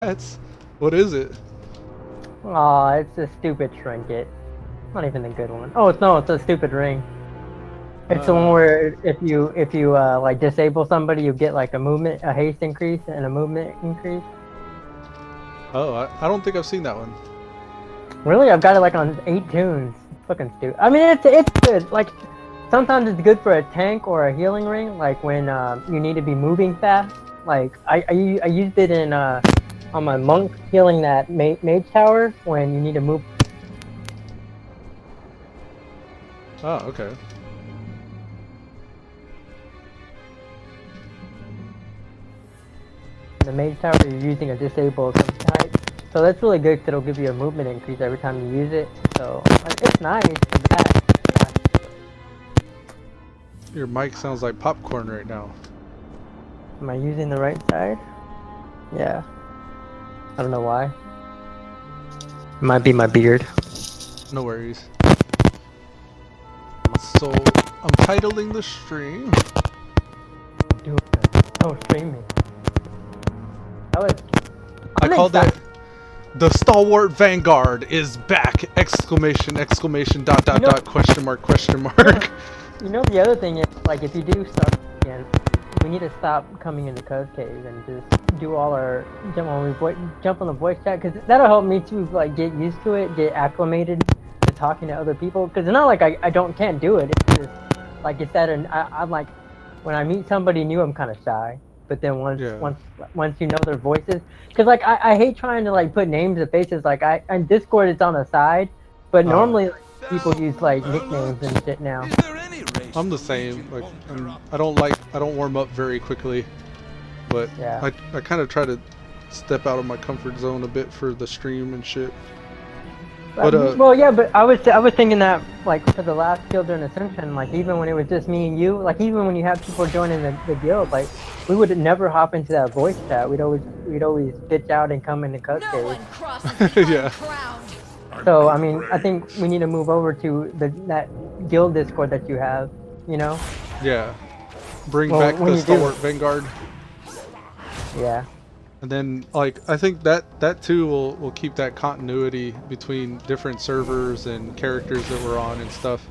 What is it? Aw, it's a stupid trinket. Not even a good one. Oh, it's a stupid ring. It's the one where if you like disable somebody, you get like a haste increase and a movement increase. Oh, I don't think I've seen that one. Really, I've got it like on 8 tunes. It's fucking stupid. I mean, it's good. Like sometimes it's good for a tank or a healing ring, like when you need to be moving fast. Like I used it in on my monk healing that mage tower when you need to move. Oh, okay. The mage tower, you're using a disabled type, so that's really good because it'll give you a movement increase every time you use it. So it's nice for that. Yeah. Your mic sounds like popcorn right now. Am I using the right side? Yeah. I don't know why. It might be my beard. No worries. So I'm titling the stream. Oh, streaming. I called that the Stalwart Vanguard is back! Exclamation! Dot question mark. You know the other thing is, like, if you do start again, we need to stop coming into Coz Cave and just do all our jump on the voice chat, because that'll help me to like get used to it, get acclimated to talking to other people. Because it's not like I can't do it. It's just like it's that I'm like, when I meet somebody new, I'm kind of shy. But then once you know their voices, because like I hate trying to like put names and faces. Like on Discord it's on the side, but normally like, people use like nicknames and shit now. I'm the same. Like I don't warm up very quickly, but yeah. I kind of try to step out of my comfort zone a bit for the stream and shit. But well, yeah, but I was thinking that like for the last guild during Ascension, like even when it was just me and you, like even when you have people joining the guild, like we would never hop into that voice chat. We'd always bitch out and come into Coz Cave. Yeah. So I mean, I think we need to move over to that guild Discord that you have, you know? Yeah. Bring back the Stalwart Vanguard. Yeah. And then, like, I think that too will keep that continuity between different servers and characters that we're on and stuff.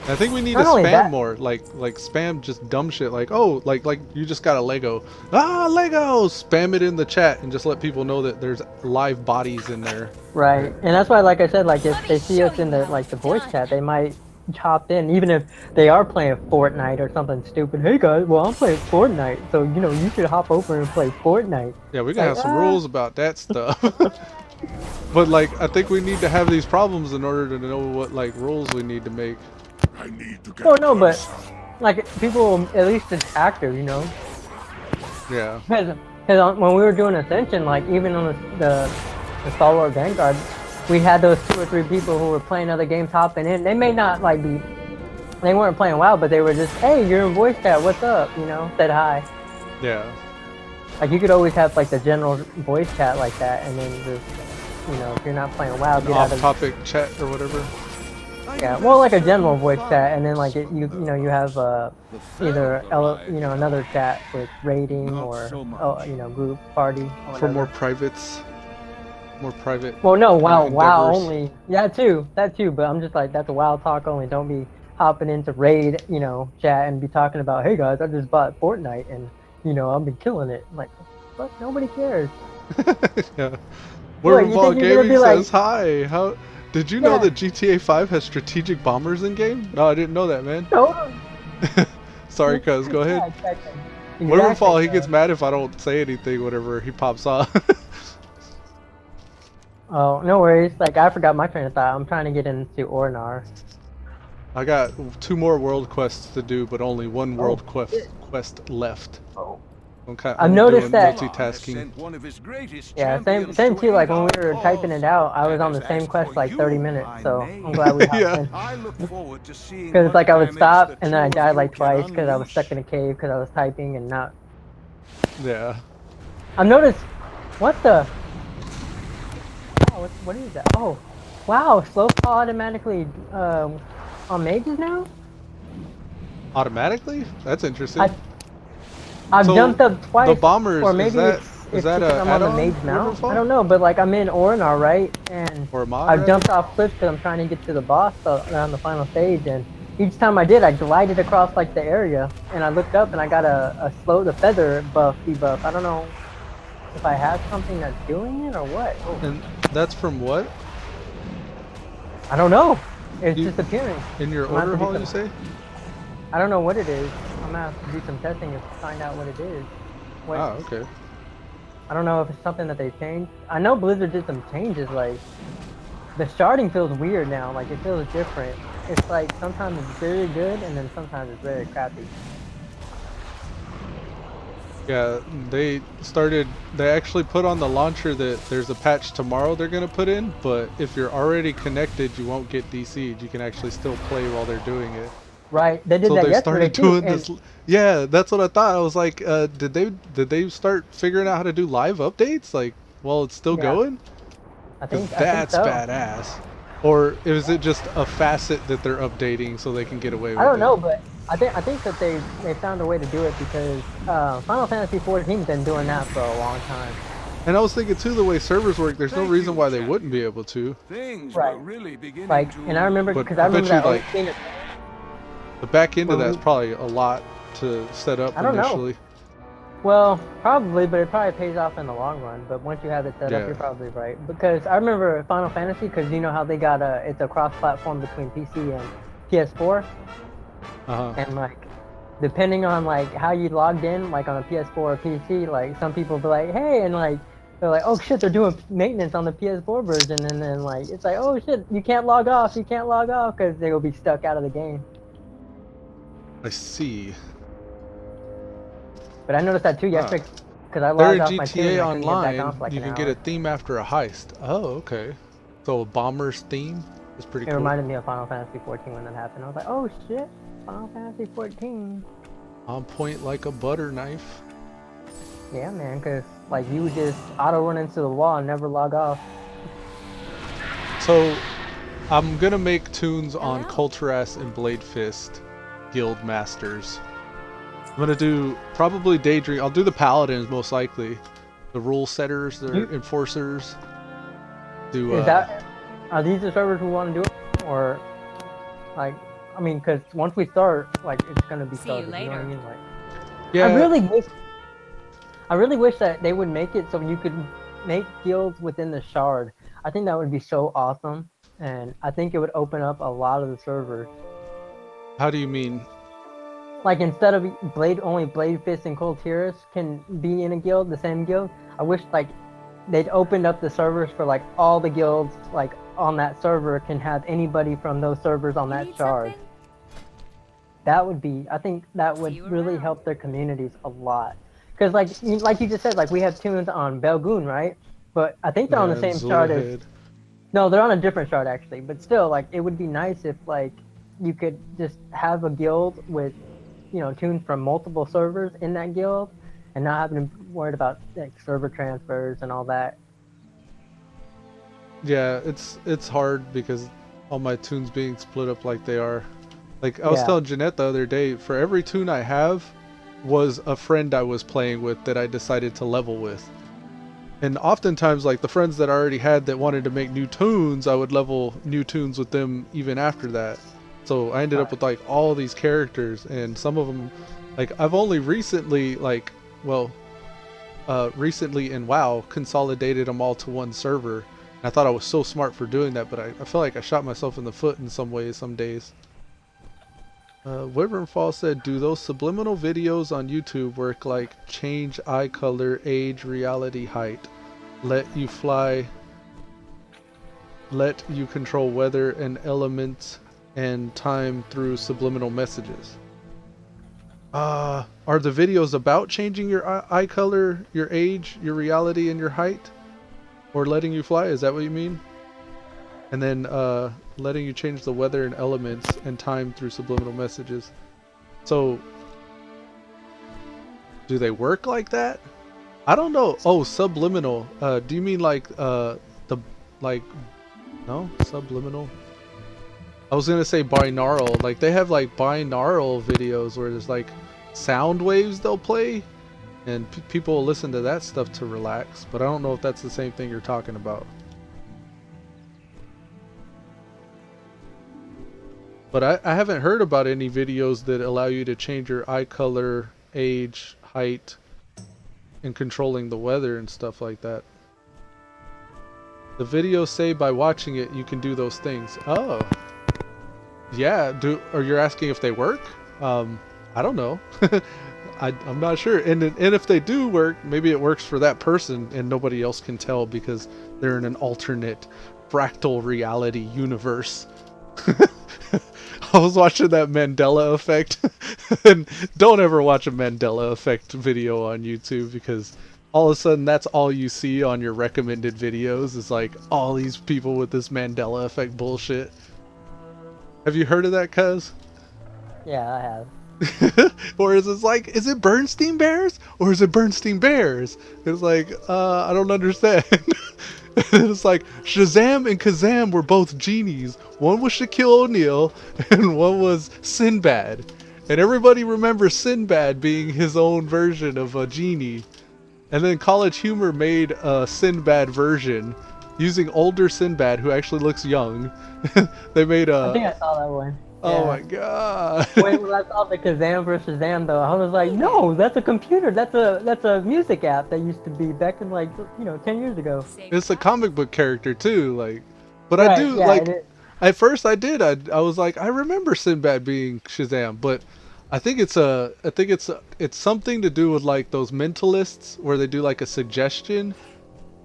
And I think we need to spam more, like spam just dumb shit, like like you just got a Lego, Lego, spam it in the chat and just let people know that there's live bodies in there. Right, and that's why, like I said, like if they see us in the voice chat, they might hop in, even if they are playing Fortnite or something stupid. Hey guys, well I'm playing Fortnite, so you know you should hop over and play Fortnite. Yeah, we gotta have some rules about that stuff. But like, I think we need to have these problems in order to know what like rules we need to make. Oh no, but like people, at least it's active, you know. Yeah. Because when we were doing Ascension, like even on the Stalwart Vanguard, we had those 2 or 3 people who were playing other games hopping in. They may not like they weren't playing WoW, but they were just, hey, you're in voice chat, what's up? You know, said hi. Yeah. Like you could always have like the general voice chat like that, and then just, you know, if you're not playing WoW, get out of off-topic chat or whatever. Yeah, well, like a general voice chat, and then like you have either another chat with rating or group party. For more privates. More private. Well, no, WoW only. Yeah, that too. But I'm just like, that's a WoW talk only. Don't be hopping into raid, chat and be talking about, hey guys, I just bought Fortnite and I've been killing it. I'm like, fuck, nobody cares. Yeah. Wordball Gaming says hi. How did you know that GTA 5 has strategic bombers in game? No, I didn't know that, man. No. Sorry, cuz go ahead. Wordball, he gets mad if I don't say anything whenever he pops off. Oh, no worries. Like, I forgot my train of thought. I'm trying to get into Ornar. I got 2 more world quests to do, but only 1 world quest left. Oh. I've noticed that. Multitasking. Yeah, same too. Like when we were typing it out, I was on the same quest like 30 minutes. So I'm glad we hopped in. Because like I would stop and then I died like twice because I was stuck in a cave because I was typing and not. Yeah. I've noticed. What the? What is that? Oh, wow! Slow fall automatically on mages now. Automatically? That's interesting. I've jumped up twice. The bombers, or maybe is that, it's... Is that because I'm on the add-on Mage Mount. Riverfall? I don't know, but like I'm in Orinar, right? And Or a mod, I rather? jumped off cliffs because I'm trying to get to the boss around the final stage, and each time I did, I glided across like the area, and I looked up and I got the feather buff debuff. I don't know if I have something that's doing it or what. Oh. And that's from what? I don't know. It's just appearing. In your order hall, you say? I don't know what it is. I'm gonna have to do some testing to find out what it is. Oh, okay. I don't know if it's something that they changed. I know Blizzard did some changes, like the sharding feels weird now, like it feels different. It's like sometimes it's very good and then sometimes it's very crappy. Yeah, they actually put on the launcher that there's a patch tomorrow they're gonna put in, but if you're already connected, you won't get DC'd. You can actually still play while they're doing it. Right, they did so that they yesterday started too. doing this. Yeah, that's what I thought. I was like, did they start figuring out how to do live updates? Like, while it's still going? I think that's so. badass. Or is it just a facet that they're updating so they can get away with it? I don't know, but I think that they found a way to do it because Final Fantasy 14's been doing that for a long time. And I was thinking too, the way servers work, there's no reason why they wouldn't be able to. Things right. were really beginning like, to... and I remember But because I remember bet you, that like, scene. The back end of that's probably a lot to set up initially. Know. Well, probably, but it probably pays off in the long run. But once you have it set up, you're probably right. Because I remember Final Fantasy, because you know how they got it's a cross-platform between PC and PS4. And like, depending on like how you logged in, like on a PS4 or PC, like some people be like, hey, and like they're like, oh shit, they're doing maintenance on the PS4 version, and then like it's like, oh shit, you can't log off because they will be stuck out of the game. I see. But I noticed that too yesterday because I logged off my GTA Online, like you can get a theme after a heist. Oh, okay. So a bomber's theme is pretty cool. It reminded me of Final Fantasy 14 when that happened. I was like, oh shit, Final Fantasy 14. On point like a butter knife. Yeah, man, because like you would just auto run into the wall and never log off. So I'm gonna make tunes on Culturass and Blade Fist guild masters. I'm gonna do probably Daydream. I'll do the paladins most likely. The rule setters, the enforcers. Are these the servers who want to do it, or like? I mean, because once we start, like it's gonna be started. You know what I mean? Like, yeah. I really wish that they would make it so you could make guilds within the shard. I think that would be so awesome, and I think it would open up a lot of the servers. How do you mean? Like instead of only Blade Fist and Culturass can be in a guild, the same guild. I wish like they'd opened up the servers for like all the guilds like on that server can have anybody from those servers on that shard. That would be, I think that would really help their communities a lot. Because like you just said, like we have tunes on Belgoon, right? But I think they're on the same shard as. No, they're on a different shard actually. But still, like it would be nice if like you could just have a guild with, you know, tunes from multiple servers in that guild, and not having to worry about like server transfers and all that. Yeah, it's hard because all my tunes being split up like they are. Like I was telling Jeanette the other day, for every tune I have was a friend I was playing with that I decided to level with. And oftentimes like the friends that I already had that wanted to make new tunes, I would level new tunes with them even after that. So I ended up with like all these characters, and some of them, like I've only recently recently in WoW consolidated them all to one server. And I thought I was so smart for doing that, but I feel like I shot myself in the foot in some ways, some days. Wyvernfall said, do those subliminal videos on YouTube work like change eye color, age, reality, height, let you fly, let you control weather and elements and time through subliminal messages? Are the videos about changing your eye color, your age, your reality, and your height? Or letting you fly? Is that what you mean? And then letting you change the weather and elements and time through subliminal messages. So do they work like that? I don't know. Oh, subliminal. Do you mean like no, subliminal? I was gonna say binaural. Like they have like binaural videos where there's like sound waves they'll play, and people will listen to that stuff to relax, but I don't know if that's the same thing you're talking about. But I haven't heard about any videos that allow you to change your eye color, age, height, and controlling the weather and stuff like that. The videos say by watching it you can do those things. Oh. Yeah, or you're asking if they work? I don't know. I'm not sure. And if they do work, maybe it works for that person and nobody else can tell because they're in an alternate fractal reality universe. I was watching that Mandela Effect. And don't ever watch a Mandela Effect video on YouTube, because all of a sudden that's all you see on your recommended videos is like all these people with this Mandela Effect bullshit. Have you heard of that, Coz? Yeah, I have. Or is it like, is it Bernstein Bears or is it Bernstein Bears? It's like, I don't understand. It's like Shazam and Kazam were both genies. One was Shaquille O'Neal and one was Sinbad. And everybody remembers Sinbad being his own version of a genie. And then College Humor made a Sinbad version using older Sinbad who actually looks young. They made a... I think I saw that one. Oh Yeah. my god. Wait, when I saw the Kazam versus Shazam though, I was like, no, that's a computer. That's a music app that used to be back in like 10 years ago. It's a comic book character too, like, but Right, I do yeah, like. At first, I was like, I remember Sinbad being Shazam, but I think it's something to do with like those mentalists where they do like a suggestion,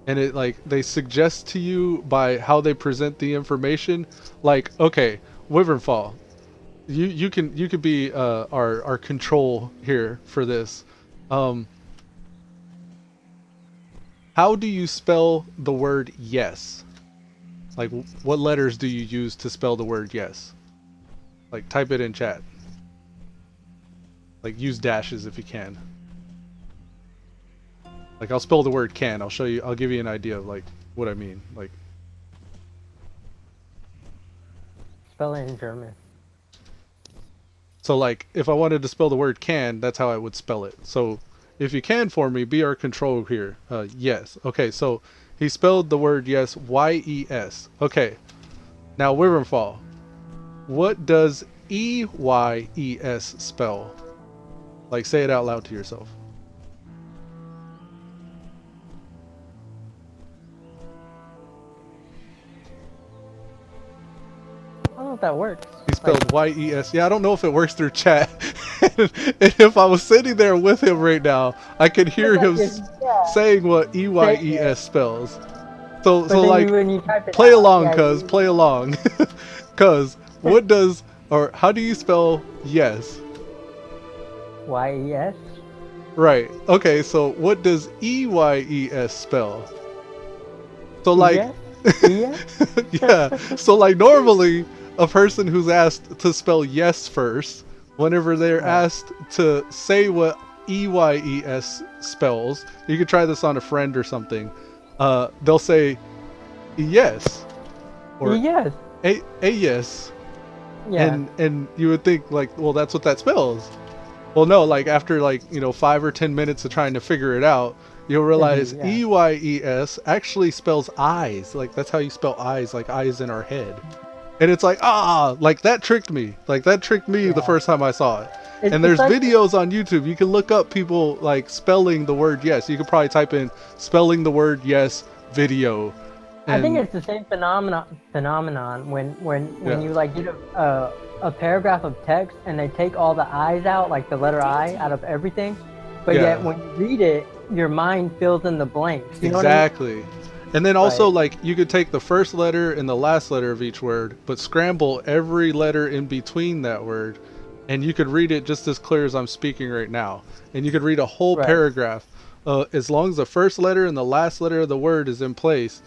and it like they suggest to you by how they present the information. Like, okay, Wyvernfall, you could be our control here for this. How do you spell the word yes? Like, what letters do you use to spell the word yes? Like, type it in chat. Like, use dashes if you can. Like, I'll spell the word can. I'll show you. I'll give you an idea of like what I mean. Like, Spell it in German. so like, if I wanted to spell the word can, that's how I would spell it. So, if you can for me, be our control here. Yes. Okay, so he spelled the word yes, Y-E-S. Okay. Now, Wyvernfall, what does E-Y-E-S spell? Like, say it out loud to yourself. I don't know if that works. He spelled Y-E-S. Yeah, I don't know if it works through chat. And if I was sitting there with him right now, I could hear him saying what E-Y-E-S spells. So like, play along, Cuz. Play along. Cuz, what does, or how do you spell yes? Y-E-S? Right. Okay, so what does E-Y-E-S spell? So like, yeah. So like normally, a person who's asked to spell yes first, whenever they're asked to say what E-Y-E-S spells, you could try this on a friend or something. They'll say yes, or yes, a yes, yeah, and you would think like, well, that's what that spells. Well, no, like after like 5 or 10 minutes of trying to figure it out, you'll realize E-Y-E-S actually spells eyes. Like that's how you spell eyes, like eyes in our head. And it's like, like that tricked me. Like that tricked me the first time I saw it. And there's like videos on YouTube. You can look up people like spelling the word yes. You could probably type in spelling the word yes video. I think it's the same phenomenon when you like get a paragraph of text and they take all the I's out, like the letter I out of everything. But yet when you read it, your mind fills in the blanks. You know exactly. what I mean? And then also like you could take the first letter and the last letter of each word, but scramble every letter in between that word, and you could read it just as clear as I'm speaking right now. And you could read a whole paragraph. As long as the first letter and the last letter of the word is in place,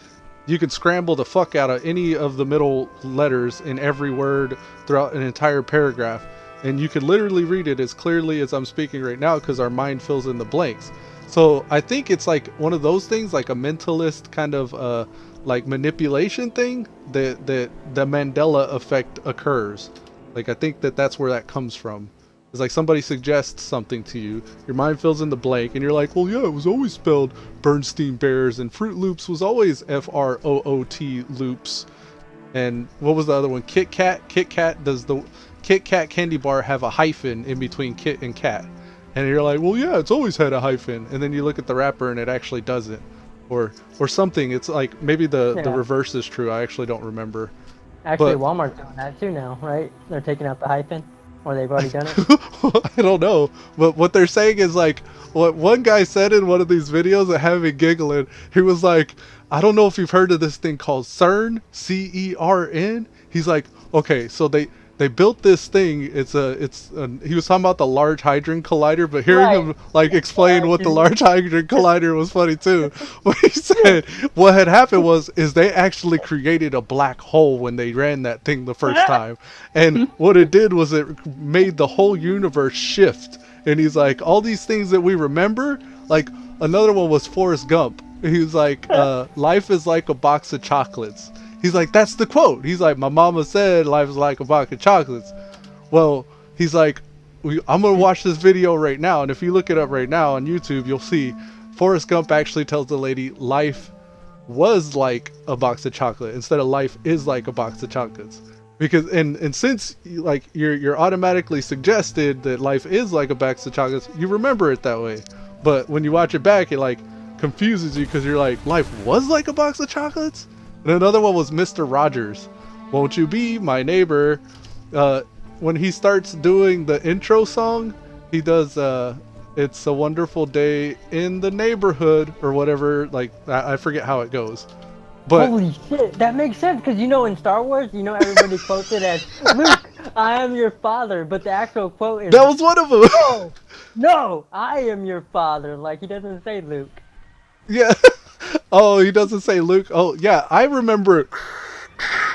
you could scramble the fuck out of any of the middle letters in every word throughout an entire paragraph. And you could literally read it as clearly as I'm speaking right now because our mind fills in the blanks. So I think it's like one of those things, like a mentalist kind of like manipulation thing, that the Mandela effect occurs. Like I think that's where that comes from. It's like somebody suggests something to you, your mind fills in the blank, and you're like, well, yeah, it was always spelled Bernstein Bears, and Fruit Loops was always F-R-O-O-T Loops. And what was the other one? Kit Kat. Does the Kit Kat candy bar have a hyphen in between Kit and Cat? And you're like, well, yeah, it's always had a hyphen. And then you look at the wrapper and it actually doesn't, or something. It's like maybe the reverse is true. I actually don't remember. Actually, Walmart's doing that too now, right? They're taking out the hyphen, or they've already done it. I don't know, but what they're saying is like what one guy said in one of these videos that had me giggling. He was like, I don't know if you've heard of this thing called CERN, C-E-R-N. He's like, okay, so they built this thing. He was talking about the Large Hadron Collider, but hearing him like explain what the Large Hadron Collider was funny too. What he said, what had happened is they actually created a black hole when they ran that thing the first time, and what it did was it made the whole universe shift. And he's like, all these things that we remember, like another one was Forrest Gump. He was like, life is like a box of chocolates. He's like, that's the quote. He's like, my mama said life is like a box of chocolates. Well, he's like, I'm going to watch this video right now. And if you look it up right now on YouTube, you'll see Forrest Gump actually tells the lady life was like a box of chocolate instead of life is like a box of chocolates. Because and since like you're automatically suggested that life is like a box of chocolates, you remember it that way. But when you watch it back, it like confuses you because you're like, life was like a box of chocolates? And another one was Mr. Rogers. Won't you be my neighbor? When he starts doing the intro song, he does It's a Wonderful Day in the Neighborhood or whatever. Like, I forget how it goes. But holy shit, that makes sense, because you know in Star Wars, you know everybody quotes it as, Luke, I am your father, but the actual quote is, that was one of them. No, I am your father. Like, he doesn't say Luke. Yeah. Oh, he doesn't say Luke. Oh, yeah, I remember.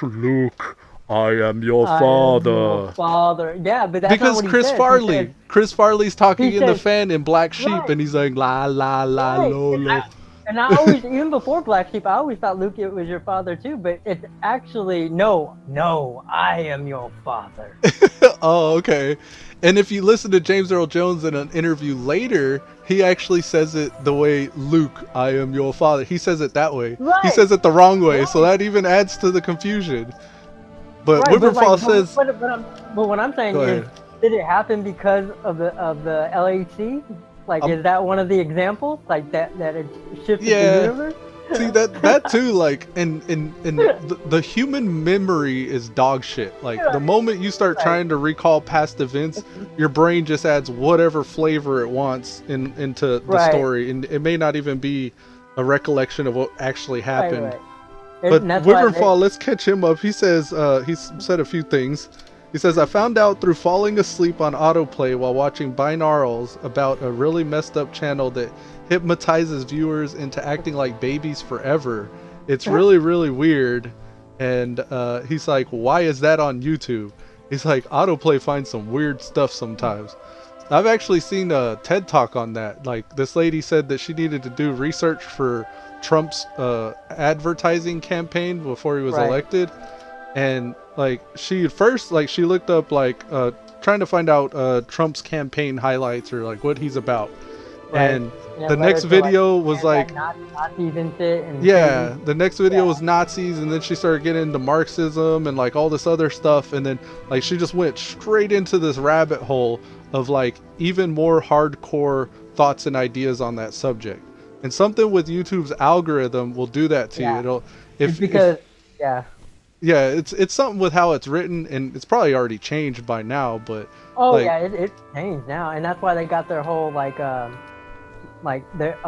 Luke, I am your father. I am your father. Yeah, but that's because not what Chris he says. Farley. Chris Farley's talking in the fan in Black Sheep, right. and he's like la la la lo lo. And I always, even before Black Sheep, I always thought Luke, it was your father too. But it's actually no, I am your father. Oh, okay. And if you listen to James Earl Jones in an interview later, he actually says it the way, Luke, I am your father. He says it that way. Right. He says it the wrong way, so that even adds to the confusion. But right, Wimperfall says. But what I'm saying is, did it happen because of the LHC? Like, is that one of the examples? Like that it shifted the universe? See that too, like, and the human memory is dog shit. Like the moment you start trying to recall past events, your brain just adds whatever flavor it wants into the story, and it may not even be a recollection of what actually happened. Right. But Wimperfall, let's catch him up. He says he's said a few things. He says, I found out through falling asleep on autoplay while watching binaurals about a really messed up channel that hypnotizes viewers into acting like babies forever. It's really, really weird. And he's like, why is that on YouTube? He's like, autoplay finds some weird stuff sometimes. I've actually seen a TED Talk on that. Like, this lady said that she needed to do research for Trump's advertising campaign before he was elected. And like she looked up like trying to find out Trump's campaign highlights or like what he's about. And the next video was like Nazis and shit. And the next video was Nazis, and then she started getting into Marxism and like all this other stuff, and then like she just went straight into this rabbit hole of like even more hardcore thoughts and ideas on that subject. And something with YouTube's algorithm will do that to you. It's something with how it's written, and it's probably already changed by now, but it's changed now, and that's why they got their whole a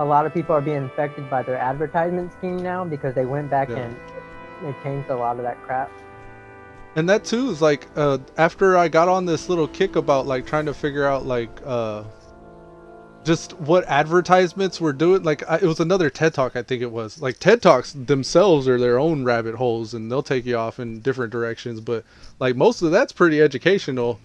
lot of people are being affected by their advertisement scheme now because they went back and they changed a lot of that crap. And that too is like after I got on this little kick about like trying to figure out like just what advertisements were doing. Like it was another TED Talk, I think it was. Like TED Talks themselves are their own rabbit holes, and they'll take you off in different directions. But like most of that's pretty educational.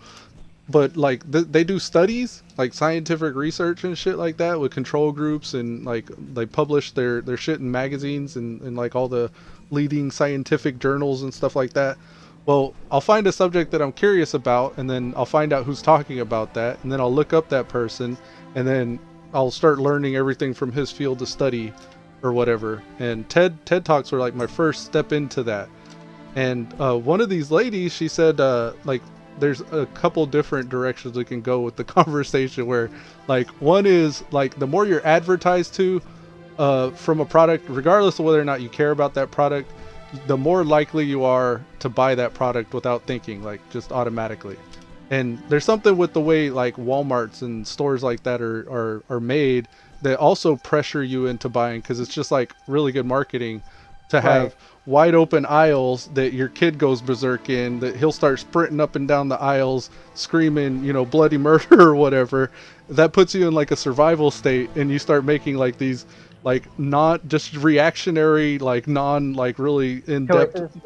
But like they do studies, like scientific research and shit like that with control groups, and like they publish their shit in magazines and like all the leading scientific journals and stuff like that. Well, I'll find a subject that I'm curious about, and then I'll find out who's talking about that, and then I'll look up that person, and then I'll start learning everything from his field of study or whatever. And TED Talks were like my first step into that. And one of these ladies, she said, like, there's a couple different directions we can go with the conversation, where like one is like the more you're advertised to from a product, regardless of whether or not you care about that product, the more likely you are to buy that product without thinking, like just automatically. And there's something with the way like Walmarts and stores like that are made that also pressure you into buying, because it's just like really good marketing to have wide open aisles that your kid goes berserk in, that he'll start sprinting up and down the aisles screaming, you know, bloody murder or whatever. That puts you in like a survival state, and you start making like these like not just reactionary, like non like really in-depth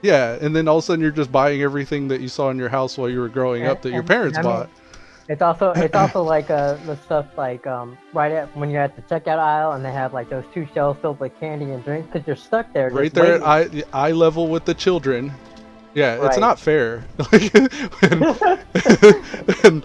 yeah, and then all of a sudden you're just buying everything that you saw in your house while you were growing up that your parents bought. It's also like the stuff like right at when you're at the checkout aisle and they have like those 2 shelves filled with candy and drinks, because you're stuck there right there at eye level with the children. Yeah, it's not fair. and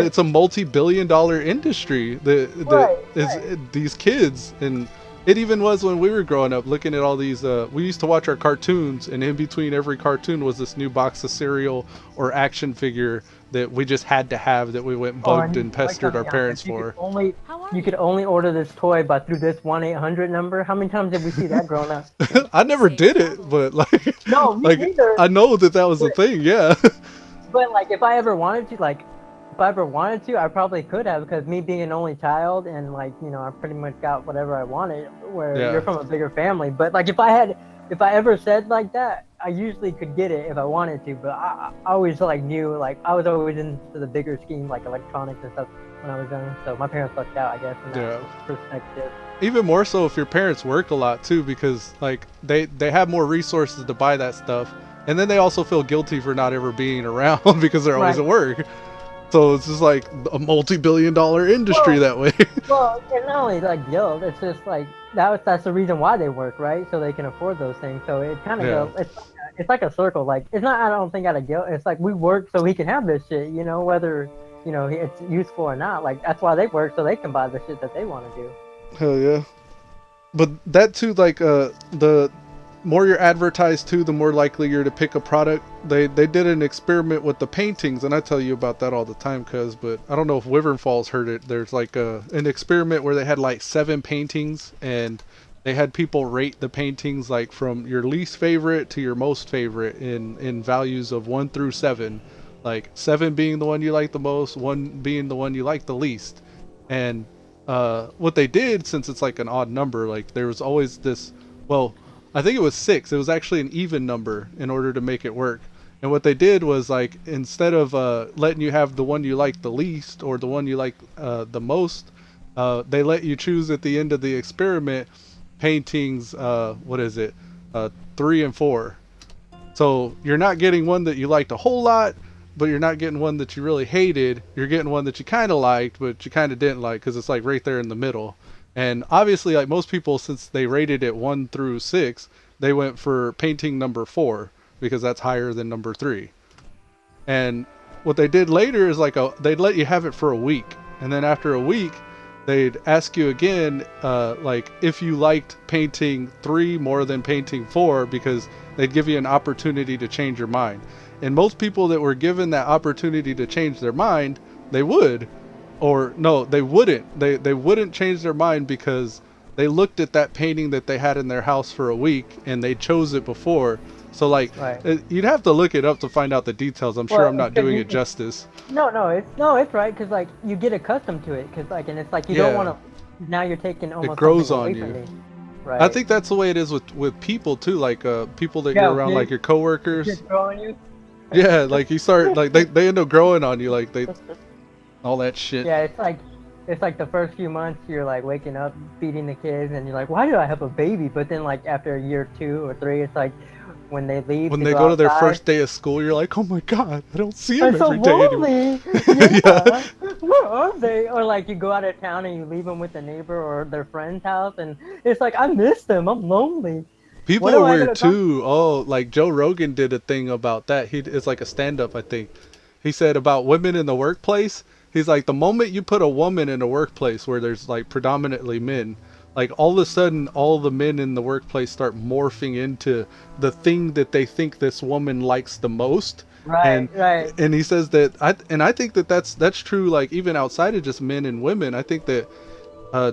it's a multi-billion-dollar industry that is these kids. And it even was when we were growing up looking at all these we used to watch our cartoons, and in between every cartoon was this new box of cereal or action figure that we just had to have, that we went bugged and pestered our parents for. You could only order this toy through this 1-800 number. How many times did we see that growing up? I never did it, but like, no, me neither. I know that was a thing, yeah. But like, if I ever wanted to, I probably could have, because me being an only child, and like, you know, I pretty much got whatever I wanted. Where you're from a bigger family, but like if I ever said like that, I usually could get it if I wanted to. But I always like knew, like I was always into the bigger scheme, like electronics and stuff when I was young. So my parents lucked out, I guess, in that perspective. Even more so if your parents work a lot too, because like they have more resources to buy that stuff, and then they also feel guilty for not ever being around because they're always at work. So it's just like a multi-billion-dollar industry that way. Well, it's not only like guilt; it's just like that's the reason why they work, right? So they can afford those things. So it kind of goes. It's like a circle. Like it's not. I don't think out of guilt. It's like we work so we can have this shit. You know, whether you know it's useful or not. Like that's why they work, so they can buy the shit that they want to do. Hell yeah. But that too, like the more you're advertised to, the more likely you're to pick a product. They did an experiment with the paintings, and I tell you about that all the time, but I don't know if Wyvern Falls heard it. There's like an experiment where they had like 7 paintings, and they had people rate the paintings like from your least favorite to your most favorite in values of 1 through 7, like 7 being the one you like the most, 1 being the one you like the least. And what they did, since it's like an odd number, like there was always this, well, I think it was 6. It was actually an even number in order to make it work. And what they did was, like, instead of letting you have the one you like the least or the one you like the most, they let you choose at the end of the experiment paintings, 3 and 4. So you're not getting one that you liked a whole lot, but you're not getting one that you really hated. You're getting one that you kind of liked, but you kind of didn't like, because it's like right there in the middle. And obviously, like most people, since they rated it 1 through 6, they went for painting number 4 because that's higher than number 3. And what they did later is like they'd let you have it for a week, and then after a week, they'd ask you again, like if you liked painting 3 more than painting 4, because they'd give you an opportunity to change your mind. And most people that were given that opportunity to change their mind, they would. Or no, they wouldn't. They wouldn't change their mind because they looked at that painting that they had in their house for a week and they chose it before. So like, you'd have to look it up to find out the details. I'm sure I'm not doing it justice. No, it's right, because like you get accustomed to it, because like, and it's like you don't want to. Now you're taking almost. It grows on you. Right. I think that's the way it is with people too. Like people that you're around, like your coworkers. Growing you. Yeah, like you start like they end up growing on you, like they. All that shit. Yeah, it's like the first few months you're like waking up, feeding the kids, and you're like, why do I have a baby? But then like after a year, 2 or 3, it's like when they leave. When they go to their first day of school, you're like, oh my god, I don't see them every day anymore. Yeah. Where are they? Or like you go out of town and you leave them with a neighbor or their friend's house, and it's like, I miss them. I'm lonely. People What are am I weird gonna talk? too. Oh, like Joe Rogan did a thing about that. It's like a stand-up, I think. He said about women in the workplace. He's like, the moment you put a woman in a workplace where there's like predominantly men, like all of a sudden all the men in the workplace start morphing into the thing that they think this woman likes the most. Right, And right. and he says that I think that that's true, like even outside of just men and women. I think that uh,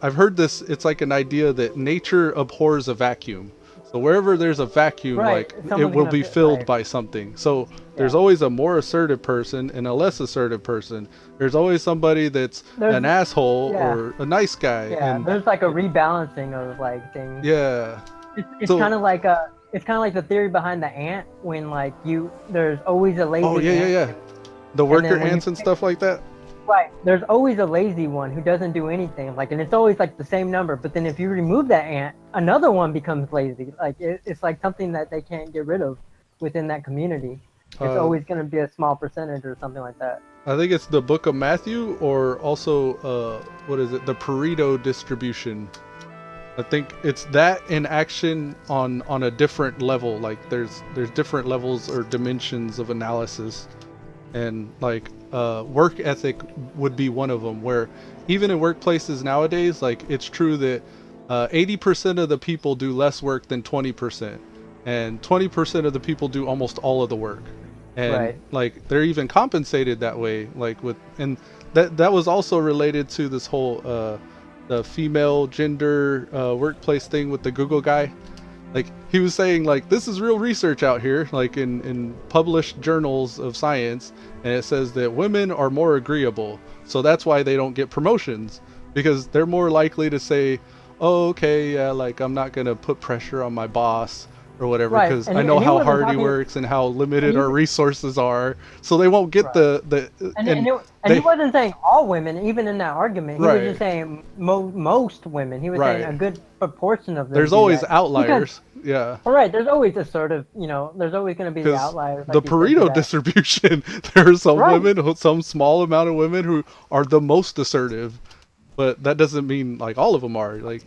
I've heard this. It's like an idea that nature abhors a vacuum. So wherever there's a vacuum, Right. like it Someone's will gonna be fit. filled Right. by something. So there's Yeah. always a more assertive person and a less assertive person. There's always somebody that's There's an asshole yeah. or a nice guy. Yeah. And There's like a rebalancing of like things. yeah, It's so kind of like a. It's kind of like the theory behind the ant when like there's always a oh lazy yeah, yeah, ant. yeah. The And worker then when you ants and stuff like that. right, there's always a lazy one who doesn't do anything. Like, and it's always like the same number. But then if you remove that ant, another one becomes lazy. Like it's like something that they can't get rid of within that community. It's Uh, always going to be a small percentage or something like that. I think it's the Book of Matthew, or also what is it? The Pareto distribution. I think it's that in action on a different level. Like there's different levels or dimensions of analysis, and like work ethic would be one of them. Where even in workplaces nowadays, like it's true that 80% of the people do less work than 20%, and 20% of the people do almost all of the work. And Right. like they're even compensated that way, like with, and that was also related to this whole the female gender workplace thing with the Google guy. Like he was saying, like this is real research out here, like in published journals of science, and it says that women are more agreeable, so that's why they don't get promotions, because they're more likely to say, oh okay, yeah, like I'm not gonna put pressure on my boss or whatever, Right. because And I know and he how wasn't hard he talking. works and how limited And he, our resources are, so they won't get right. the And he they wasn't saying all women, even in that argument. He was right, just saying most women. He was saying right. a good proportion of them There's do always that. outliers, yeah. All right, there's always assertive, there's always going to be the Because outliers, the like you said, to Pareto that. distribution, there are some Right. women, some small amount of women who are the most assertive, but that doesn't mean like all of them are. Like,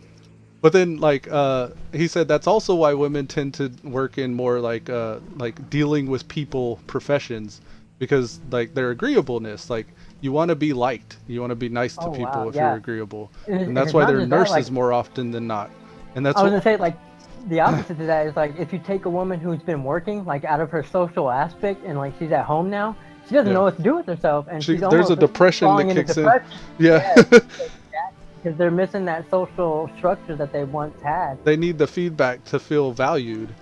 but then like he said that's also why women tend to work in more like dealing with people professions, because like their agreeableness, like you want to be liked, you want to be nice to Oh people wow, if you're yeah. agreeable, And and it's that's why not they're just that. Like nurses more often than not, and that's I was what. gonna say, like the opposite to that is like if you take a woman who's been working like out of her social aspect and like she's at home now, she doesn't Yeah, know what to do with herself, and she's there's a almost depression falling that into kicks in. depression. Yeah. Yeah, because they're missing that social structure that they once had. They need the feedback to feel valued,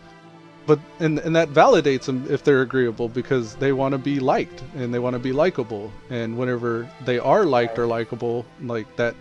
but and that validates them if they're agreeable, because they want to be liked and they want to be likable, and whenever they are liked Right. or likable, like that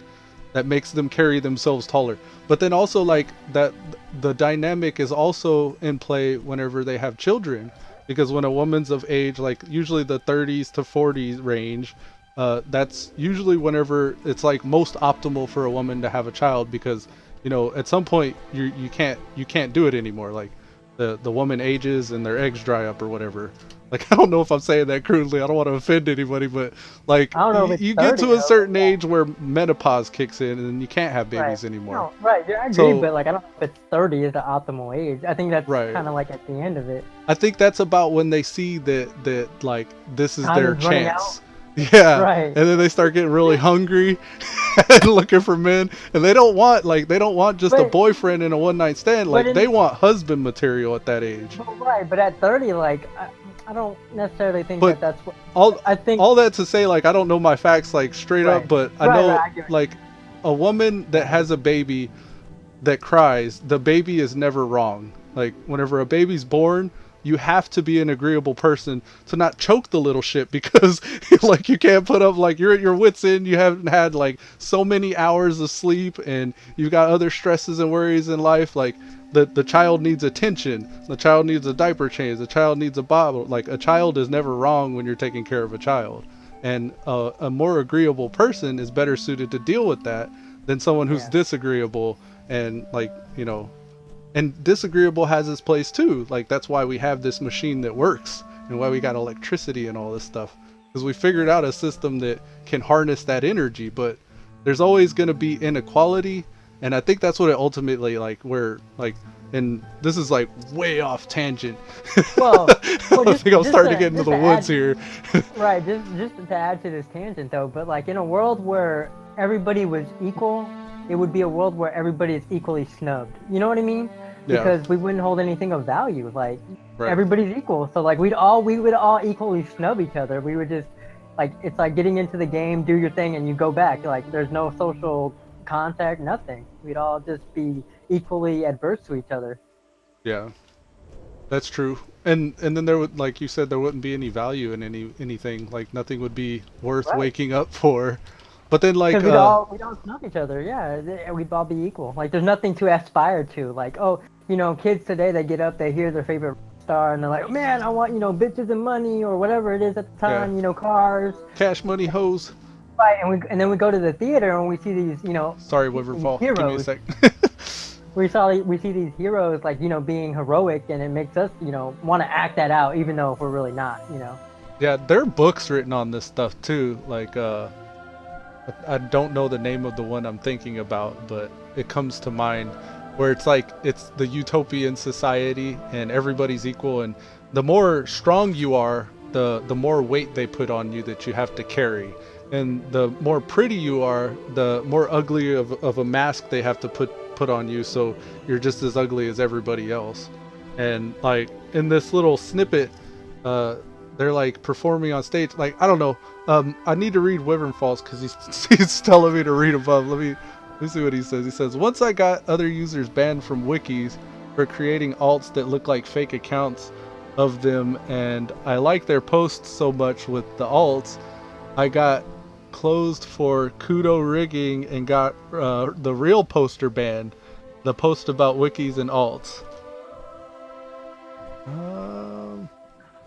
makes them carry themselves taller. But then also like that the dynamic is also in play whenever they have children, because when a woman's of age, like usually the 30s to 40s range, that's usually whenever it's like most optimal for a woman to have a child, because at some point you can't do it anymore. Like the woman ages and their eggs dry up or whatever. Like I don't know if I'm saying that crudely. I don't want to offend anybody, but like I don't know if it's you get 30 to a though, certain but yeah. age where menopause kicks in and you can't have Right. babies anymore. No, right. Yeah, I agree, So but like I don't know if it's 30 is the optimal age. I think that's right. kind of like at the end of it. I think that's about when they see that like this is Time their is running chance. Yeah. Right. And then they start getting really hungry and looking for men, and they don't want just a But boyfriend and a one night stand. Like in, they want husband material at that age. but right, but at 30, like I don't necessarily think But that's what all I think. all that to say, like I don't know my facts like straight up, Right. but I Right, know right, I get it. like a woman that has a baby that cries, the baby is never wrong. Like whenever a baby's born, you have to be an agreeable person to not choke the little shit, because like you can't put up, like you're at your wits end, you haven't had like so many hours of sleep and you've got other stresses and worries in life. Like the child needs attention, the child needs a diaper change, the child needs a bottle. Like a child is never wrong when you're taking care of a child, and a more agreeable person is better suited to deal with that than someone who's Yeah. disagreeable. And like and disagreeable has its place too. Like that's why we have this machine that works, and why we got electricity and all this stuff, because we figured out a system that can harness that energy. But there's always going to be inequality, And I think that's what it ultimately like where like, and this is like way off tangent. Well, I think I'm starting to get into the woods here. Right, just to add to this tangent though, but like in a world where everybody was equal, it would be a world where everybody is equally snubbed. You know what I mean? Yeah. Because we wouldn't hold anything of value. Like Right. everybody's equal, so like we would all equally snub each other. We would just like it's like getting into the game, do your thing, and you go back. Like there's no social contact, nothing. We'd all just be equally adverse to each other. Yeah, that's true. And then there would, like you said, there wouldn't be any value in anything. Like nothing would be worth Right. waking up for. But then like we'd all snub each other. Yeah, we'd all be equal. Like there's nothing to aspire to. Like oh, you know, kids today they get up, they hear their favorite star, and they're like, man, I want bitches and money or whatever it is at the time. Yeah. Cars. Cash money hoes. Right, and then we go to the theater and we see these Sorry, Wiverfall. Give me a sec. we see these heroes like being heroic, and it makes us want to act that out even though if we're really not. Yeah, there are books written on this stuff too. Like I don't know the name of the one I'm thinking about, but it comes to mind where it's like it's the utopian society and everybody's equal, and the more strong you are, the more weight they put on you that you have to carry. And the more pretty you are, the more ugly of a mask they have to put on you, so you're just as ugly as everybody else. And like in this little snippet, they're like performing on stage. Like I don't know. I need to read Wyvern Falls because he's telling me to read above. Let me see what he says. He says, once I got other users banned from wikis for creating alts that look like fake accounts of them, and I like their posts so much with the alts, I got closed for kudo rigging and got the real poster banned, the post about wikis and alts.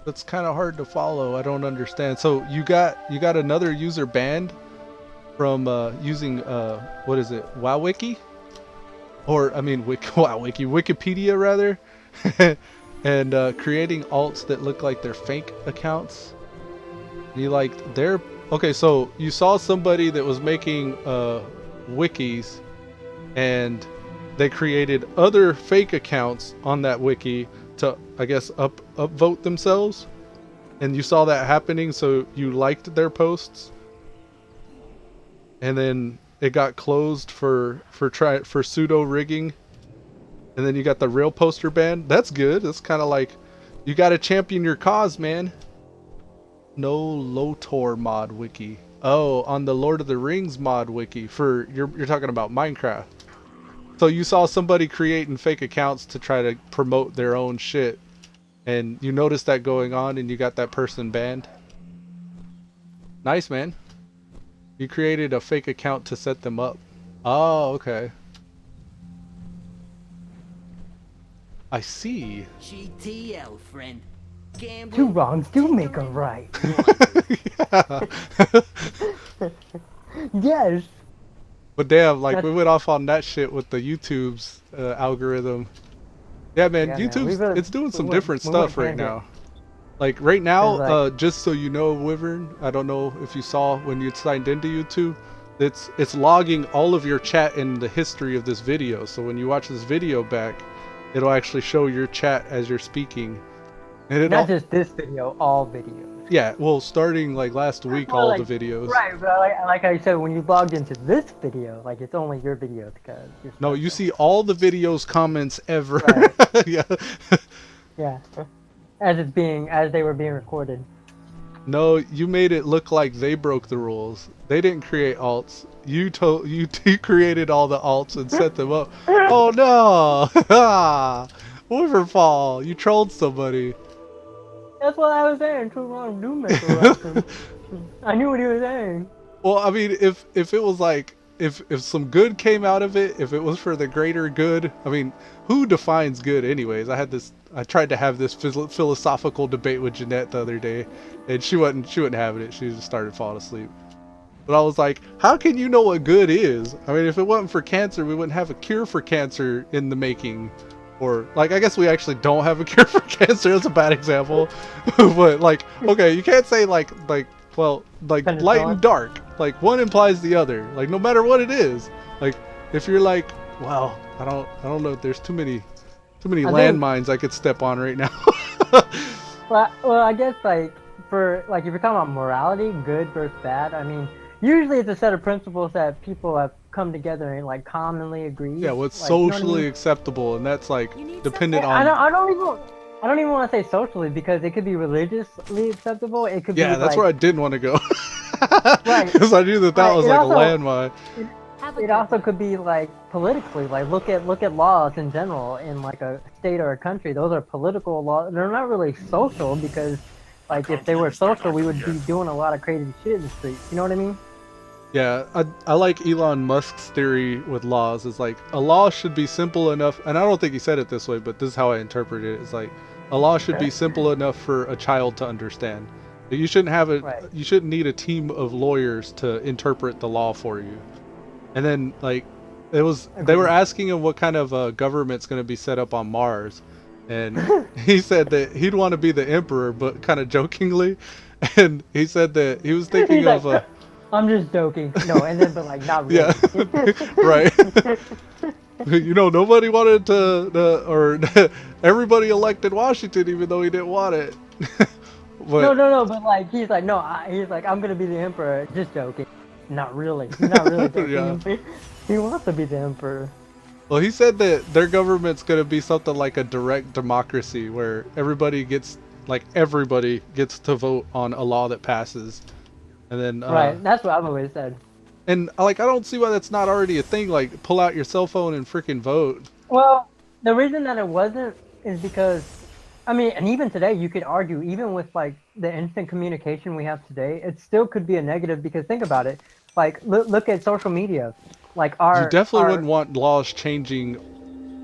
That's kind of hard to follow. I don't understand. So you got another user banned from using what is it, WowWiki, or I mean WowWiki, Wikipedia rather, and creating alts that look like they're fake accounts. You liked their okay, so you saw somebody that was making wikis, and they created other fake accounts on that wiki to, I guess, upvote themselves, and you saw that happening, so you liked their posts, and then it got closed for pseudo rigging, and then you got the real poster banned. That's good. That's kind of like you got to champion your cause, man. No Lotor mod wiki. Oh, on the Lord of the Rings mod wiki for you're talking about Minecraft. So you saw somebody creating fake accounts to try to promote their own shit, and you noticed that going on, and you got that person banned. Nice, man. You created a fake account to set them up. Oh, okay. I see. GTL, friend. Gambling. Two wrongs do make a right. Yes. But damn, like we went off on that shit with the YouTube's algorithm. Yeah, man, Yeah, YouTube's man. it's doing some we different went stuff right tangent. now. Like right now, Like- just so you know, Wyvern, I don't know if you saw when you signed into YouTube, it's logging all of your chat in the history of this video. So when you watch this video back, it'll actually show your chat as you're speaking. And Not just this video, all videos. yeah, well, starting like last week, Well, all like- the videos. Right, but like I said, when you logged into this video, like it's only your videos because. No, you see all the videos comments ever. Right. Yeah. Yeah, as they were being recorded. No, you made it look like they broke the rules. They didn't create alts. You created all the alts and set them up. Oh no! Wiverfall, you trolled somebody. That's what I was saying. Two wrongs do make a right. I knew what he was saying. Well, I mean, if it was like if some good came out of it, if it was for the greater good, I mean, who defines good anyways? I tried to have this philosophical debate with Jeanette the other day, and she wasn't having it. She just started falling asleep. But I was like, how can you know what good is? I mean, if it wasn't for cancer, we wouldn't have a cure for cancer in the making. Or, like, I guess we actually don't have a cure for cancer. That's a bad example. But, like, okay, you can't say, like light and dark. Like, one implies the other. Like, no matter what it is. Like, if you're like, Well, I don't know. There's too many I think- landmines I could step on right now. Well, I guess like for like if you're talking about morality, good versus bad. I mean, usually it's a set of principles that people have come together and like commonly agree. Yeah, what's like, you know what I socially mean? acceptable, and that's like You need dependent I on. don't even want to say socially because it could be religiously acceptable. It could Yeah, be that's like, where I didn't want to go. Right. Because I knew that Right, was it like also- a landmine. Have a It good also one. could be like politically, like look at laws in general in like a state or a country. Those are political laws. They're not really social because, like, if they were social, we would be doing a lot of crazy shit in the streets. You know what I mean? Yeah, I like Elon Musk's theory with laws. Is like a law should be simple enough, and I don't think he said it this way, but this is how I interpret it. It's like a law should be simple enough for a child to understand. You shouldn't have Right. you shouldn't need a team of lawyers to interpret the law for you. And then like they were asking him what kind of government's going to be set up on Mars, and he said that he'd want to be the emperor, but kind of jokingly. And he said that he was thinking He's of like, I'm just joking. No, and then but like not really. yeah, right. You know, nobody wanted or everybody elected Washington even though he didn't want it. But No, but like he's like no, he's like I'm gonna be the emperor. Just joking. Not really. He's not really joking. Yeah. He wants to be the emperor. well, he said that their government's going to be something like a direct democracy where everybody gets to vote on a law that passes. And then Right. That's what I've always said. and like I don't see why that's not already a thing. Like pull out your cell phone and freaking vote. Well, the reason that it wasn't is because, I mean, and even today you could argue, even with like the instant communication we have today, it still could be a negative because think about it. Like, look at social media. Like, You definitely wouldn't want laws changing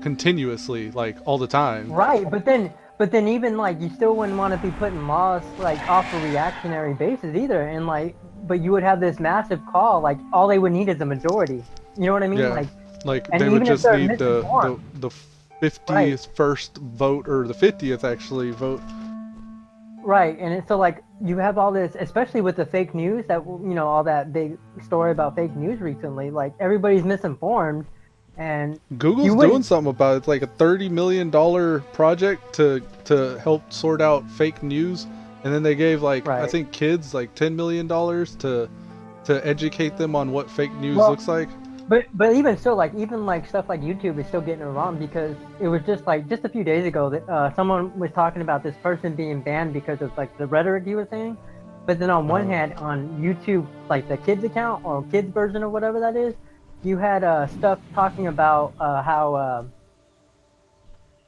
continuously, like all the time. Right, but then even like you still wouldn't want to be putting laws like off a reactionary basis either, and like, but you would have this massive call. Like, all they would need is a majority. You know what I mean? Yeah. Like, Like and they would even if just they're need misinformed. the 51st vote or the 50th actually vote. Right, and so like you have all this, especially with the fake news that you know all that big story about fake news recently. Like everybody's misinformed, and Google's You wouldn't- doing something about it. It's like a $30 million project to help sort out fake news, and then they gave like I Right. think kids like $10 million to educate them on what fake news Well- looks like. but even still, like even like stuff like YouTube is still getting it wrong because it was just like just a few days ago that someone was talking about this person being banned because of like the rhetoric he was saying. But then on one hand, on YouTube, like the kids account or kids version of whatever that is, you had stuff talking about how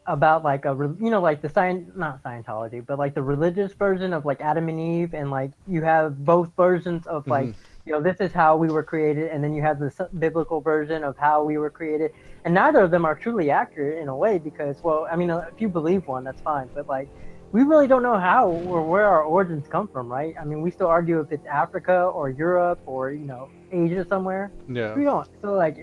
about like like the not Scientology, but like the religious version of like Adam and Eve, and like you have both versions of like this is how we were created, and then you have the biblical version of how we were created, and neither of them are truly accurate in a way because, well, I mean, if you believe one, that's fine, but like we really don't know how or where our origins come from, right? I mean, we still argue if it's Africa or Europe or Asia somewhere. Yeah. We don't. So like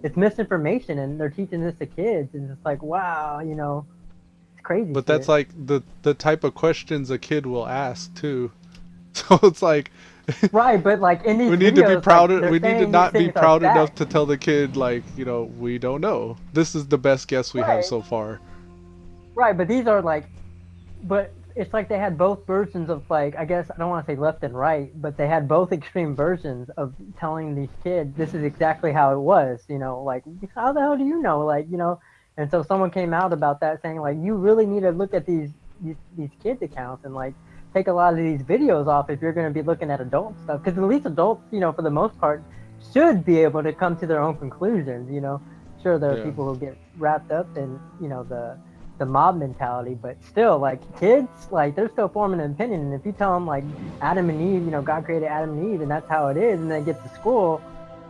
it's misinformation, and they're teaching this to kids, and it's like wow, it's crazy. But shit. that's like the type of questions a kid will ask too. So it's like right, but like in these we need to be videos, proud. like, they're We need to saying not these be things are proud enough fact. to tell the kid like we don't know. This is the best guess we have Right. so far. Right, but these are like, but it's like they had both versions of like, I guess I don't want to say left and right, but they had both extreme versions of telling these kids this is exactly how it was, like how the hell do you know, like, and so someone came out about that saying like you really need to look at these kids accounts and like take a lot of these videos off if you're going to be looking at adult stuff, because at least adults, for the most part, should be able to come to their own conclusions. Sure, there are Yeah. people who get wrapped up in the mob mentality, but still, like kids, like they're still forming an opinion. And if you tell them like Adam and Eve, God created Adam and Eve, and that's how it is, and they get to school,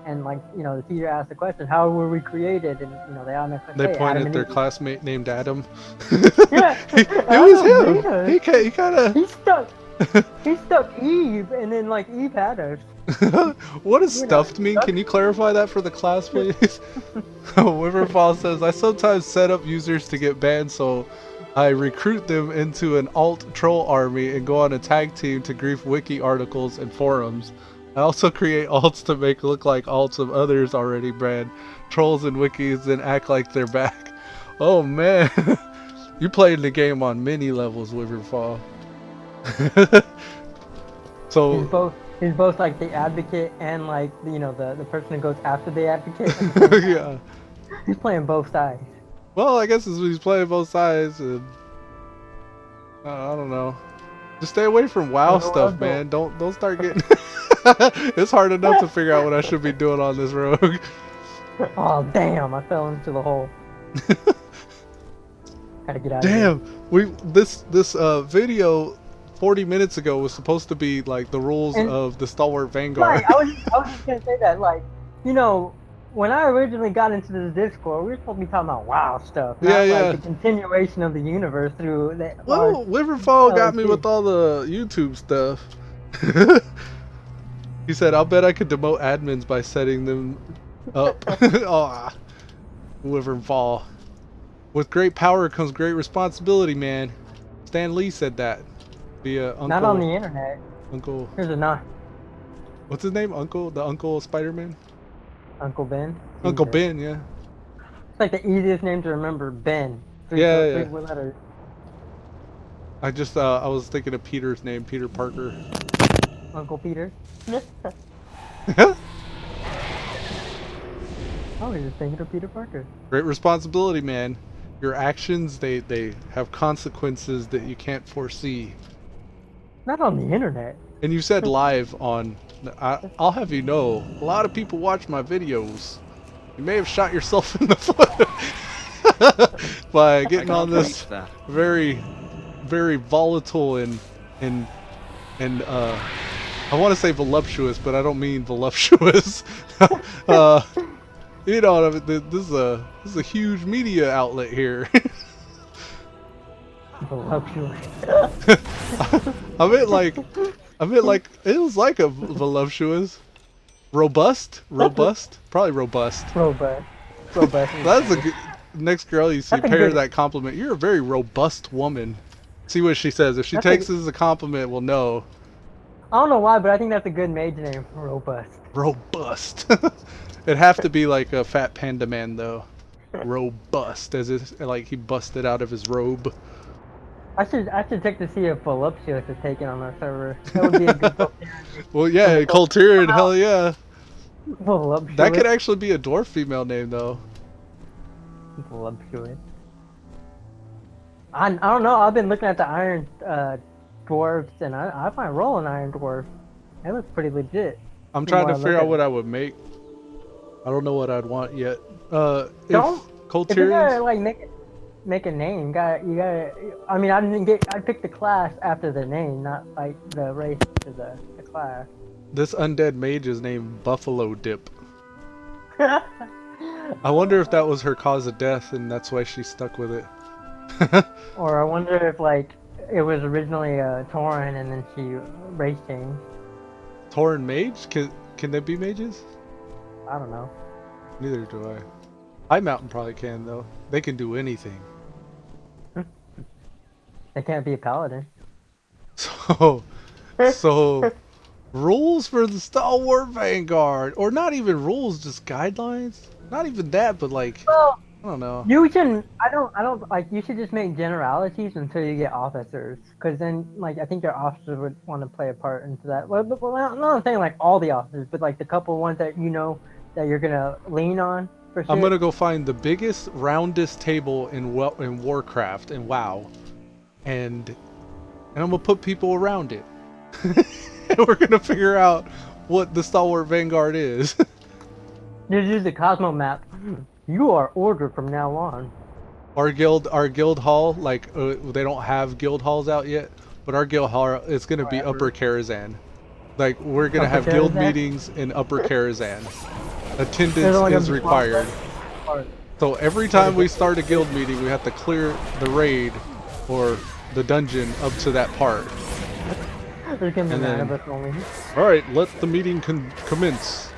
and like the teacher asks the question, "How were we created?" and they all know. They "Hey, point Adam at and their Eve." classmate named Adam. Yeah, it Adam was made him. us. He kind of. He stuck Eve, and then like Eve had us. What does stuffed mean? Can you clarify that for the class, please? Wiverfall says, I sometimes set up users to get banned, so I recruit them into an alt troll army and go on a tag team to grief wiki articles and forums. I also create alts to make look like alts of others already brand trolls and wikis and act like they're back. Oh man, you played the game on many levels, Wiverfall. So He's both like the advocate and like the person who goes after the advocate. yeah. He's playing both sides. Well, I guess he's playing both sides, and I don't know. Just stay away from WoW stuff, man. Don't start getting. It's hard enough to figure out what I should be doing on this rogue. Oh damn! I fell into the hole. Gotta get out. Damn, this video 40 minutes ago was supposed to be like the rules of the Stalwart Vanguard. Right, I was just gonna say that, like, when I originally got into this Discord, we were supposed to be talking about WoW stuff, not like the continuation of the universe through that. Well, Wiverfall got me with all the YouTube stuff. He said, "I'll bet I could demote admins by setting them up." Oh, Wiverfall. With great power comes great responsibility, man. Stan Lee said that. Via Uncle. Not on the internet. Uncle. Here's a not. What's his name? Uncle? The Uncle Spider-Man? Uncle Ben. Uncle Ben, yeah. It's like the easiest name to remember, Ben. Three letters. I was thinking of Peter's name, Peter Parker. Uncle Peter. Oh, he's just thinking of Peter Parker. Great responsibility, man. Your actions, they have consequences that you can't foresee. Not on the internet. And you said live on... I'll have you know, a lot of people watch my videos. You may have shot yourself in the foot by getting on this very, very volatile and I want to say voluptuous, but I don't mean voluptuous. You know what I mean? This is a huge media outlet here. Voluptuous. I meant like it was like a voluptuous, robust, probably robust. Robust. That's a good, next girl you see. Pay her that compliment. You're a very robust woman. See what she says. If she takes it as a compliment, we'll know. I don't know why, but I think that's a good mage name. Robust. Robust. It'd have to be like a fat panda man though. Robust, as if like he busted out of his robe. I should check to see if Voluptuous is taken on our server. That would be a good Well, yeah, Colterian, hell yeah. Voluptuous. That could actually be a dwarf female name though. Voluptuous. I don't know. I've been looking at the iron dwarves, and I might roll an iron dwarf. That looks pretty legit. I'm trying to figure out what I would make. I don't know what I'd want yet. If you're gonna like make a name, you gotta. I mean, I picked the class after the name, not like the race to the class. This undead mage is named Buffalo Dip. I wonder if that was her cause of death, and that's why she stuck with it. Or I wonder if like it was originally Tauren, and then she race changed. Tauren mage? Can they be mages? I don't know. Neither do I. High Mountain probably can though. They can do anything. They can't be a paladin. So rules for the Stalwart Vanguard, or not even rules, just guidelines. Not even that, but like, well, I don't know. You can. I don't like. You should just make generalities until you get officers, because then, like, I think your officers would want to play a part into that. Well, I'm not saying like all the officers, but like the couple ones that that you're gonna lean on. For shit. I'm gonna go find the biggest, roundest table in Warcraft and WoW, and I'm gonna put people around it, and we're gonna figure out what the Stalwart Vanguard is. Just use the Cosmo map. You are ordered from now on. Our guild hall, like they don't have guild halls out yet, but our guild hall is gonna be Upper Karazhan. Like we're gonna have guild meetings in Upper Karazhan. Attendance is required. So every time we start a guild meeting, we have to clear the raid or the dungeon up to that part. There's gonna be 9 of us only. Alright, let the meeting commence.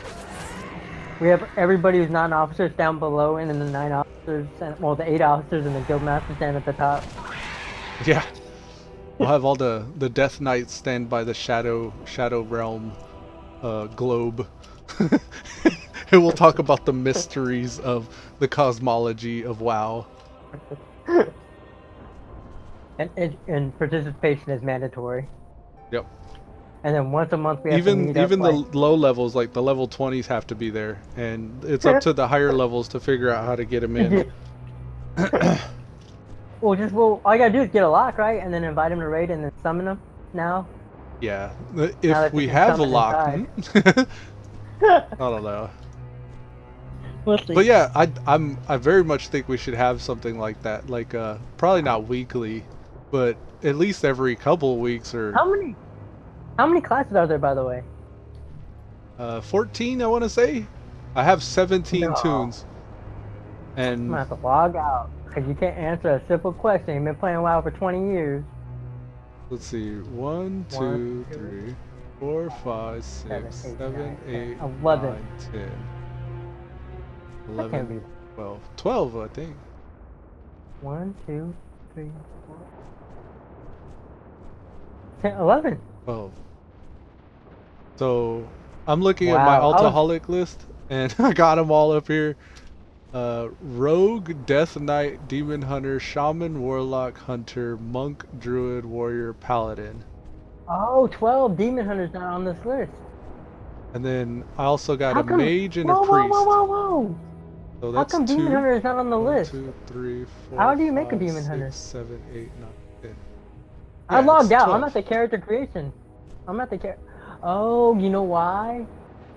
We have everybody who's not an officer down below, and then the 9 officers, well, the 8 officers and the guild master stand at the top. Yeah. We'll have all the Death Knights stand by the Shadow Realm globe. And we'll talk about the mysteries of the cosmology of WoW. And participation is mandatory. Yep. And then once a month we have to meet even up, the low levels, like the level 20s, have to be there, and it's up to the higher levels to figure out how to get them in. Well, all you gotta do is get a lock, right? And then invite him to raid and then summon him. Now. Yeah, if we have a lock. I don't know. We'll see. But yeah, I very much think we should have something like that. Like probably not weekly, but at least every couple of weeks or. How many classes are there, by the way? 14, I want to say. I have 17 tunes. And I'm gonna have to log out because you can't answer a simple question. You've been playing WoW for 20 years. Let's see. 1, 2, 3, 4, 5, 6, 7, 8, 11. 9, 10. That can't be 12. 12, I think. 1, 2, 3, 4. 10, 11. 12. So, I'm looking at my Altaholic list, and I got them all up here. Rogue, Death Knight, Demon Hunter, Shaman, Warlock, Hunter, Monk, Druid, Warrior, Paladin. Oh, 12 Demon Hunters not on this list. And then I also got a Mage and a Priest. Whoa. So How come Demon Hunter is not on the list? 1, 2, 3, 4, How do you make 5, a Demon Hunter? 6, 7, 8, 9, 10. I logged out. 12. I'm at the character creation. I'm at the character. Oh, you know why?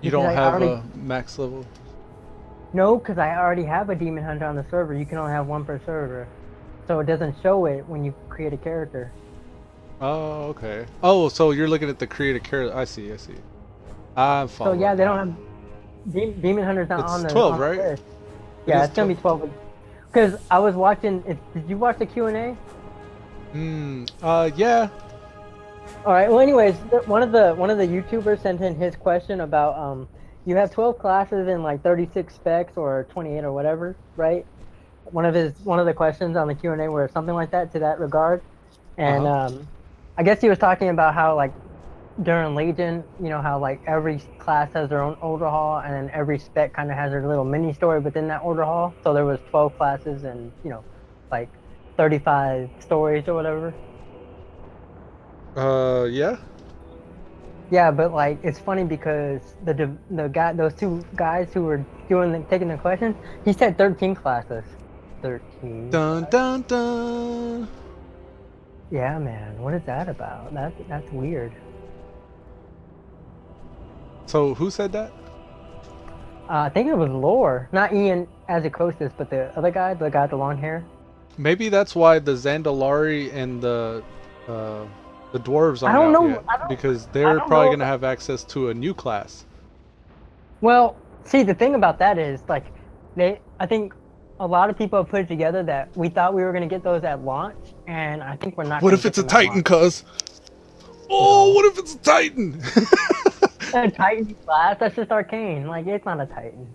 You don't have a max level? No, because I already have a Demon Hunter on the server. You can only have one per server. So it doesn't show it when you create a character. Oh, okay. Oh, so you're looking at the create a character. I see. I'm following. So yeah, they don't have... Demon Hunter's not on the 12, on right? The list. Yeah, it's going to be 12. Because I was watching... Did you watch the Q&A? Yeah. Alright, well anyways, one of the YouTubers sent in his question about, you have 12 classes and like 36 specs or 28 or whatever, right? One of the questions on the Q&A were something like that, to that regard. And I guess he was talking about how like during Legion, you know, how like every class has their own overhaul and then every spec kind of has their little mini story within that overhaul. So there was 12 classes and, you know, like 35 stories or whatever. Yeah. Yeah, but like it's funny because those two guys who were taking the questions, he said 13 classes. 13. Dun dun dun. Yeah, man. What is that about? That's weird. So who said that? I think it was Lore, not Ian Azacosis, but the other guy, the guy with the long hair. Maybe that's why the Zandalari and the dwarves aren't out yet, because they're probably going to have access to a new class. Well, see, the thing about that is, like, I think a lot of people have put it together that we thought we were going to get those at launch, and I think we're not. What if it's a Titan, cuz? Oh, what if it's a Titan? A Titan class? That's just arcane. Like, it's not a Titan.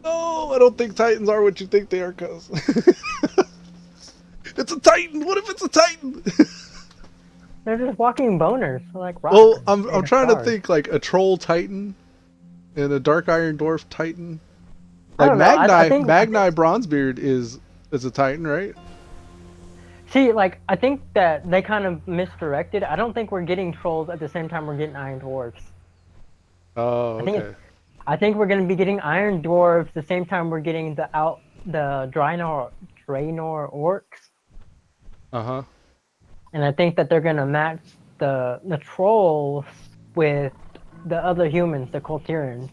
No, I don't think Titans are what you think they are, cuz. It's a Titan! What if it's a Titan? They're just walking boners, like rockers. Well, I'm trying to think like a troll Titan and a dark iron dwarf Titan. Like Magni Bronzebeard is a Titan, right? See, like I think that they kind of misdirected. I don't think we're getting trolls at the same time we're getting iron dwarves. Oh, okay. I think we're gonna be getting iron dwarves the same time we're getting the Draenor orcs. Uh-huh. And I think that they're gonna match the trolls with the other humans, the Colterians.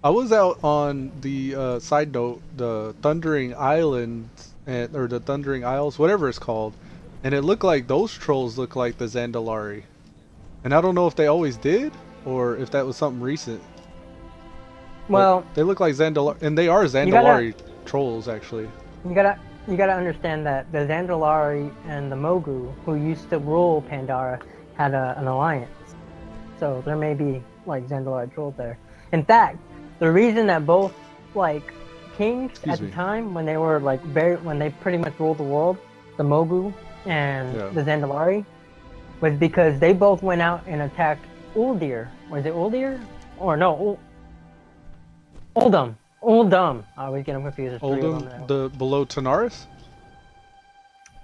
I was out on the side note, the Thundering Islands, or the Thundering Isles, whatever it's called, and it looked like those trolls look like the Zandalari. And I don't know if they always did, or if that was something recent. Well, but they look like Zandalari, and they are Zandalari trolls, actually. You gotta understand that the Zandalari and the Mogu, who used to rule Pandora, had an alliance. So there may be like Zandalari trolls there. In fact, the reason that both like kings at the time, when they were like when they pretty much ruled the world, the Mogu and the Zandalari, was because they both went out and attacked Uldir. Was it Uldir? or no, Uldum. Uldum. I always get them confused. There's three of them now. Oldham, the below Tanaris?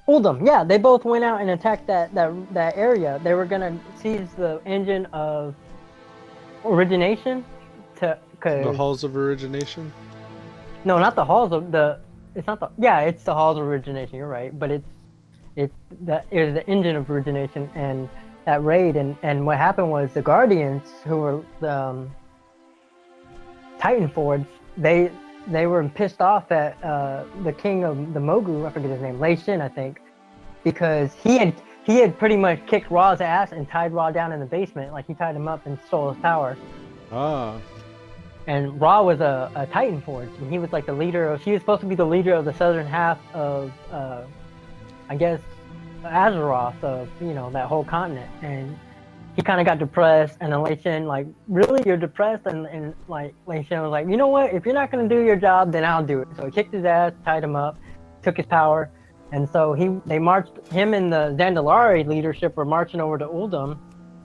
Uldum, yeah, they both went out and attacked that area. They were gonna seize the engine of Origination The halls of origination? No, not the halls of the. It's not the. Yeah, it's the halls of origination. You're right, but it was the engine of origination and that raid and what happened was the Guardians, who were the Titan Fords, they were pissed off at the king of the Mogu. I forget his name, Lei Shin, I think, because he had pretty much kicked Ra's ass and tied Ra down in the basement. Like he tied him up and stole his power. Ah. And Ra was a Titan Forge, and he was like the leader of. He was supposed to be the leader of the southern half of, I guess, Azeroth, of that whole continent. And he kind of got depressed, and then Lei Shin like, really, you're depressed? And like Lei Shin was like, you know what? If you're not gonna do your job, then I'll do it. So he kicked his ass, tied him up, took his power, and so they marched. Him and the Zandalari leadership were marching over to Uldum,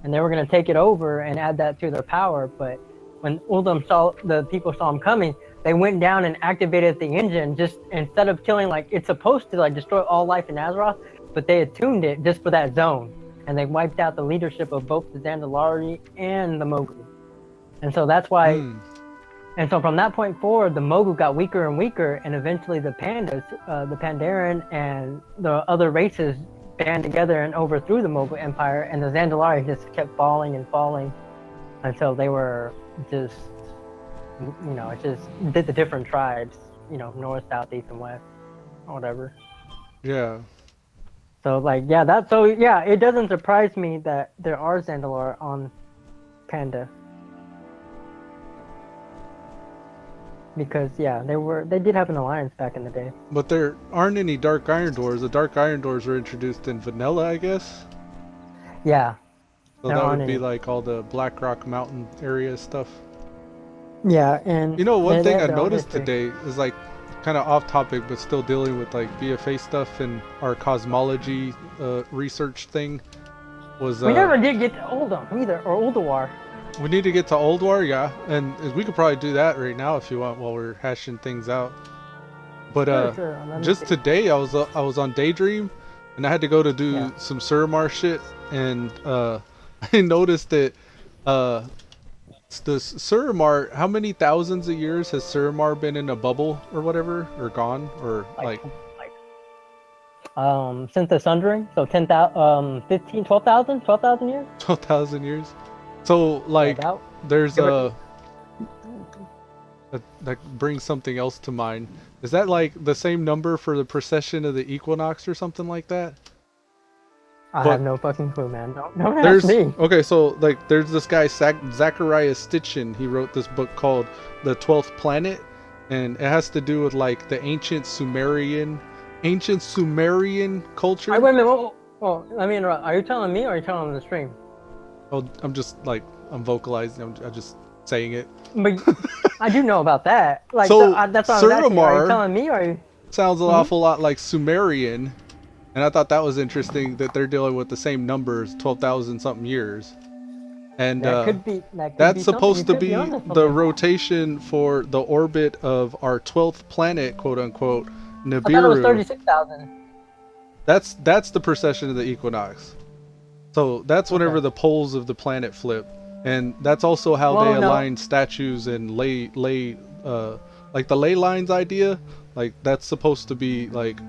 and they were gonna take it over and add that to their power, but when Uldum saw the people saw him coming, they went down and activated the engine. Just instead of killing, like it's supposed to like destroy all life in Azeroth, but they had tuned it just for that zone, and they wiped out the leadership of both the Zandalari and the Mogu. And so that's why. And so from that point forward, the Mogu got weaker and weaker, and eventually the Pandas, the Pandaren, and the other races band together and overthrew the Mogu Empire, and the Zandalari just kept falling and falling until they were just, it just did the different tribes, north, south, east, and west, or whatever. Yeah. So it doesn't surprise me that there are Zandalar on Panda. Because they did have an alliance back in the day. But there aren't any Dark Iron Doors. The Dark Iron Doors were introduced in vanilla, I guess. Yeah. So that would be like all the Black Rock Mountain area stuff. Yeah, and one thing I noticed today is like kind of off topic, but still dealing with like BFA stuff and our cosmology research thing was. We never did get to Uldum either, or Ulduar. We need to get to Ulduar, yeah, and we could probably do that right now if you want while we're hashing things out. But sure. Just today I was on Daydream, and I had to go to do some Suramar shit, and I noticed that the Suramar, how many thousands of years has Suramar been in a bubble or whatever, or gone, or since the Sundering, so 10,000, 15, 12,000 years? 12,000 years. So like there's that brings something else to mind. Is that like the same number for the precession of the equinox or something like that? I have no fucking clue, man. Don't ask me. Okay, so like there's this guy Zachariah Stitchin. He wrote this book called The 12th Planet, and it has to do with like the ancient Sumerian culture. Wait a minute. Well, let me interrupt. Are you telling me or are you telling the stream? Oh, I'm vocalizing. I'm just saying it. But I do know about that. Like, so that's what I was asking. Are you telling me or are you? Sounds an awful lot like Sumerian. And I thought that was interesting that they're dealing with the same numbers, 12,000 something years. And that's supposed to be the rotation for the orbit of our 12th planet, quote unquote, Nibiru. I thought it was 36,000. That's the precession of the equinox. So that's whenever the poles of the planet flip. And that's also how they align statues and like the ley lines idea. Like that's supposed to be like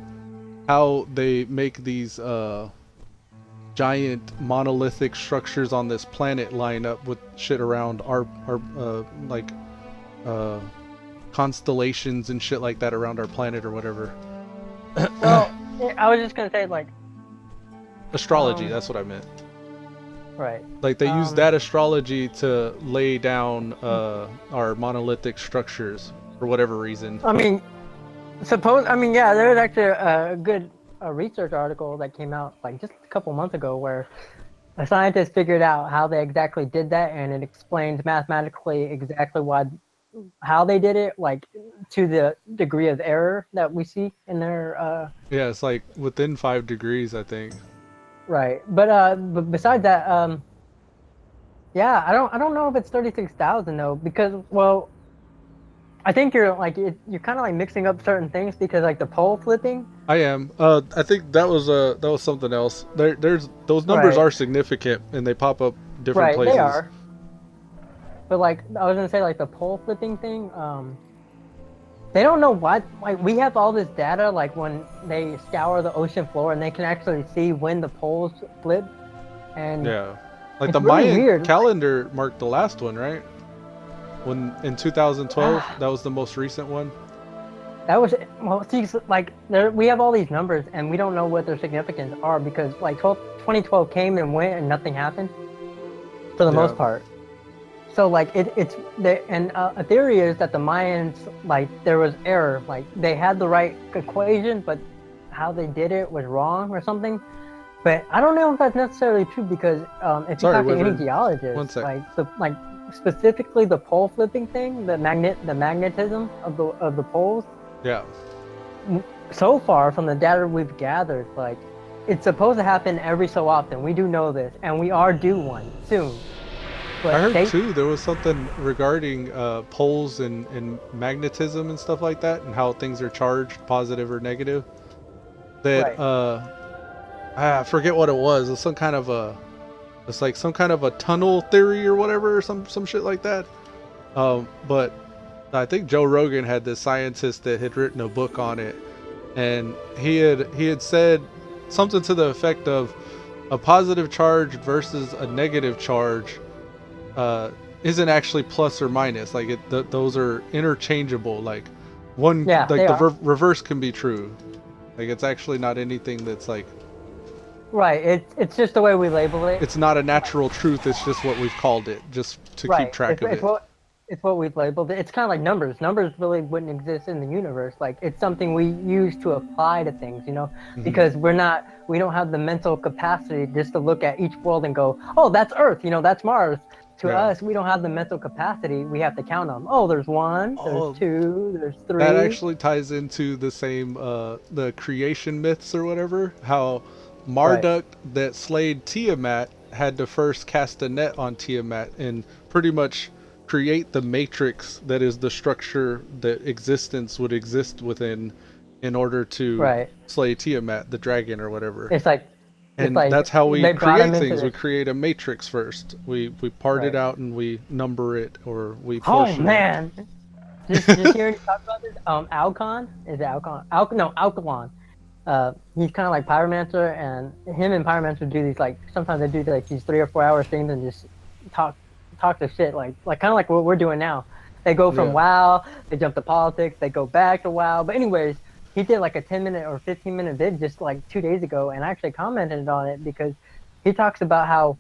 how they make these giant monolithic structures on this planet line up with shit around our constellations and shit like that around our planet or whatever. Well, I was just gonna say like astrology. That's what I meant. Right. Like they use that astrology to lay down our monolithic structures for whatever reason. I mean, there was actually a good research article that came out like just a couple months ago where a scientist figured out how they exactly did that, and it explains mathematically exactly how they did it, like to the degree of error that we see in their. Yeah, it's like within 5 degrees, I think. Right, but besides that, Yeah, I don't know if it's 36,000 though, because well, I think you're like you're kind of like mixing up certain things because like the pole flipping. I am. I think that was something else. There's those numbers Right, are significant and they pop up different right, they places. are. But like I was gonna say, like the pole flipping thing. They don't know what. Like we have all this data, like when they scour the ocean floor and they can actually see when the poles flip, and Yeah, like it's the really Mayan weird. calendar marked the last one, right? When in 2012, that was the most recent one. That was well. See, like there, we have all these numbers, and we don't know what their significance are because like 2012 came and went, and nothing happened for the Yeah. most part. So like it's the and a theory is that the Mayans like there was error, like they had the right equation, but how they did it was wrong or something. But I don't know if that's necessarily true because if you Sorry, talk to any Wyvern. One geologists, sec. like specifically the pole flipping thing, the magnetism of the poles, Yeah. so far from the data we've gathered, like it's supposed to happen every so often. We do know this, and we are due one soon. But I heard too there was something regarding poles and magnetism and stuff like that, and how things are charged, positive or negative. That right, I forget what it was. It was some kind of a, it's like some kind of a tunnel theory or whatever, or some shit like that. But I think Joe Rogan had this scientist that had written a book on it, and he had said something to the effect of a positive charge versus a negative charge isn't actually plus or minus. Like those are interchangeable. Like one, yeah, like they the are. reverse can be true. Like it's actually not anything that's like, Right, it's just the way we label it. it's not a natural truth. It's just what we've called it, just to keep Right, track of it. it's what we've labeled it. It's kind of like numbers. Numbers really wouldn't exist in the universe. Like it's something we use to apply to things, you know, because we don't have the mental capacity just to look at each world and go, oh, that's Earth, you know, that's Mars. To Yeah. us, we don't have the mental capacity. We have to count them. Oh, there's one, Oh, there's two, there's three. that actually ties into the same the creation myths or whatever. How Right, Marduk that slayed Tiamat had to first cast a net on Tiamat and pretty much create the matrix that is the structure that existence would exist within in order to right. slay Tiamat, the dragon or whatever. It's like And that's how we they brought him create into things. We this. create a matrix first. We part it Right. out and we number it or we Oh portion it. man, just hearing you talk about this. Alcon is it Alcon? No, Alkalon. He's kind of like Pyromancer, and him and Pyromancer do these like sometimes they do like these 3 or 4 hour streams and just talk the shit like kind of like what we're doing now. They go from Yeah. WoW, they jump to politics, they go back to WoW. But anyways, he did like a 10-minute or 15-minute vid just like 2 days ago, and I actually commented on it because he talks about how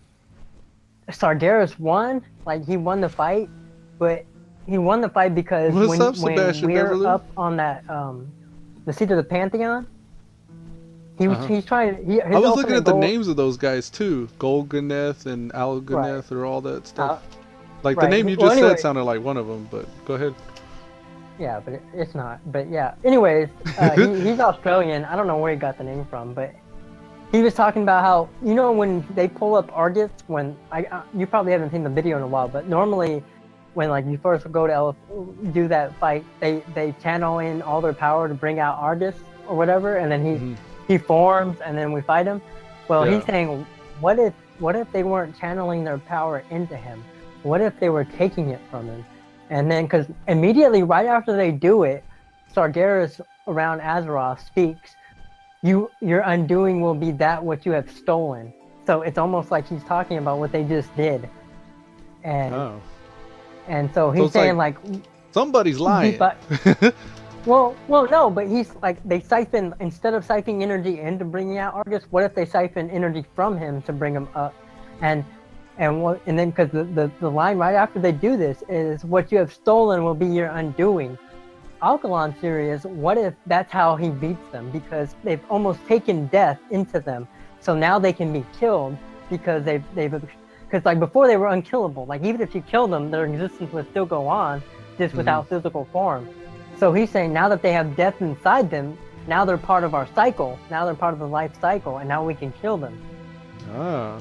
Sargeras won, like he won the fight, but he won the fight because What's when up, Sebastian we're Beverly? up on that the seat of the Pantheon, Uh-huh. he's trying. His I was looking ultimate at the goal- names of those guys too, Golganeth and Alganeth or all that stuff. Like the right. name you Well, just anyway. said sounded like one of them, but go ahead. Yeah, but it's not. But yeah. Anyways, he's Australian. I don't know where he got the name from, but he was talking about how you know when they pull up Argus. When you probably haven't seen the video in a while, but normally when like you first go to do that fight, they channel in all their power to bring out Argus or whatever, and then he forms, and then we fight him. Well, Yeah. he's saying, what if they weren't channeling their power into him? What if they were taking it from him? And then, because immediately right after they do it, Sargeras around Azeroth speaks, your undoing will be that what you have stolen. So it's almost like he's talking about what they just did. And Oh, and so he's it's saying like- like somebody's lying. But, well, no, but he's like they siphon instead of siphoning energy into bringing out Argus. What if they siphon energy from him to bring him up, and then because the line right after they do this is what you have stolen will be your undoing. Alkalon's theory is what if that's how he beats them because they've almost taken death into them, so now they can be killed because they've because like before they were unkillable. Like even if you kill them, their existence would still go on just without physical form. So he's saying now that they have death inside them, now they're part of our cycle. Now they're part of the life cycle, and now we can kill them. Ah,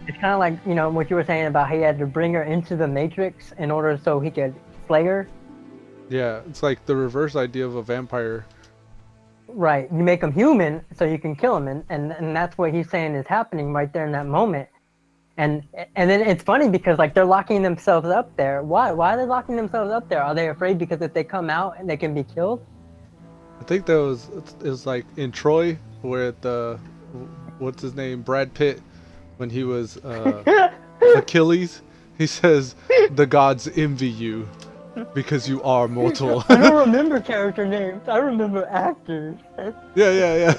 It's kind of like, you know, what you were saying about he had to bring her into the Matrix in order so he could slay her. Yeah, it's like the reverse idea of a vampire. Right. You make him human so you can kill him, and that's what he's saying is happening right there in that moment. And then it's funny because like they're locking themselves up there. Why? Why are they locking themselves up there? Are they afraid because if they come out and they can be killed? I think that was like in Troy where the what's his name, Brad Pitt, when he was Achilles, he says the gods envy you because you are mortal. I don't remember character names. I remember actors. Yeah.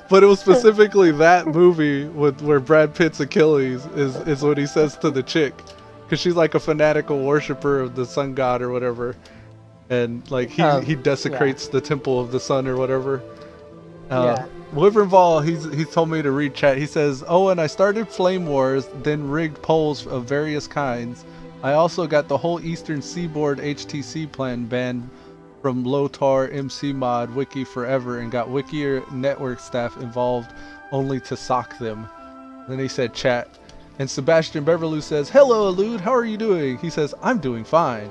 But it was specifically that movie with where Brad Pitt's Achilles is what he says to the chick, because she's like a fanatical worshiper of the sun god or whatever, and like he desecrates the temple of the sun or whatever. Wyvernval, he's told me to read chat. He says, "Oh, and I started Flame Wars, then rigged polls of various kinds. I also got the whole Eastern Seaboard HTC plan banned from Lotar MC Mod Wiki forever, and got Wikier network staff involved only to sock them." Then he said chat. And Sebastian Beverly says, "Hello Elude, how are you doing?" He says, "I'm doing fine."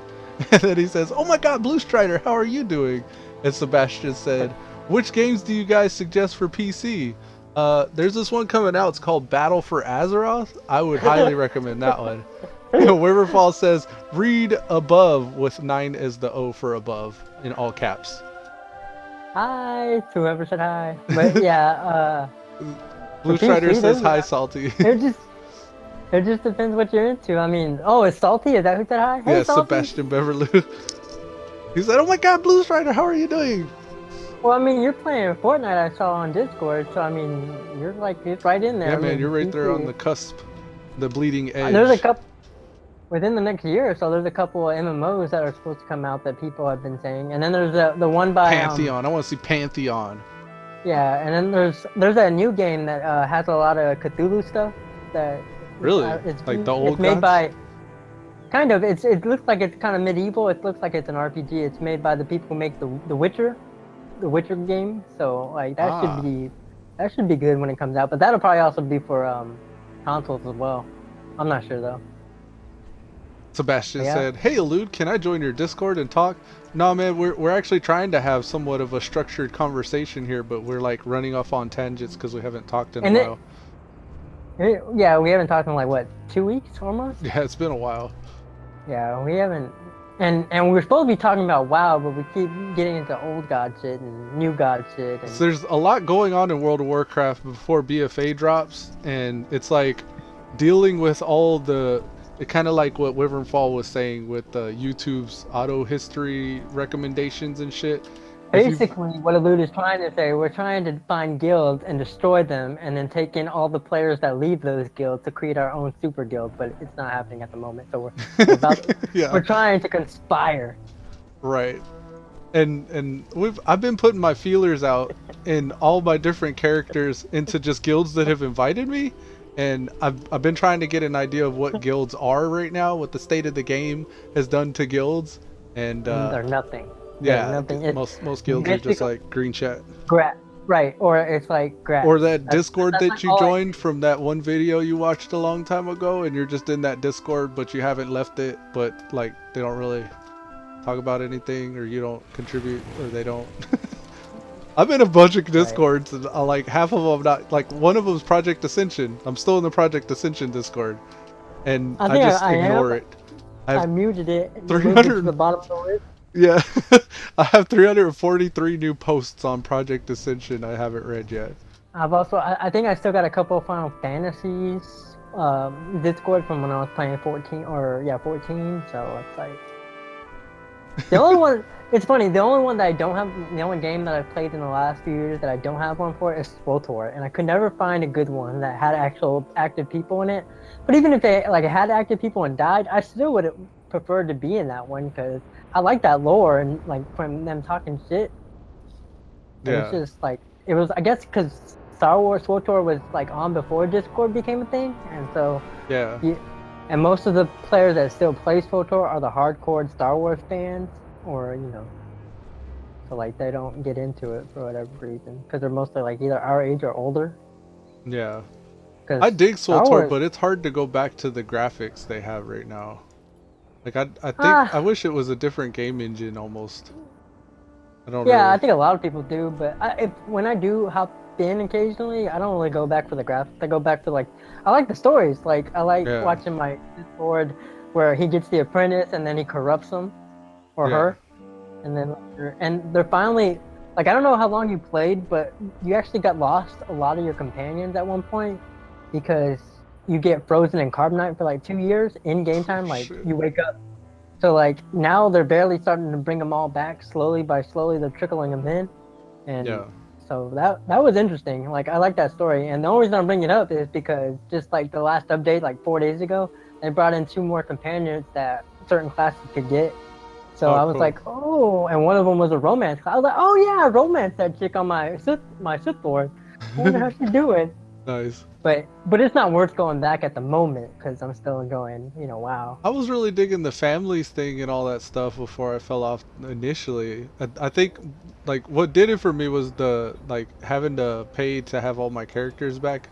And then he says, "Oh my god, Blue Strider, how are you doing?" And Sebastian said, "Which games do you guys suggest for PC? There's this one coming out, it's called Battle for Azeroth. I would highly recommend that one." Riverfall says, "Read above" with 9 as the O for above in all caps. Hi, to whoever said hi. But yeah, Blue Strider says hi, Salty. It just depends what you're into. I mean, oh, it's Salty? Is that who said hi? Hey, Yeah, Salty. Sebastian Beverly. He said, "Oh my god, Blue Strider, how are you doing?" Well, I mean, you're playing Fortnite, I saw on Discord, so I mean, you're right in there. Yeah, I man, mean, you're right there on the cusp, the bleeding edge. There's a couple, within the next year or so, there's a couple of MMOs that are supposed to come out that people have been saying. And then there's the one by... Pantheon, I want to see Pantheon. Yeah, and then there's that new game that has a lot of Cthulhu stuff. That Really? It's like the old It's made gods? by... Kind of, it looks like it's kind of medieval. It looks like it's an RPG. It's made by the people who make the Witcher game. So like that should be good when it comes out. But that'll probably also be for consoles as well. I'm not sure though. Sebastian said, "Hey Elude, can I join your Discord and talk?" No, man, we're actually trying to have somewhat of a structured conversation here, but we're like running off on tangents because we haven't talked in a while. Yeah, we haven't talked in like what, 2 weeks almost? Yeah, it's been a while. Yeah, we haven't, and we were supposed to be talking about WoW, but we keep getting into old god shit and new god shit. And... So there's a lot going on in World of Warcraft before BFA drops, and it's like dealing with all the, kind of like what Wyvernfall was saying with YouTube's auto history recommendations and shit. Basically, what Elude is trying to say, we're trying to find guilds and destroy them, and then take in all the players that leave those guilds to create our own super guild. But it's not happening at the moment, so we're trying to conspire. Right, and I've been putting my feelers out in all my different characters into just guilds that have invited me, and I've been trying to get an idea of what guilds are right now, what the state of the game has done to guilds, and they're nothing. Yeah, most guilds are just like green chat. Right, or it's like grass. Or that Discord that you joined from that one video you watched a long time ago, and you're just in that Discord, but you haven't left it, but like they don't really talk about anything, or you don't contribute, or they don't. I'm in a bunch of Discords, and like half of them not, like one of them is Project Ascension. I'm still in the Project Ascension Discord, and I just ignore it. I muted it. 300 to the bottom of the list. Yeah, I have 343 new posts on Project Ascension I haven't read yet. I've also, I think I still got a couple of Final Fantasies Discord from when I was playing 14, so it's like... The only one, it's funny, the only one that I don't have, the only game that I've played in the last few years that I don't have one for is SWTOR, and I could never find a good one that had actual active people in it. But even if they had active people and died, I still would have preferred to be in that one, because I like that lore, and like from them talking shit. Yeah. It's just like, it was, I guess because Star Wars SWTOR was like on before Discord became a thing, and so and most of the players that still play SWTOR are the hardcore Star Wars fans, or so like they don't get into it for whatever reason, because they're mostly like either our age or older. Yeah. Because I dig Star SWTOR, Wars, but it's hard to go back to the graphics they have right now. Like I think I ah, wish it was a different game engine almost. I don't yeah, really. I think a lot of people do. But when I do hop in occasionally, I don't really go back for the graphics. I go back for like I like the stories. Like I like Yeah, watching my Lord where he gets the apprentice and then he corrupts him or yeah. her, and they're finally like I don't know how long you played, but you actually got lost a lot of your companions at one point because you get frozen in carbonite for like 2 years in game Oh time. Like shit. you wake up. So like now they're barely starting to bring them all back slowly by slowly. They're trickling them in, and Yeah. so that was interesting. Like I like that story, and the only reason I'm bringing it up is because just like the last update, like 4 days ago, they brought in 2 more companions that certain classes could get. So Oh, I was cool. like, oh, and one of them was a romance. I was like, oh yeah, romance that chick on my Sith Lord. I wonder how she's doing. Nice. But it's not worth going back at the moment because I'm still enjoying, WoW. I was really digging the families thing and all that stuff before I fell off initially. I think like what did it for me was the like having to pay to have all my characters back.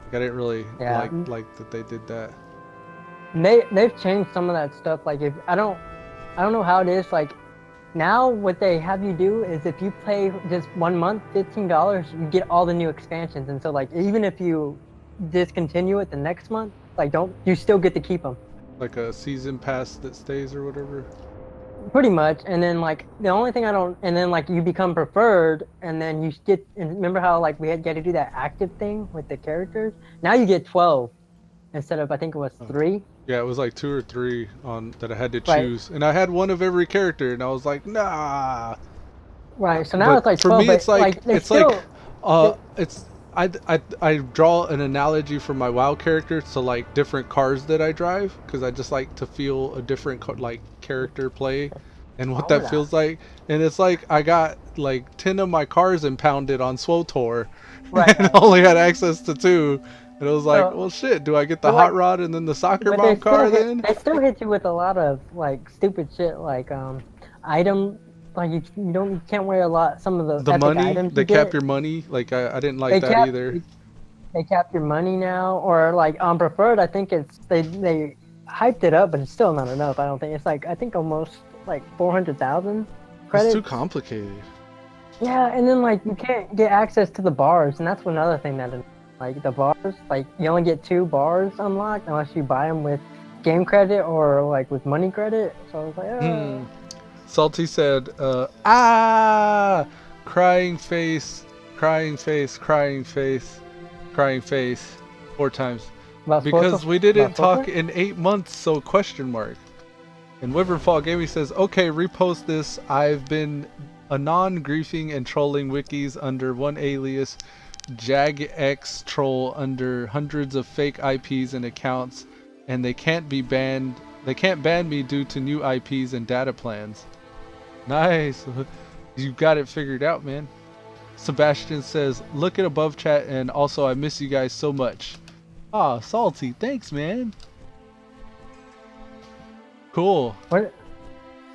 Like I didn't really Yeah, like that they did that. they've changed some of that stuff. Like if I don't know how it is. Like now, what they have you do is if you play just 1 month, $15, you get all the new expansions. And so like even if you discontinue it the next month, like don't you still get to keep them. Like a season pass that stays or whatever. Pretty much, and then like the only thing I don't, and then like you become preferred, and then you get. And remember how like we had to do that active thing with the characters? Now you get 12 instead of I think it was Oh. 3. Yeah, it was like 2 or 3 on that I had to Right, choose, and I had one of every character, and I was like, nah. right. So now But it's like for 12, me, it's but like like they still. They, it's I draw an analogy for my WoW character to like different cars that I drive because I just like to feel a different like character play and what that feels like. And it's like I got like 10 of my cars impounded on SWTOR right, and right. only had access to 2. And it was like, So, well, shit. Do I get the but hot like, rod and then the soccer but mom car then? they still hit you with a lot of like stupid shit like item like you can't wear a lot some of the The epic money, items you they cap get. your money. Like I didn't like They that cap either. they cap your money now or like on preferred I think it's they hyped it up but it's still not enough. I don't think it's like I think almost like 400,000 It's too credits. complicated. Yeah, and then like you can't get access to the bars and that's another thing that like the bars like you only get 2 bars unlocked unless you buy them with game credit or like with money credit. So I was like, Hmm. Salty said, crying face, crying face, crying face, crying face, 4 times. about Because we about didn't talk Fortnite? in 8 months, so question mark. And Wyvernfall Gaming says, okay, repost this. I've been anon-griefing and trolling wikis under one alias, JagX Troll, under hundreds of fake IPs and accounts, and they can't be banned. They can't ban me due to new IPs and data plans. Nice. You got it figured out, man. Sebastian says, look at above chat, and also I miss you guys so much. Ah, Salty, thanks, man. Cool. What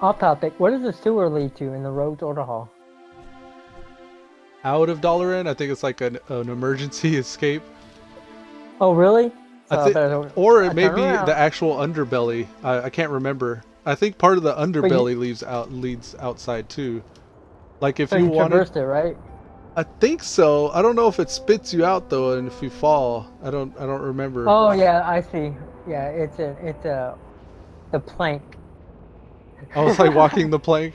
off topic, what does the sewer lead to in the Rogues Order Hall? Out of Dollar Inn, I think it's like an emergency escape. Oh really? I So think, better or it may turn be around. the actual underbelly. I can't remember. I think part of the underbelly leads outside too. Like if So you you wanted, traversed it, right? I think so. I don't know if it spits you out though, and if you fall, I don't remember. Oh yeah, I see. Yeah, it's the plank. I was like walking the plank.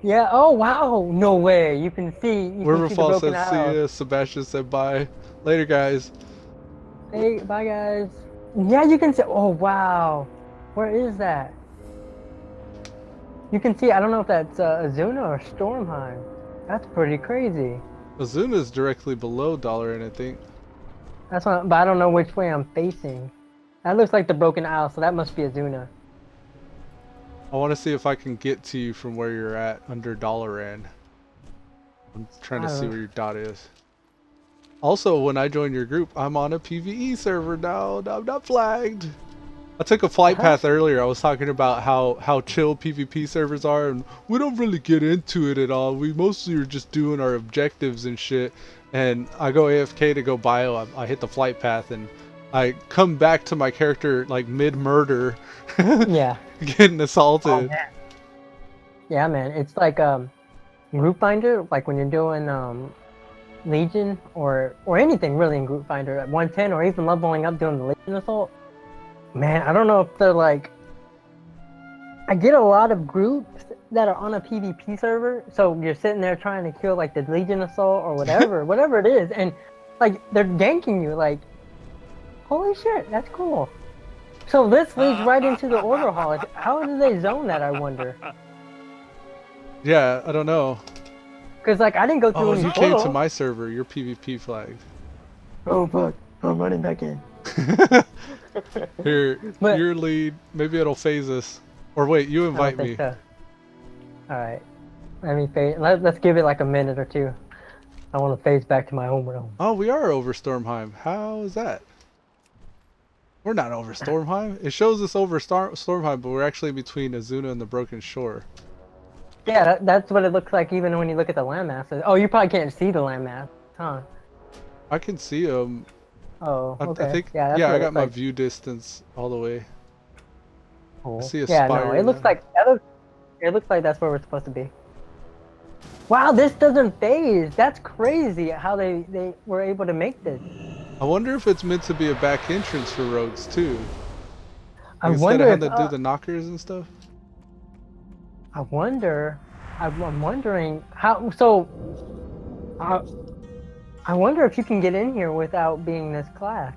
Yeah. Oh wow. No way. You can see the Riverfall broken said, "See house. ya." Sebastian said, "Bye, later, guys." Hey, bye guys. Yeah, you can see. Oh wow. Where is that? You can see. I don't know if that's Azuna or Stormheim. That's pretty crazy. Azuna's directly below Dollar Inn, I think. That's what, but I don't know which way I'm facing. That looks like the broken isle, so that must be Azuna. I want to see if I can get to you from where you're at under Dollar Inn. I'm trying to see where your dot is. Also, when I join your group, I'm on a PvE server now, and I'm not flagged. I took a flight path earlier. I was talking about how chill PvP servers are, and we don't really get into it at all. We mostly are just doing our objectives and shit. And I go AFK to go bio. I hit the flight path, and I come back to my character like mid-murder. Yeah. Getting assaulted. Oh, man. Yeah, man. It's like Group Finder, like when you're doing Legion or anything really in Group Finder at 110 or even leveling up doing the Legion assault. Man, I don't know if they're like... I get a lot of groups that are on a PvP server, so you're sitting there trying to kill like the Legion assault or whatever it is, and like they're ganking you, like, holy shit, that's cool. So this leads right into the order hall. How do they zone that, I wonder? Yeah, I don't know. Because like I didn't go through any you portal. came to my server, you're PvP flagged. Oh fuck, I'm running back in. Here, your lead. Maybe it'll phase us. Or wait, you invite me. So. Alright. Let me phase. Let's give it like a minute or two. I want to phase back to my home realm. Oh, we are over Stormheim. How is that? We're not over Stormheim. It shows us over Stormheim, but we're actually between Azuna and the Broken Shore. Yeah, that's what it looks like even when you look at the landmass. Oh, you probably can't see the landmass, huh? I can see them. Oh, okay. I think, yeah, I got my view distance all the way. Cool. I see a yeah, spire no, it looks like that's where we're supposed to be. Wow, this doesn't phase. That's crazy how they were able to make this. I wonder if it's meant to be a back entrance for rogues too. I Instead wonder of having to do the knockers and stuff. I'm wondering how. So, I wonder if you can get in here without being this class.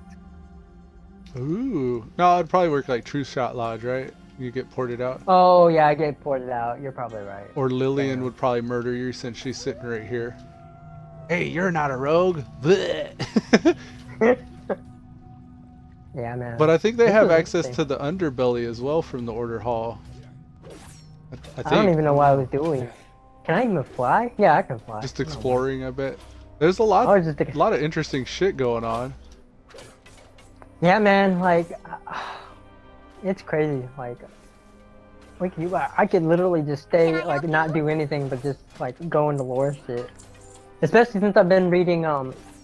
Ooh, no, it'd probably work like True Shot Lodge, right? You get ported out. Oh yeah, I get ported out. You're probably right. Or Lillian would probably murder you since she's sitting right here. Hey, you're not a rogue. Yeah, man. But I think they have access to the underbelly as well from the Order Hall. I don't even know what I was doing. Can I even fly? Yeah, I can fly. Just exploring, I bet. There's a lot of interesting shit going on. Yeah, man. Like, it's crazy. Like, I could literally just stay, like, not do anything, but just like go into lore shit. Especially since I've been reading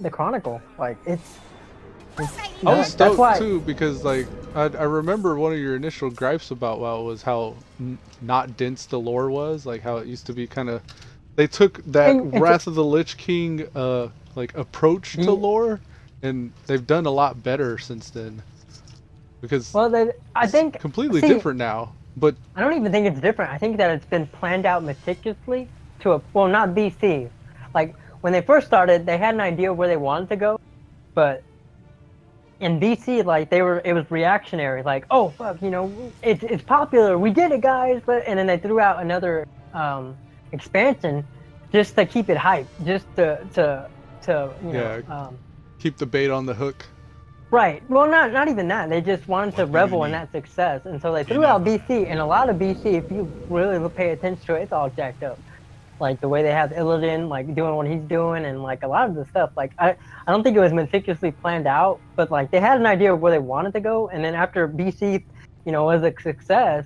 the Chronicle. Like, it's I was stoked too because like I remember one of your initial gripes about WoW was how not dense the lore was, like how it used to be kind of. They took that Wrath of the Lich King like approach to lore, and they've done a lot better since then. Because I think completely different now. But I don't even think it's different. I think that it's been planned out meticulously to a not BC. Like when they first started, they had an idea where they wanted to go, but in BC, like it was reactionary. Like, oh fuck, you know, it's popular. We did it, guys. And then they threw out another expansion just to keep it hype, just to you know, keep the bait on the hook. Right. Well, not even that. They just wanted to revel in that success, and so they threw out BC. And a lot of BC, if you really pay attention to it, it's all jacked up. Like the way they have Elude like doing what he's doing, and like a lot of the stuff. Like I don't think it was meticulously planned out, but like they had an idea of where they wanted to go. And then after BC, you know, was a success,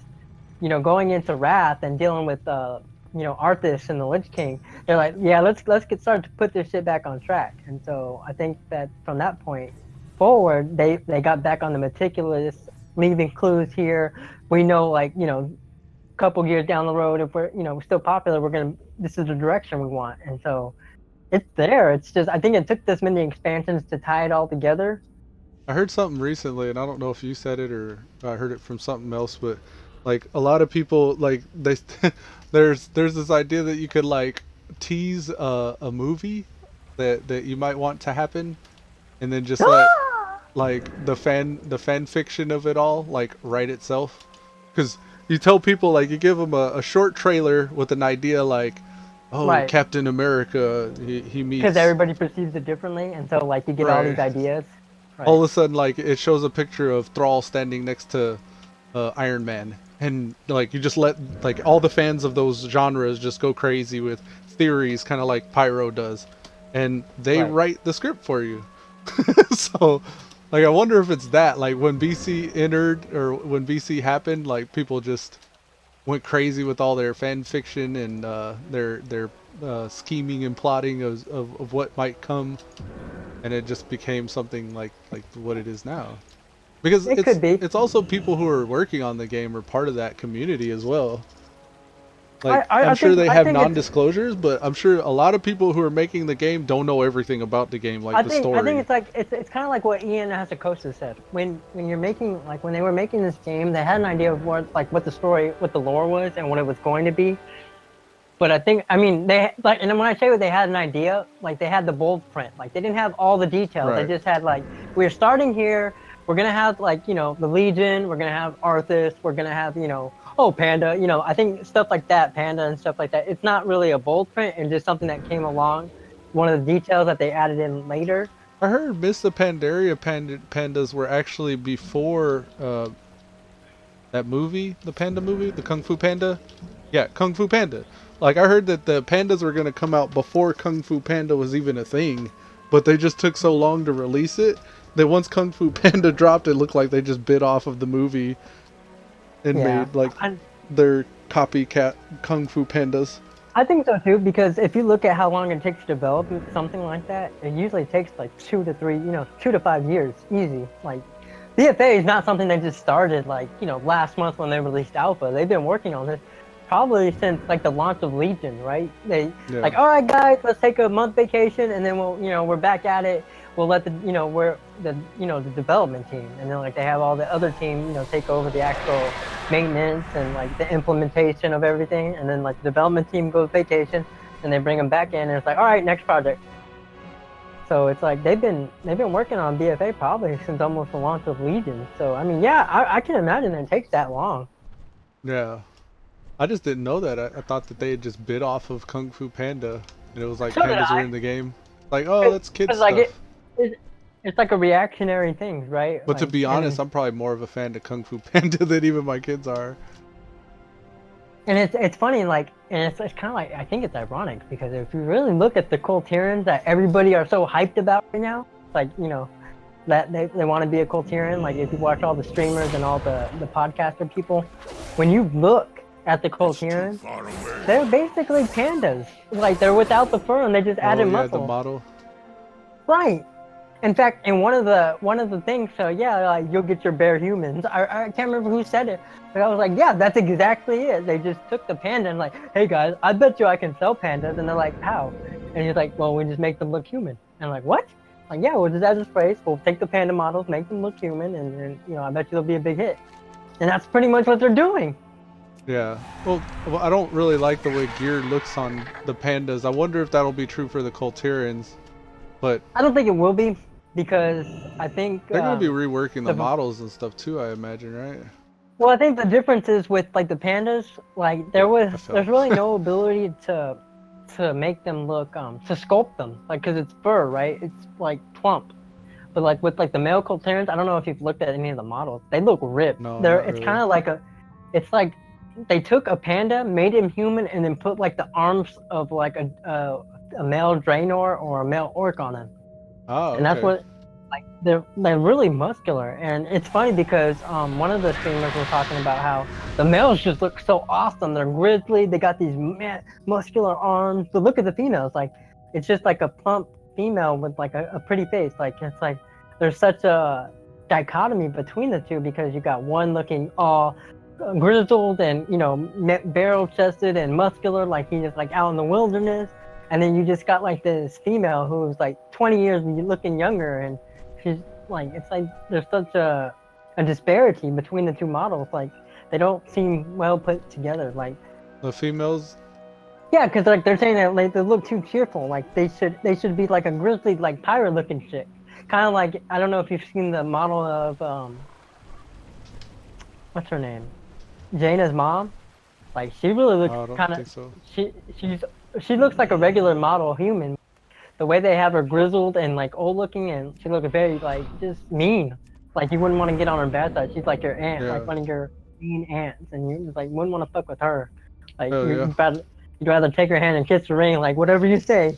you know, going into Wrath and dealing with you know, Arthas and the Lich King, they're like, yeah, let's get started to put this shit back on track. And so I think that from that point forward, they got back on the meticulous, leaving clues here. We know, like, you know, a couple years down the road, if we're, you know, still popular, this is the direction we want. And so it's there. It's just, I think it took this many expansions to tie it all together. I heard something recently, and I don't know if you said it or I heard it from something else, but like a lot of people, like they there's this idea that you could like tease a movie that you might want to happen, and then just let like the fan fiction of it all like write itself. Because you tell people, like, you give them a short trailer with an idea like, oh, right, Captain America, he meets, because everybody perceives it differently, and so like you get all these ideas. Right. All of a sudden, like, it shows a picture of Thrall standing next to Iron Man, and like you just let like all the fans of those genres just go crazy with theories, kind of like Pyro does, and they write the script for you. So Like, I wonder if it's that. Like, when BC entered, or when BC happened, like, people just went crazy with all their fan fiction and their scheming and plotting of what might come, and it just became something like what it is now. Because It could be. it's also people who are working on the game are part of that community as well. Like, I'm sure they have non-disclosures, but I'm sure a lot of people who are making the game don't know everything about the game, like the story. I think it's like it's kind of like what Ian Hasakosa said. When you're making, like, when they were making this game, they had an idea of what the story, what the lore was, and what it was going to be. But I mean, they like, and when I say they had an idea, like, they had the bold print. Like, they didn't have all the details. Right. They just had, like, we're starting here. We're gonna have, like, you know, the Legion. We're gonna have Arthas. We're gonna have, you know, oh, Panda. You know, I think stuff like that, Panda and stuff like that. It's not really a bold print, and just something that came along. One of the details that they added in later. I heard Miss the Pandaria pandas were actually before that movie, the Panda movie, the Kung Fu Panda. Yeah, Kung Fu Panda. Like, I heard that the pandas were going to come out before Kung Fu Panda was even a thing, but they just took so long to release it that once Kung Fu Panda dropped, it looked like they just bit off of the movie and made, like, their copycat Kung Fu Pandas. I think so too, because if you look at how long it takes to develop something like that, it usually takes like 2 to 5 years, easy. Like, BFA is not something they just started, like, you know, last month when they released Alpha. They've been working on this probably since, like, the launch of Legion, right? Like, all right, guys, let's take a month vacation, and then we're back at it. We'll let the development team, and then, like, they have all the other team, you know, take over the actual maintenance and, like, the implementation of everything, and then, like, the development team goes vacation, and they bring them back in, and it's like, all right, next project. So it's like they've been working on BFA probably since almost the launch of Legion. So I mean, yeah, I can imagine it takes that long. Yeah, I just didn't know that. I thought that they had just bit off of Kung Fu Panda, and it was like, so pandas are in the game. Like, oh, that's kid stuff. Like it's like a reactionary thing, right? But like, to be honest, I'm probably more of a fan of Kung Fu Panda than even my kids are. And it's funny, like, and it's kind of like, I think it's ironic, because if you really look at the Colterians that everybody are so hyped about right now, like, you know, that they want to be a Colterian. Like, if you watch all the streamers and all the podcaster people, when you look at the Colterians, they're basically pandas. Like, they're without the fur and they just added muscle. The model. Right. In fact, in one of the things, so yeah, like, you'll get your bare humans. I can't remember who said it, but I was like, yeah, that's exactly it. They just took the panda and like, hey guys, I bet you I can sell pandas, and they're like, how? And he's like, well, we just make them look human. And I'm like, what? Like, yeah, we'll just add this phrase. We'll take the panda models, make them look human, and you know, I bet you they'll be a big hit. And that's pretty much what they're doing. Yeah. Well, I don't really like the way gear looks on the pandas. I wonder if that'll be true for the Colterians. But I don't think it will be, because I think they're gonna be reworking the models and stuff too, I imagine, right? Well, I think the difference is with, like, the pandas, like, there's really no ability to make them look to sculpt them, like, because it's fur, right? It's like plump. But like with, like, the male Colterians, I don't know if you've looked at any of the models. They look ripped. No, it's kind of like it's like they took a panda, made him human, and then put, like, the arms of, like, a male Draenor or a male orc on him. Oh, okay. And that's what, like, they're really muscular. And it's funny because one of the streamers was talking about how the males just look so awesome. They're grizzly. They got these muscular arms. But look at the females. Like, it's just like a plump female with, like, a pretty face. Like, it's like there's such a dichotomy between the two, because you got one looking all grizzled and, you know, barrel-chested and muscular, like he's just, like, out in the wilderness. And then you just got, like, this female who's, like, 20 years looking younger, and she's, like, it's like there's such a disparity between the two models. Like, they don't seem well put together. Like, the females. Yeah, because, like, they're saying that, like, they look too cheerful. Like, they should be like a grizzly, like, pirate looking chick. Kind of like, I don't know if you've seen the model of what's her name, Jaina's mom. Like, she really looks kind of. So. She looks like a regular model human. The way they have her grizzled and, like, old looking, and she looks very, like, just mean. Like, you wouldn't want to get on her bad side. She's like your aunt, like one of your mean aunts, and you, like, wouldn't want to fuck with her. Like, you'd rather take her hand and kiss the ring, like, whatever you say.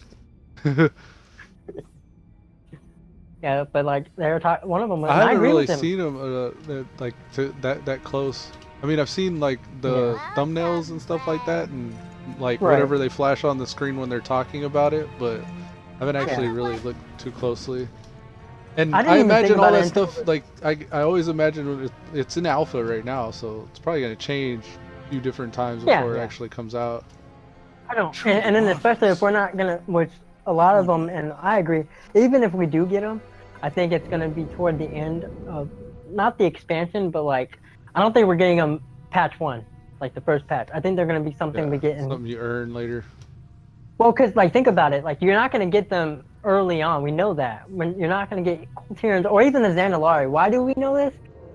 Yeah, but like they're talking. One of them. I I haven't agree really with him. seen them like to that close. I mean, I've seen like the thumbnails and stuff like that, and like Right. whatever they flash on the screen when they're talking about it, but I haven't actually really looked too closely. And I didn't I even think imagine all about that it until- stuff, like I always imagine it's in alpha right now, so it's probably gonna change a few different times before it actually comes out. I don't. And then especially if we're not gonna, which a lot of them, and I agree. Even if we do get them, I think it's gonna be toward the end of not the expansion, but like I don't think we're getting them patch 1, like the first patch. I think they're gonna be something we get in. Something you earn later. Well, because like think about it, like you're not gonna get them early on. We know that when you're not gonna get Tyrants or even the Zandalari. Why do we know this?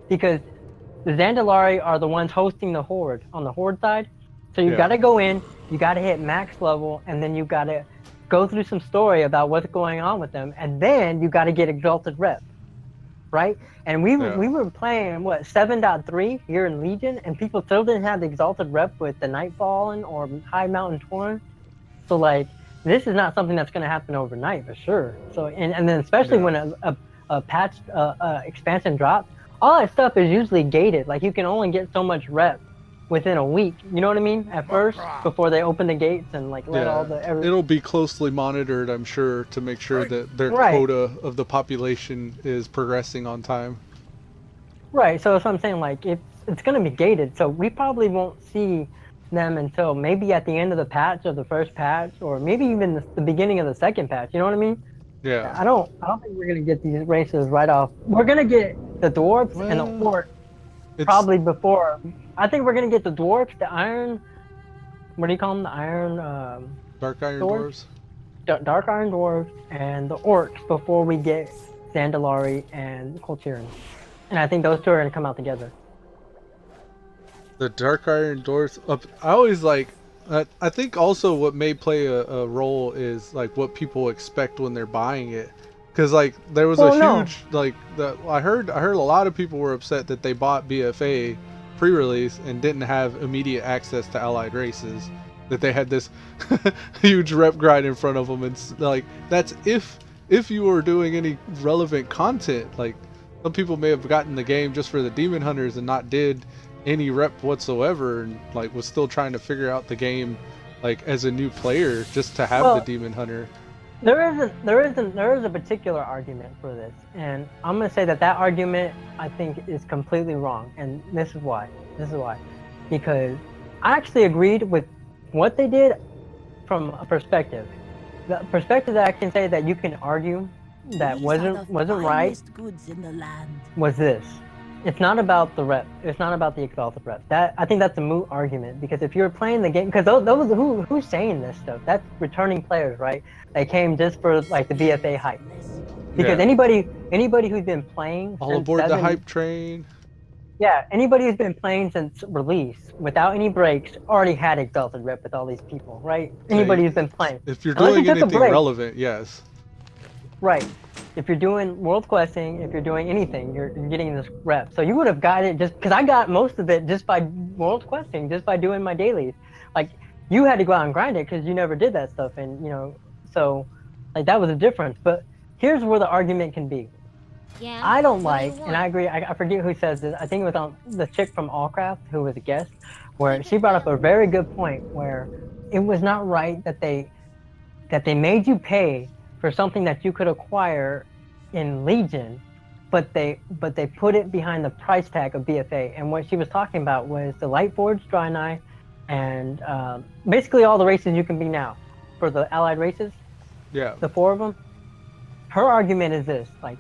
Because the Zandalari are the ones hosting the Horde on the Horde side. So you got to go in, you got to hit max level, and then you got to go through some story about what's going on with them, and then you got to get Exalted Rep, right? And we were playing what 7.3 here in Legion, and people still didn't have the Exalted Rep with the Nightfallen or High Mountain Torn. So like this is not something that's going to happen overnight for sure. So and then especially when a patch expansion drops, all that stuff is usually gated. Like you can only get so much rep within a week. You know what I mean? At first, before they open the gates and like let all the. It'll be closely monitored, I'm sure, to make sure that their quota of the population is progressing on time. Right. So that's what I'm saying. Like it's going to be gated. So we probably won't see them until maybe at the end of the patch of the first patch, or maybe even the beginning of the second patch. You know what I mean? Yeah. I don't think we're gonna get these races right off. We're gonna get the dwarves and the orcs probably before. I think we're gonna get the dwarves, the iron. What do you call them? The iron. Dark iron dwarves. Dark iron dwarves and the orcs before we get Zandalari and Colchiran. And I think those two are gonna come out together. The Dark Iron Dwarves. I always like. I think also what may play a role is like what people expect when they're buying it, because like there was huge like I heard a lot of people were upset that they bought BFA pre-release and didn't have immediate access to allied races. That they had this huge rep grind in front of them, and like that's if you were doing any relevant content. Like some people may have gotten the game just for the demon hunters and not did any rep whatsoever, and like was still trying to figure out the game like as a new player just to have the demon hunter. There is a particular argument for this, and I'm gonna say that argument I think is completely wrong, and this is why. Because I actually agreed with what they did from a perspective. The perspective that I can say that you can argue that wasn't right was this. It's not about the rep. It's not about the exalted rep. I think that's a moot argument, because if you're playing the game, because those who's saying this stuff, that's returning players, right? They came just for like the BFA hype. Because anybody who's been playing all aboard the hype train. Yeah, anybody who's been playing since release without any breaks already had exalted rep with all these people, right? Anybody who's been playing. If you're doing anything relevant, yes. Right. If you're doing world questing, if you're doing anything, you're getting this rep. So you would have got it just because I got most of it just by world questing, just by doing my dailies. Like you had to go out and grind it because you never did that stuff, and so like that was a difference. But here's where the argument can be. Yeah. I don't like, and I agree. I forget who says this. I think it was on the chick from Allcraft who was a guest, where she brought up a very good point where it was not right that they made you pay for something that you could acquire in Legion, but they put it behind the price tag of BFA. And what she was talking about was the Lightforge, Draenei, and basically all the races you can be now for the allied races. Yeah. The 4 of them. Her argument is this: like,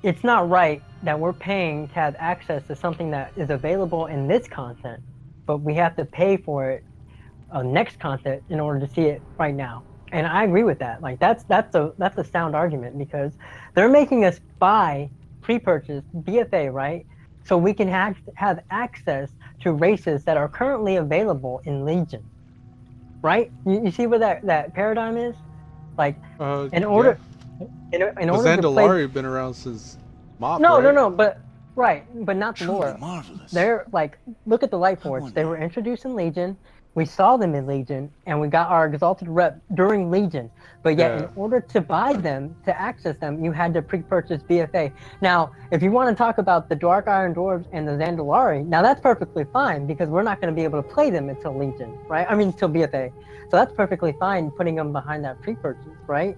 it's not right that we're paying to have access to something that is available in this content, but we have to pay for it next content in order to see it right now. And I agree with that. Like that's a sound argument, because they're making us buy pre-purchase BFA, right? So we can have access to races that are currently available in Legion, right? You see where that paradigm is? Like in order to Zandalari have been around since MoP, No, but not the lore. They're like, look at the Lightforge. They were introduced in Legion. We saw them in Legion, and we got our exalted rep during Legion. But yet, in order to buy them, to access them, you had to pre-purchase BFA. Now, if you want to talk about the Dark Iron Dwarves and the Zandalari, now that's perfectly fine because we're not going to be able to play them until Legion, right? I mean, until BFA. So that's perfectly fine putting them behind that pre-purchase, right?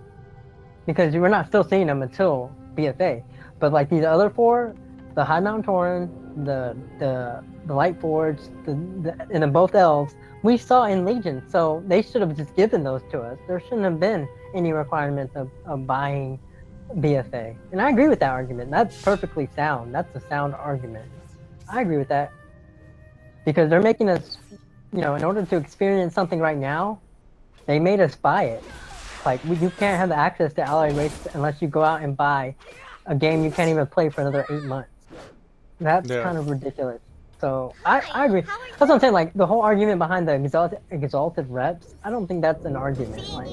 Because we're not still seeing them until BFA. But like these other four, the High Mount Tauren, the Light Forge, and then both elves, we saw in Legion, so they should have just given those to us. There shouldn't have been any requirement of buying BFA. And I agree with that argument. That's perfectly sound. That's a sound argument. I agree with that. Because they're making us, in order to experience something right now, they made us buy it. Like, you can't have the access to allied races unless you go out and buy a game you can't even play for another 8 months. That's kind of ridiculous. So I agree. That's what I'm saying. Like the whole argument behind the exalted reps, I don't think that's an argument. Like,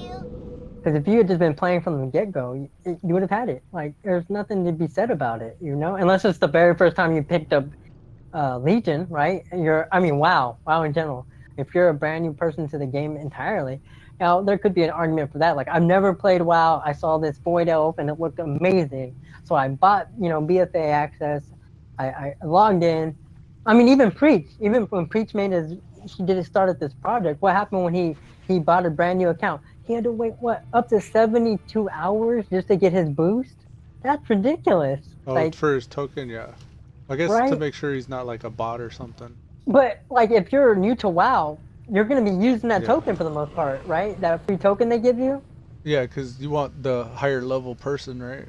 because if you had just been playing from the get-go, you would have had it. Like, there's nothing to be said about it, unless it's the very first time you picked up Legion, right? WoW in general. If you're a brand new person to the game entirely, now there could be an argument for that. Like, I've never played WoW. I saw this Void Elf and it looked amazing, so I bought BFA access. I logged in. I mean, even when Preach started this project, what happened when he bought a brand new account? He had to wait, up to 72 hours just to get his boost? That's ridiculous. Oh, for his token, yeah. I guess to make sure he's not like a bot or something. But, like, if you're new to WoW, you're going to be using that token for the most part, right? That free token they give you? Yeah, because you want the higher level person, right?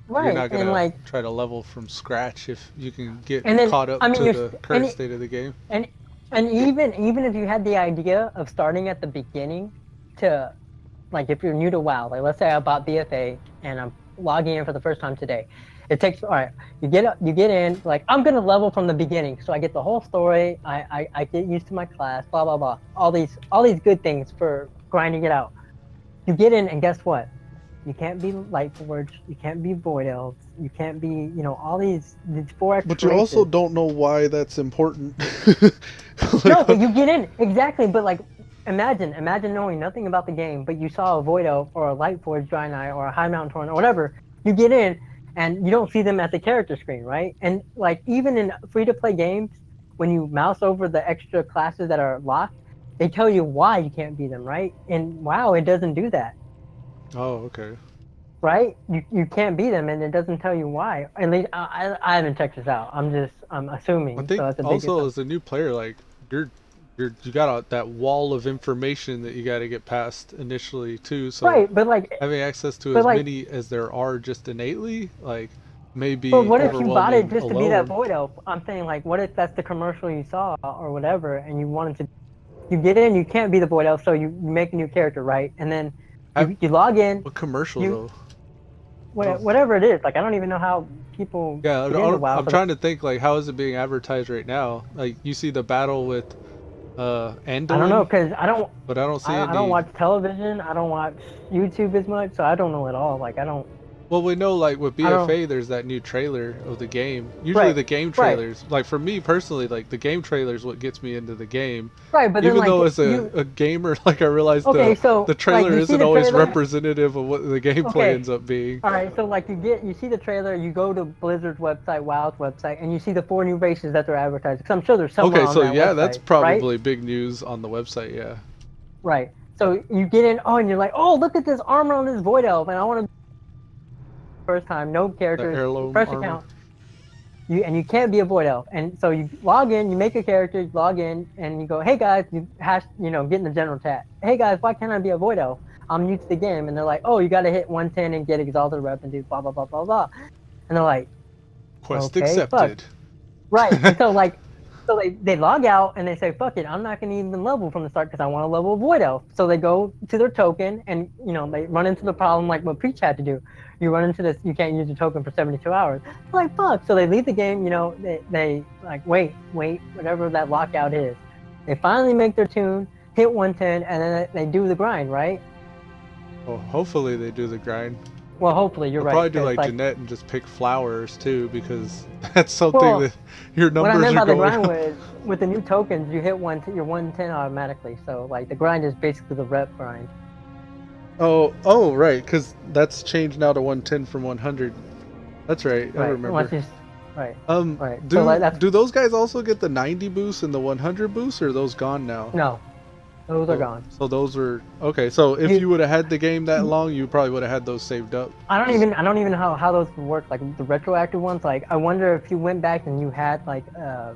Right. You're not going to try to level from scratch if you can get caught up to the current state of the game. And even if you had the idea of starting at the beginning to, like, if you're new to WoW, like, let's say I bought BFA and I'm logging in for the first time today. It takes, all right, you get in, like, I'm going to level from the beginning. So I get the whole story. I get used to my class, blah, blah, blah. All these good things for grinding it out. You get in and guess what? You can't be Light Forge. You can't be Void Elves. You can't be, all these 4 extra But you races. also don't know why that's important. No, but you get in. Exactly. But, like, imagine knowing nothing about the game, but you saw a Void Elf or a Light Forge Draenei or a High Mountain Tauren or whatever. You get in and you don't see them at the character screen, right? And, like, even in free-to-play games, when you mouse over the extra classes that are locked, they tell you why you can't be them, right? And WoW, it doesn't do that. Oh, okay. Right? You can't beat them, and it doesn't tell you why. At least I haven't checked this out. I'm assuming. I think so that's a also as a new player, like you got that wall of information that you got to get past initially too. So right, but like having access to as many as there are just innately, like maybe. But what if you bought it just alone. to be that Void Elf? I'm saying, like, what if that's the commercial you saw or whatever, and you wanted to? You get in, you can't be the Void Elf, so you make a new character, right? And then you log in. What commercial though? Whatever it is, like, I don't even know how people. Yeah, I'm trying to think, like, how is it being advertised right now? Like, you see the battle with Andalin? I don't know, because I don't. But I don't see any. I don't watch television. I don't watch YouTube as much, so I don't know at all. Like, I don't. Well, we know, like, with BFA, there's that new trailer of the game. Usually the game trailers, like, for me personally, like, the game trailer is what gets me into the game. Right, but even then, though as a gamer, like, I realize the trailer isn't always representative of what the gameplay ends up being. All right, so, like, you see the trailer, you go to Blizzard's website, WoW's website, and you see the 4 new races that they're advertising. Because I'm sure there's somewhere on that website, that's probably big news on the website, yeah. Right. So you get in, and you're like, oh, look at this armor on this Void Elf, and I want to. First time, no characters, fresh account. You can't be a Void Elf, and so you log in, you make a character, you log in, and you go, hey guys, get in the general chat. Hey guys, why can't I be a Void Elf? I'm new to the game, and they're like, oh, you got to hit 110 and get exalted rep and do blah blah blah blah blah, and they're like, quest accepted. Fuck. Right, and so they log out and they say, fuck it, I'm not gonna even level from the start because I want to level Void Elf. So they go to their token and they run into the problem like what Preach had to do. You run into this, you can't use your token for 72 hours. They're like, fuck. So they leave the game, they like, wait, whatever that lockout is. They finally make their tune, hit 110, and then they do the grind, right? Well, hopefully they do the grind. Well, hopefully you're I'll right. probably do 'cause, like Jeanette and just pick flowers too, because that's something Well, that your what I numbers meant by are the going. grind was with the new tokens, you hit your 110 automatically. So like the grind is basically the rep grind. Oh, right, because that's changed now to 110 from 100. That's right. I remember. Right. Do So like do those guys also get the 90 boost and the 100 boost, or are those gone now? No, those are gone. So those were okay. So if you would have had the game that long, you probably would have had those saved up. I don't even know how those would work. Like the retroactive ones. Like I wonder if you went back and you had like a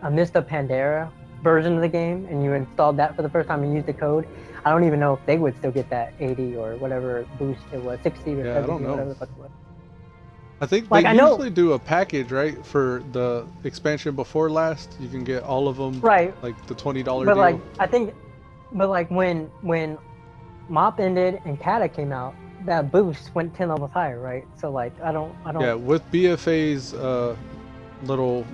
Mr. Pandera version of the game and you installed that for the first time and used the code. I don't even know if they would still get that 80 or whatever boost it was, 60 or 70 I don't know. whatever the fuck it was. I think Like, they I know- usually do a package, right? For the expansion before last, you can get all of them. Right. Like the $20 But deal. like I think, but like when Mop ended and Kata came out, that boost went 10 levels higher, right? So like I don't. Yeah, with BFA's little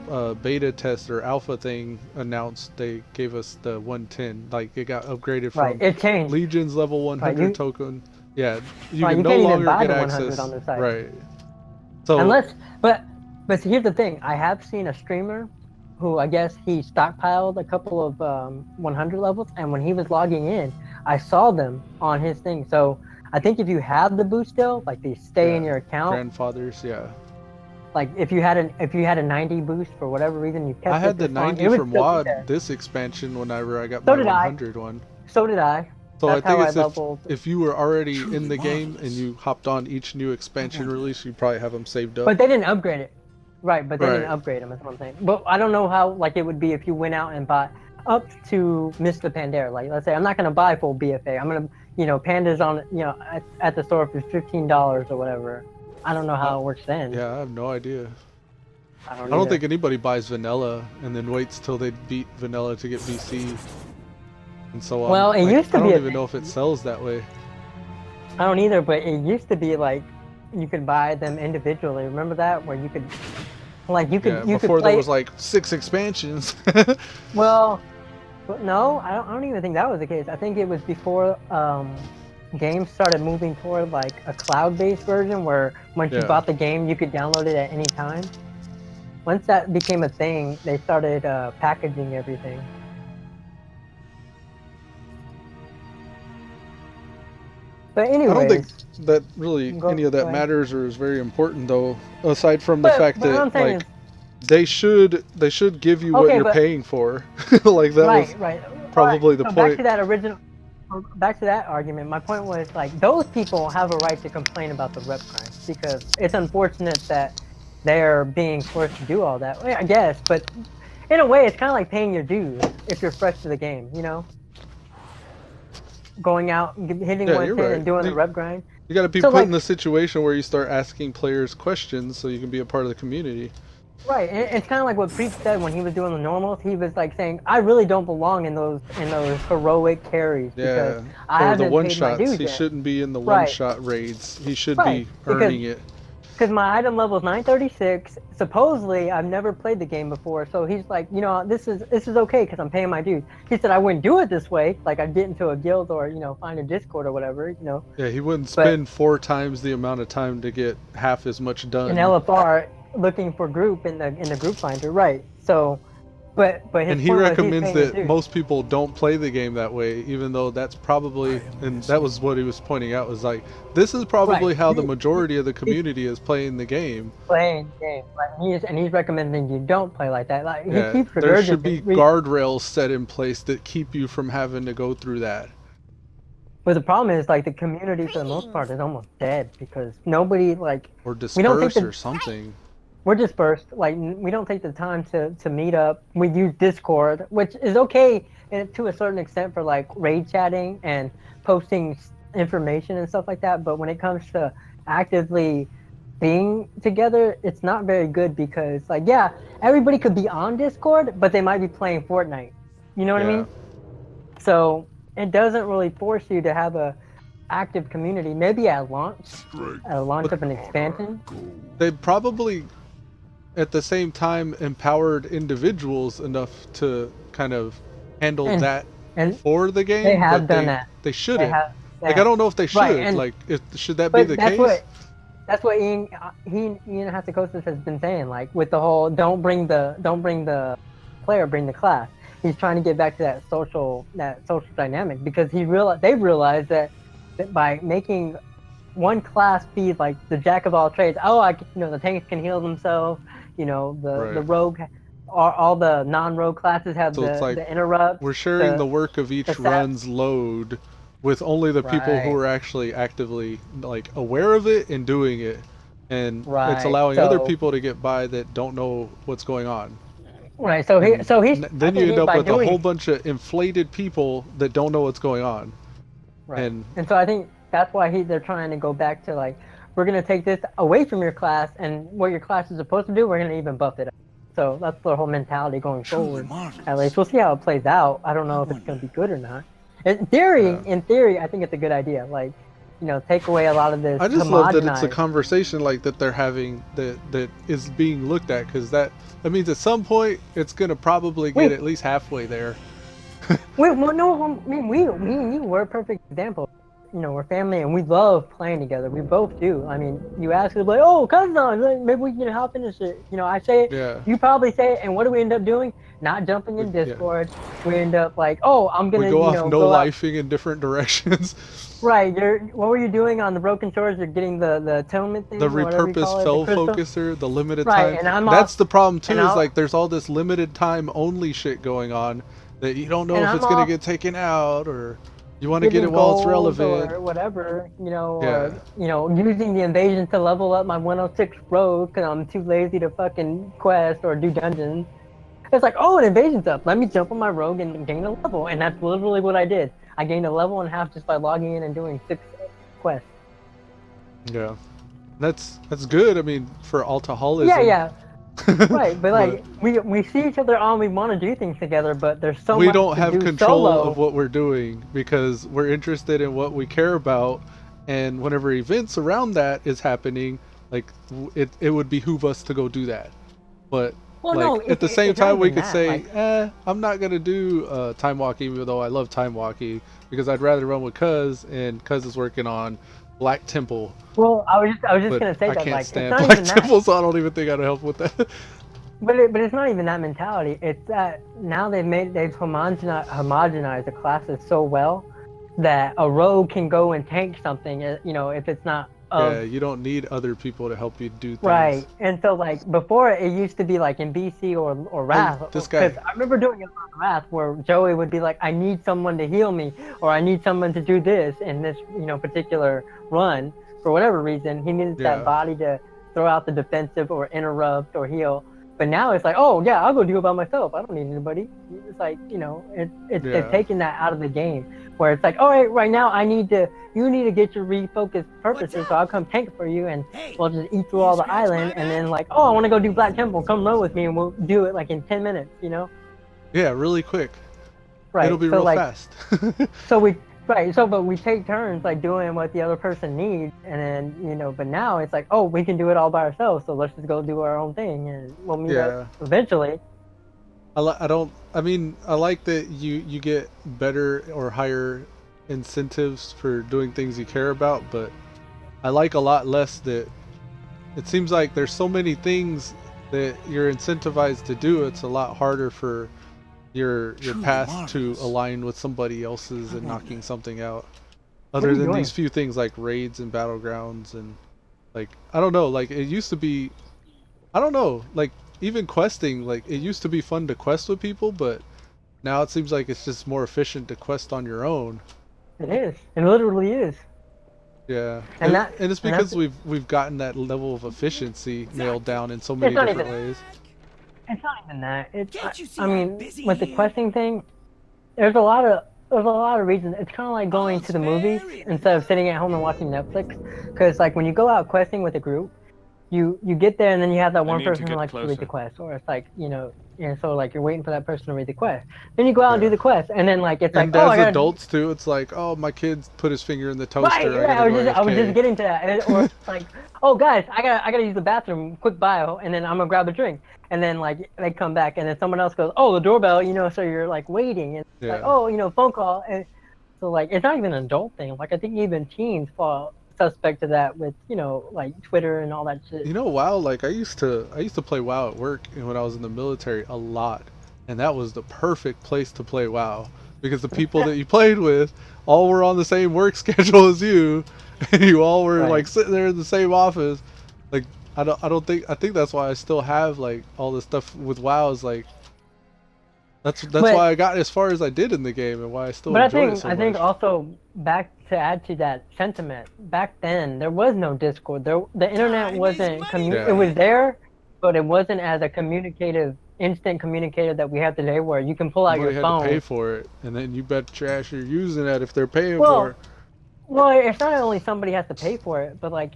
beta test or alpha thing announced, they gave us the 110. Like it got upgraded from it changed. Legion's level 100 Right, token. Yeah, you Right, can you no can't even longer buy get the 100 access. on the site. Right. So But see, here's the thing. I have seen a streamer who I guess he stockpiled a couple of 100 levels, and when he was logging in, I saw them on his thing. So I think if you have the boost still, like they stay in your account. grandfathers, yeah. Like if you had a 90 boost for whatever reason, you kept it. I had the this long, 90 it would from still be WAD there. this expansion whenever I got So my did I. 100 one. So did I. So That's I think how it's I leveled. if you were already in the game and you hopped on each new expansion release, you probably have them saved up. But they didn't upgrade it. Right, but they Right. didn't upgrade them, is what I'm saying. But I don't know how like it would be if you went out and bought up to Mr. Pandera. Like let's say I'm not gonna buy full BFA. I'm gonna Panda's on at the store for $15 or whatever. I don't know how it works then. Yeah, I have no idea. I I don't think anybody buys vanilla and then waits till they beat vanilla to get VC and so on. Well, it Like, used to I be don't a even know if it sells that way. I don't either, but it used to be like you could buy them individually. Remember that, where you could, like, you could Before could play. there was like 6 expansions. Well, no, I don't even think that was the case. I think it was before games started moving toward like a cloud-based version, where once you bought the game, you could download it at any time. Once that became a thing, they started packaging everything. But anyways, I don't think that really Go any of that ahead. matters or is very important though, aside from the fact but what I'm that saying like they should give you what Okay, you're but- paying for. Like that was right. probably the So point. back to that argument, my point was like those people have a right to complain about the rep grind because it's unfortunate that they're being forced to do all that. Well, I guess, but in a way, it's kind of like paying your dues if you're fresh to the game, you know? Going out, hitting Yeah, 110 you're right. and doing the rep grind. You got to be So, put like- in the situation where you start asking players questions so you can be a part of the community. Right, and it's kind of like what Preach said when he was doing the normals. He was like saying, "I really don't belong in those heroic carries because I or haven't the one paid my shots. dues He yet." shouldn't be in the Right. one shot raids. He should Right, be because- earning it. Because my item level is 936. Supposedly, I've never played the game before, so he's like, this is okay because I'm paying my dues. He said I wouldn't do it this way, like I'd get into a guild or find a Discord or whatever, Yeah, he wouldn't But- spend 4 times the amount of time to get half as much done. in LFR looking for group in the group finder, right? So, but his And he point was he's recommends paying his that dues. most people don't play the game that way, even though that's probably, and that was what he was pointing out, was like, this is probably Right. how the majority of the community is playing the game. playing game, right? He's recommending you don't play like that. Like Yeah, he keeps there should be regurgitating. guardrails set in place that keep you from having to go through that. But the problem is, like, the community for the most part is almost dead because nobody like Or We don't think disperse that- or something. we're dispersed. Like we don't take the time to meet up. We use Discord, which is okay to a certain extent for like raid chatting and posting information and stuff like that. But when it comes to actively being together, it's not very good because like everybody could be on Discord, but they might be playing Fortnite. You know what I Yeah. mean? So it doesn't really force you to have a active community. Maybe at launch of an expansion. They probably, at the same time, empowered individuals enough to kind of handle that And for the game. they have but done that. They shouldn't. have- Like, I don't know if they should. Right, and- Like, should that be but the that's case? what That's what Ian Hassikosis has been saying. Like with the whole don't bring the player, bring the class. He's trying to get back to that social dynamic because they've realized that by making one class be like the jack of all trades. Oh, the tanks can heal themselves. The rogue, all the non-rogue classes have so it's like the interrupt. We're sharing the work of each run's load with only the people who are actually actively like aware of it and doing it, and it's allowing other people to get by that don't know what's going on. Right. So then you end up with a whole bunch of inflated people that don't know what's going on. Right. And so I think that's why they're trying to go back to like, we're going to take this away from your class, and what your class is supposed to do, we're going to even buff it up. So that's the whole mentality going forward. At least we'll see how it plays out. I don't know if it's going to be good or not. In theory, I think it's a good idea. Like, take away a lot of this. I just love that it's a conversation like that they're having that is being looked at, because that means at some point it's going to probably get at least halfway there. We and you were a perfect example. We're family and we love playing together. We both do. I mean, you ask us like, "Oh, cousin, maybe we can hop into shit." I say it. Yeah. You probably say it, and what do we end up doing? Not jumping in Discord. Yeah. We end up like, "Oh, I'm gonna." We go off no-lifing in different directions. Right. What were you doing on the Broken Shores? You're getting the atonement thing. The repurposed fell focuser, the limited time. And that's the problem too. Is like there's all this limited time only shit going on that you don't know if it's gonna get taken out or. You want to get it while it's relevant, or whatever, or using the invasion to level up my 106 rogue because I'm too lazy to fucking quest or do dungeons. It's like, oh, an invasion's up. Let me jump on my rogue and gain a level, and that's literally what I did. I gained a level and a half just by logging in and doing 6 quests. Yeah, that's good. I mean, for alcoholism. Yeah. Right, but like we see each other on, we want to do things together, but there's so much we don't have control of what we're doing because we're interested in what we care about, and whenever events around that is happening, like it would behoove us to go do that. But at the same time, we could say, I'm not gonna do time walking, even though I love time walking, because I'd rather run with Coz, and Coz is working on Black Temple. Well, I was just gonna say that, I can't like, stand Black Temple, so I don't even think I'd help with that. But it's not even that mentality. It's that now they've homogenized the classes so well that a rogue can go and tank something. If it's not. You don't need other people to help you do things. Right, and so like before, it used to be like in BC or Wrath. This guy. I remember doing it on Wrath where Joey would be like, "I need someone to heal me," or "I need someone to do this in this particular run." For whatever reason, he needed that body to throw out the defensive or interrupt or heal. But now it's like, oh yeah, I'll go do it by myself. I don't need anybody. It's like, it's taking that out of the game, where it's like, all right now you need to get your refocused purposes, so I'll come tank for you, and we'll just eat through all the island, and then like, oh, I want to go do Black Temple, come run with me, and we'll do it like in 10 minutes, Yeah, really quick. Right. It'll be real fast. But we take turns like doing what the other person needs, and then but now it's like, oh, we can do it all by ourselves, so let's just go do our own thing, and we'll meet up eventually. I like that you get better or higher incentives for doing things you care about, but I like a lot less that it seems like there's so many things that you're incentivized to do. It's a lot harder for your path to align with somebody else's and knocking something out, other than these few things like raids and battlegrounds, and like I don't know, like it used to be, I don't know, like even questing, like it used to be fun to quest with people, but now it seems like it's just more efficient to quest on your own. It is. It literally is. Yeah, and it's because we've gotten that level of efficicy nailed down in so many different ways. It's not even that. I mean, with the questing thing, there's a lot of reasons. It's kind of like going to the movies instead of sitting at home and watching Netflix. Because like when you go out questing with a group, you get there and then you have that one person who likes to read the quest, or it's like so like you're waiting for that person to read the quest. Then you go out and do the quest, and then like it's like, as adults too, it's like, oh, my kid put his finger in the toaster. Right, yeah, I was just getting to that. Or it's like, oh guys, I gotta use the bathroom, quick bio, and then I'm gonna grab a drink. And then like they come back, and then someone else goes, oh, the doorbell, so you're like waiting, and it's like, oh, phone call. And so like it's not even an adult thing. Like I think even teens fall suspect to that with like Twitter and all that shit. You know, WoW, like I used to play WoW at work and when I was in the military a lot, and that was the perfect place to play WoW because the people that you played with all were on the same work schedule as you, and you all were like sitting there in the same office. Like I think that's why I still have like all this stuff with WoW. Is like that's why I got as far as I did in the game and why I still enjoy it so much. I think also back to add to that sentiment, back then there was no Discord. The internet wasn't it was there, but it wasn't as a instant communicator that we have today, where you can pull out your phone. You had to pay for it, and then you bet your ass you're using that if they're paying for it. Well, it's not only somebody has to pay for it, but like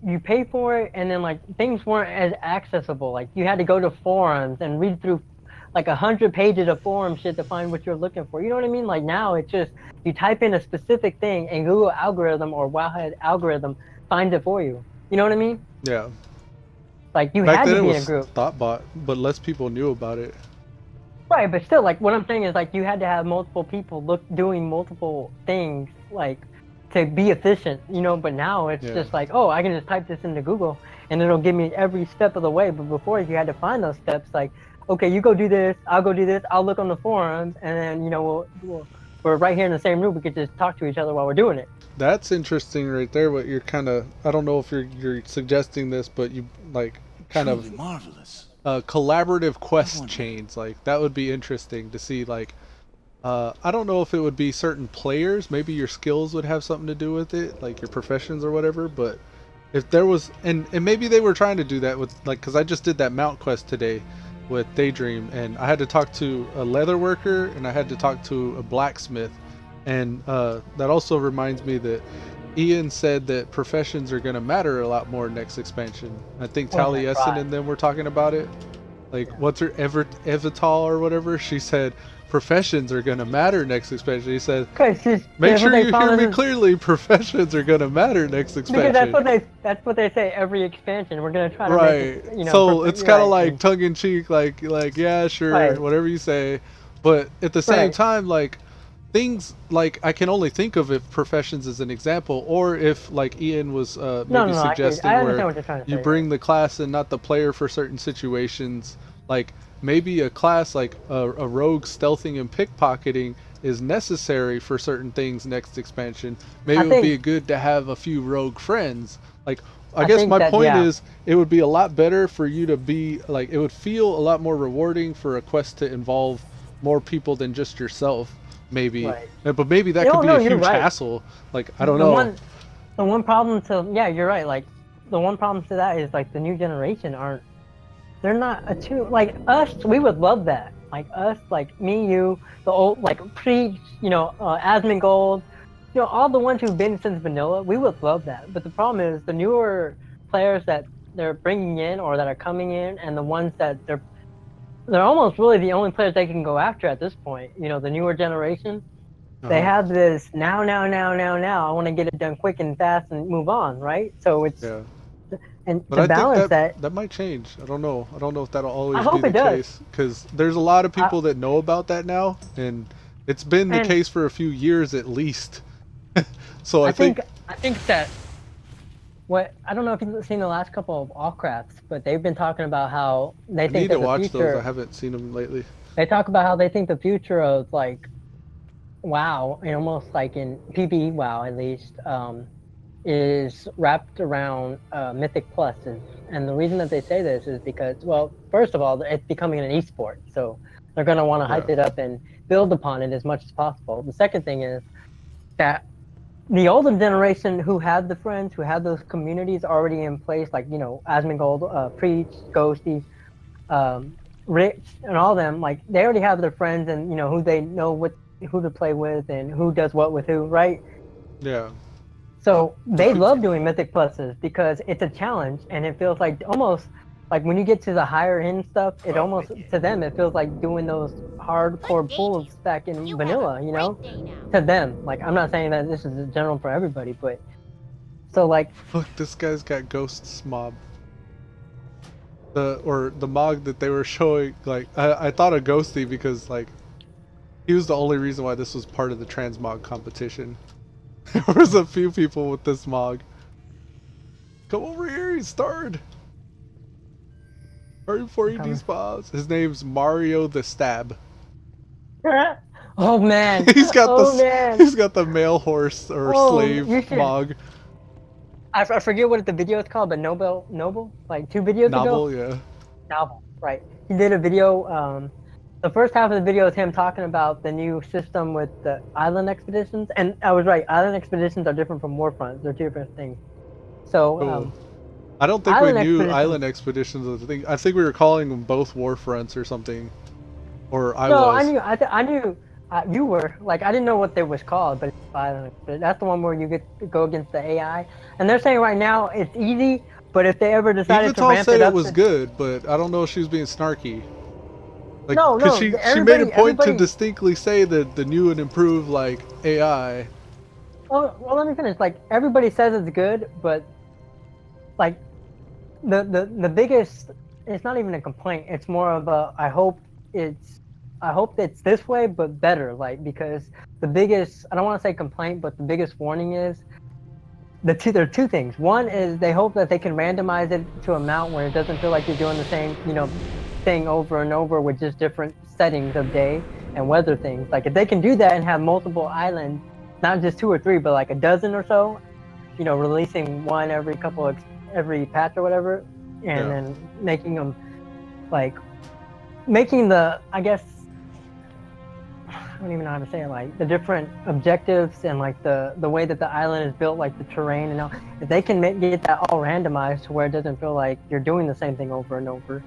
you pay for it, and then like things weren't as accessible. Like you had to go to forums and read through like 100 pages of forum shit to find what you're looking for. You know what I mean? Like now it's just you type in a specific thing and Google algorithm or Wowhead algorithm finds it for you. You know what I mean? Yeah. Like you had to be in a group. Thoughtbot, but less people knew about it. Right, but still, like what I'm saying is like you had to have multiple people doing multiple things like to be efficient, you know. But now it's just like, oh, I can just type this into Google and it'll give me every step of the way. But before you had to find those steps, like, okay, you go do this, I'll go do this, I'll look on the forums, and then we're right here in the same room. We could just talk to each other while we're doing it. That's interesting right there. What you're kind of, I don't know if you're suggesting this, but you like kind of marvelous. Collaborative quest chains. Like that would be interesting to see. Like I don't know if it would be certain players. Maybe your skills would have something to do with it, like your professions or whatever. But if there was, and maybe they were trying to do that with like, because I just did that mount quest today with Daydream, and I had to talk to a leather worker and I had to talk to a blacksmith, and that also reminds me that Ian said that professions are going to matter a lot more next expansion. I think Taliesin and them were talking about it. Like what's her Evital or whatever, she said professions are going to matter next expansion. He said, make sure you hear me clearly, professions are going to matter next expansion. Because that's what they say every expansion. We're going to try to make it, you know, so it's kind of like tongue-in-cheek, like yeah, sure, whatever you say. But at the same time, like things like I can only think of if professions as an example, or if like Ian was suggesting where you bring the class and not the player for certain situations. Like maybe a class like a rogue stealthing and pickpocketing is necessary for certain things next expansion. Maybe it would be good to have a few rogue friends. Like I guess my point is it would be a lot better for you to be like, it would feel a lot more rewarding for a quest to involve more people than just yourself. Maybe, but maybe that could be a huge hassle. Like I don't know. The one problem to you're right. Like the one problem to that is like the new generation they're not attuned. Like us, we would love that. Like us, like me, you, the old like Preach, Asmongold, all the ones who've been since vanilla. We would love that. But the problem is the newer players that they're bringing in or that are coming in, and the ones that they're almost really the only players they can go after at this point. The newer generation, they have this now. I want to get it done quick and fast and move on, right? So it's and but to balance that might change. I don't know if that'll always be the case, because there's a lot of people that know about that now, and it's been the case for a few years at least. So I think that I don't know if you've seen the last couple of Allcrafts, but they've been talking about how they think that the future. I need to watch those. I haven't seen them lately. They talk about how they think the future of like WoW, and almost like in PvE WoW at least, is wrapped around Mythic Pluses. And the reason that they say this is because, well, first of all, it's becoming an esport, so they're going to want to hype it up and build upon it as much as possible. The second thing is that the older generation who had the friends, who had those communities already in place, like, Asmongold, Preach, Ghosty, Rich, and all them, like, they already have their friends and, who they know who to play with and who does what with who, right? Yeah. So they love doing Mythic Pluses because it's a challenge, and it feels like almost like when you get to the higher end stuff, it almost to them it feels like doing those hardcore pulls back in vanilla, to them. Like I'm not saying that this is general for everybody, but so like look, this guy's got Ghosts mob. The mog that they were showing, like I thought of Ghosty because like he was the only reason why this was part of the transmog competition. There was a few people with this mog. Come over here, he's starred. Hurry before he despawns. His name's Mario the Stab. Oh man. He's got man. he's got the male horse or slave mog. I forget what the video is called, but Noble, like 2 videos ago. Novel, yeah. Novel, right. He did a video, the first half of the video is him talking about the new system with the island expeditions, and I was right, island expeditions are different from warfronts, they're 2 different things. So, I don't think we knew island expeditions was a thing. I think we were calling them both warfronts or something. Or I was. No, I knew, you were, like, I didn't know what they was called, but it's island expedition. That's the one where you get to go against the AI. And they're saying right now it's easy, but if they ever decided to ramp it up, it was good, but I don't know if she was being snarky. Like, no, she made a point to distinctly say that the new and improved like AI. Well, let me finish. Like, everybody says it's good, but like the biggest, it's not even a complaint. It's more of a I hope it's this way, but better. Like, because the biggest, I don't want to say complaint, but the biggest warning is there are 2 things. One is they hope that they can randomize it to a mount where it doesn't feel like you're doing the same, thing over and over with just different settings of day and weather things. Like, if they can do that and have multiple islands, not just 2 or 3, but like a dozen or so, releasing one every patch or whatever, and then making them making the, I guess, I don't even know how to say it, like the different objectives and like the way that the island is built, like the terrain and all. If they can get that all randomized to where it doesn't feel like you're doing the same thing over and over.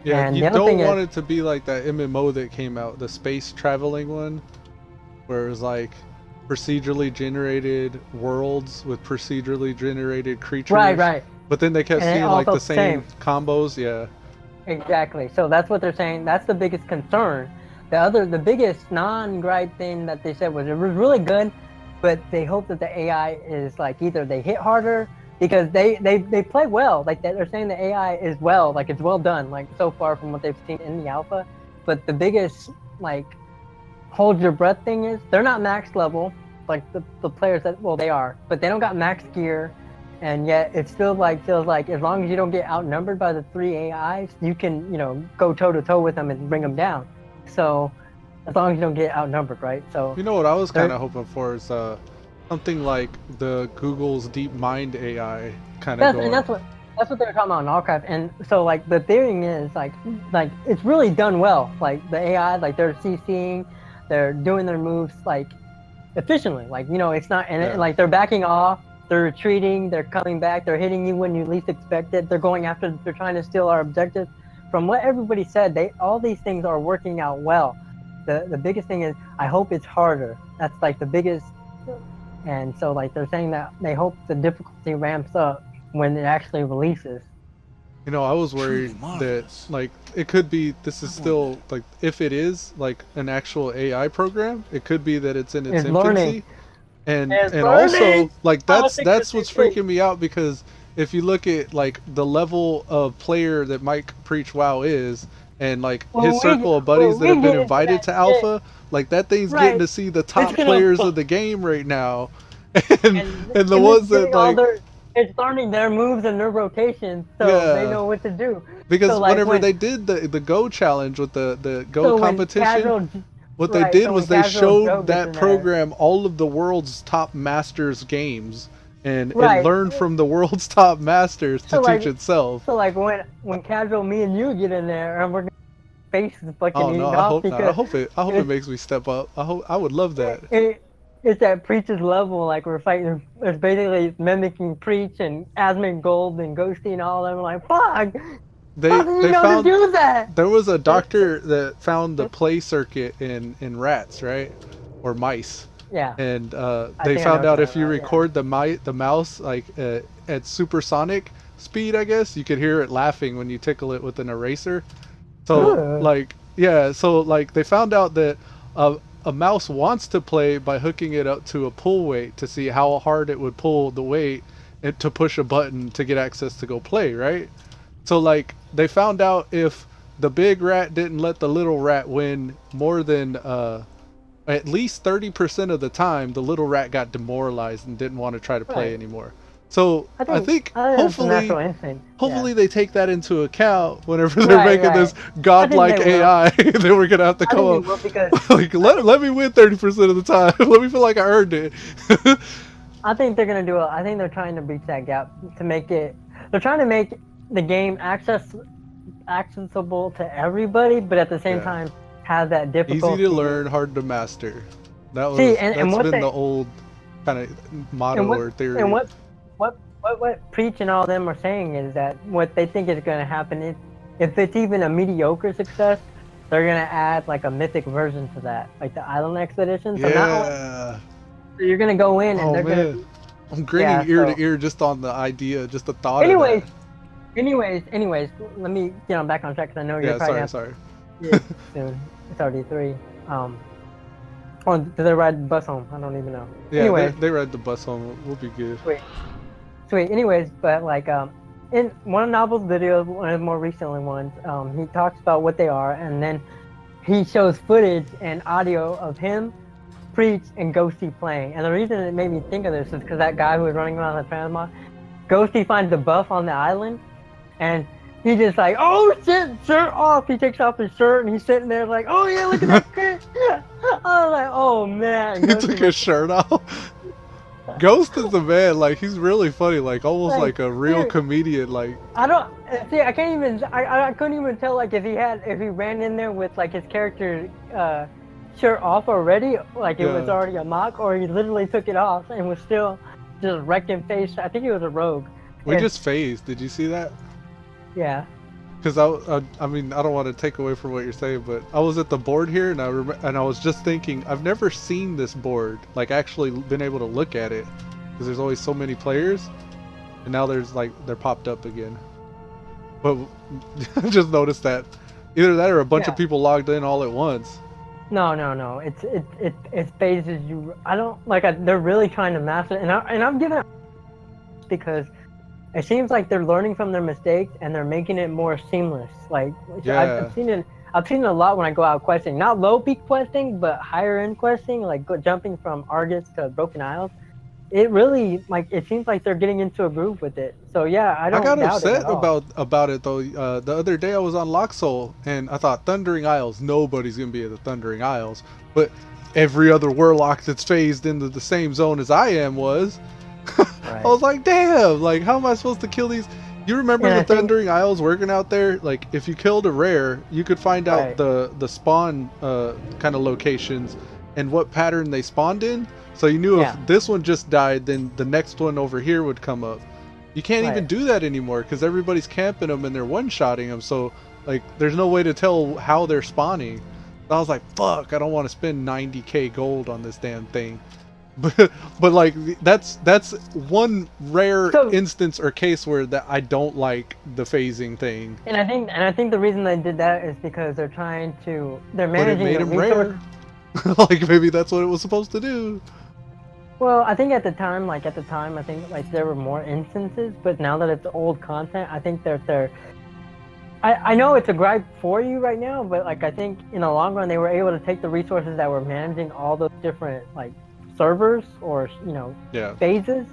Yeah, and you don't want it to be like that MMO that came out, the space traveling one, where it was like procedurally generated worlds with procedurally generated creatures. Right. But then they kept seeing like the same combos, yeah. Exactly. So that's what they're saying. That's the biggest concern. The biggest non-gripe thing that they said was it was really good, but they hope that the AI is like either they hit harder because they play well. Like they're saying the AI is like it's well done, like so far from what they've seen in the alpha. But the biggest like hold your breath thing is they're not max level like the players that, well, they are, but they don't got max gear. And yet it still like feels like as long as you don't get outnumbered by the 3 AIs, you can, go toe to toe with them and bring them down. So as long as you don't get outnumbered, right? So what I was kind of hoping for is something like the Google's DeepMind AI kind of. And that's what they were talking about in Allcraft. And so like the theory is like it's really done well. Like the AI, like they're CCing, they're doing their moves like efficiently. Like it's not and like they're backing off. They're retreating, they're coming back, they're hitting you when you least expect it, they're going after, they're trying to steal our objectives. From what everybody said, all these things are working out well. The biggest thing is, I hope it's harder. That's like the biggest, and so like they're saying that they hope the difficulty ramps up when it actually releases. I was worried that like it could be, this is still like, if it is like an actual AI program, it could be that it's in its infancy. Learning. And also like that's what's freaking me out, because if you look at like the level of player that Mike Preach WoW is, and like his circle of buddies that have been invited to alpha, like that thing's getting to see the top players of the game right now, and the ones that like it's learning their moves and their rotations, so they know what to do. Because so, like, whenever they did the Go challenge with the Go competition. What they did was they showed that program all of the world's top masters games, and it learned from the world's top masters to teach itself. So like when casual me and you get in there and we're gonna face the fucking I hope it makes me step up. I would love that. It's at Preach's level, like we're fighting. It's basically mimicking Preach and Asmund Gold and Ghosty and all of them. Like fuck. They found to do that? There was a doctor that found the play circuit in rats, right, or mice. Yeah. And they found out if you record the mouse like at supersonic speed, I guess you could hear it laughing when you tickle it with an eraser. So they found out that a mouse wants to play by hooking it up to a pull weight to see how hard it would pull the weight and to push a button to get access to go play, right? So like they found out if the big rat didn't let the little rat win more than at least 30% of the time, the little rat got demoralized and didn't want to try to play anymore. So I think that's a natural instinct. hopefully they take that into account whenever they're making this godlike they AI. Then we're gonna have to come up like let me win 30% of the time. Let me feel like I earned it. I think they're gonna do it. I think they're trying to breach that gap to make it. They're trying to make the game accessible to everybody, but at the same time have that difficulty. Easy to learn, hard to master. That's been the old kind of motto or theory. And what Preach and all them are saying is that what they think is going to happen is, if it's even a mediocre success, they're going to add like a mythic version to that, like the Island Expedition. So so you're going to go in and they're going to... I'm grinning ear to ear just on the idea, just the thought of that. Anyways, let me get on back on track because I know you're probably sorry. Soon. It's already 3. Oh, did they ride the bus home? I don't even know. Yeah, anyways, they ride the bus home. We'll be good. Sweet. Anyways, but like in one of Novel's videos, one of the more recent ones, he talks about what they are, and then he shows footage and audio of him, Preach, and Ghosty playing. And the reason it made me think of this is because that guy who was running around the transmog, Ghosty finds the buff on the island, and he just like, oh shit, shirt off. He takes off his shirt and he's sitting there like, oh yeah, look at that shit. I was like, oh man. He took his shirt off. Ghost is the man. Like, he's really funny. Like, almost like a real comedian. Like, I couldn't even tell like if he ran in there with like his character shirt off already, like it was already a mock, or he literally took it off and was still just wrecking face. I think he was a rogue. We just phased. Did you see that? Yeah. Because I mean, I don't want to take away from what you're saying, but I was at the board here and I was just thinking, I've never seen this board, like actually been able to look at it, because there's always so many players, and now there's like they're popped up again. But I just noticed that either that or a bunch of people logged in all at once. No. It phases you. I don't like. They're really trying to master it, and I'm giving it because it seems like they're learning from their mistakes and they're making it more seamless. Like I've seen it a lot when I go out questing, not low peak questing, but higher end questing, like jumping from Argus to Broken Isles. It really it seems like they're getting into a groove with it. So yeah, I got upset about it though. The other day I was on Loxol and I thought Thundering Isles, nobody's gonna be at the Thundering Isles, but every other warlock that's phased into the same zone as I am was. I was like, damn, like how am I supposed to kill these? You remember the Thundering Isles working out there? Like if you killed a rare, you could find out the spawn kind of locations and what pattern they spawned in. So you knew if this one just died, then the next one over here would come up. You can't even do that anymore because everybody's camping them and they're one-shotting them. So like there's no way to tell how they're spawning. I was like, fuck, I don't want to spend 90k gold on this damn thing. But like that's one rare instance or case where that I don't like the phasing thing. And I think the reason they did that is because they're managing. But it made them rare. Like maybe that's what it was supposed to do. Well, I think at the time, I think like there were more instances, but now that it's old content, I think they're. I know it's a gripe for you right now, but like I think in the long run they were able to take the resources that were managing all those different like servers or phases,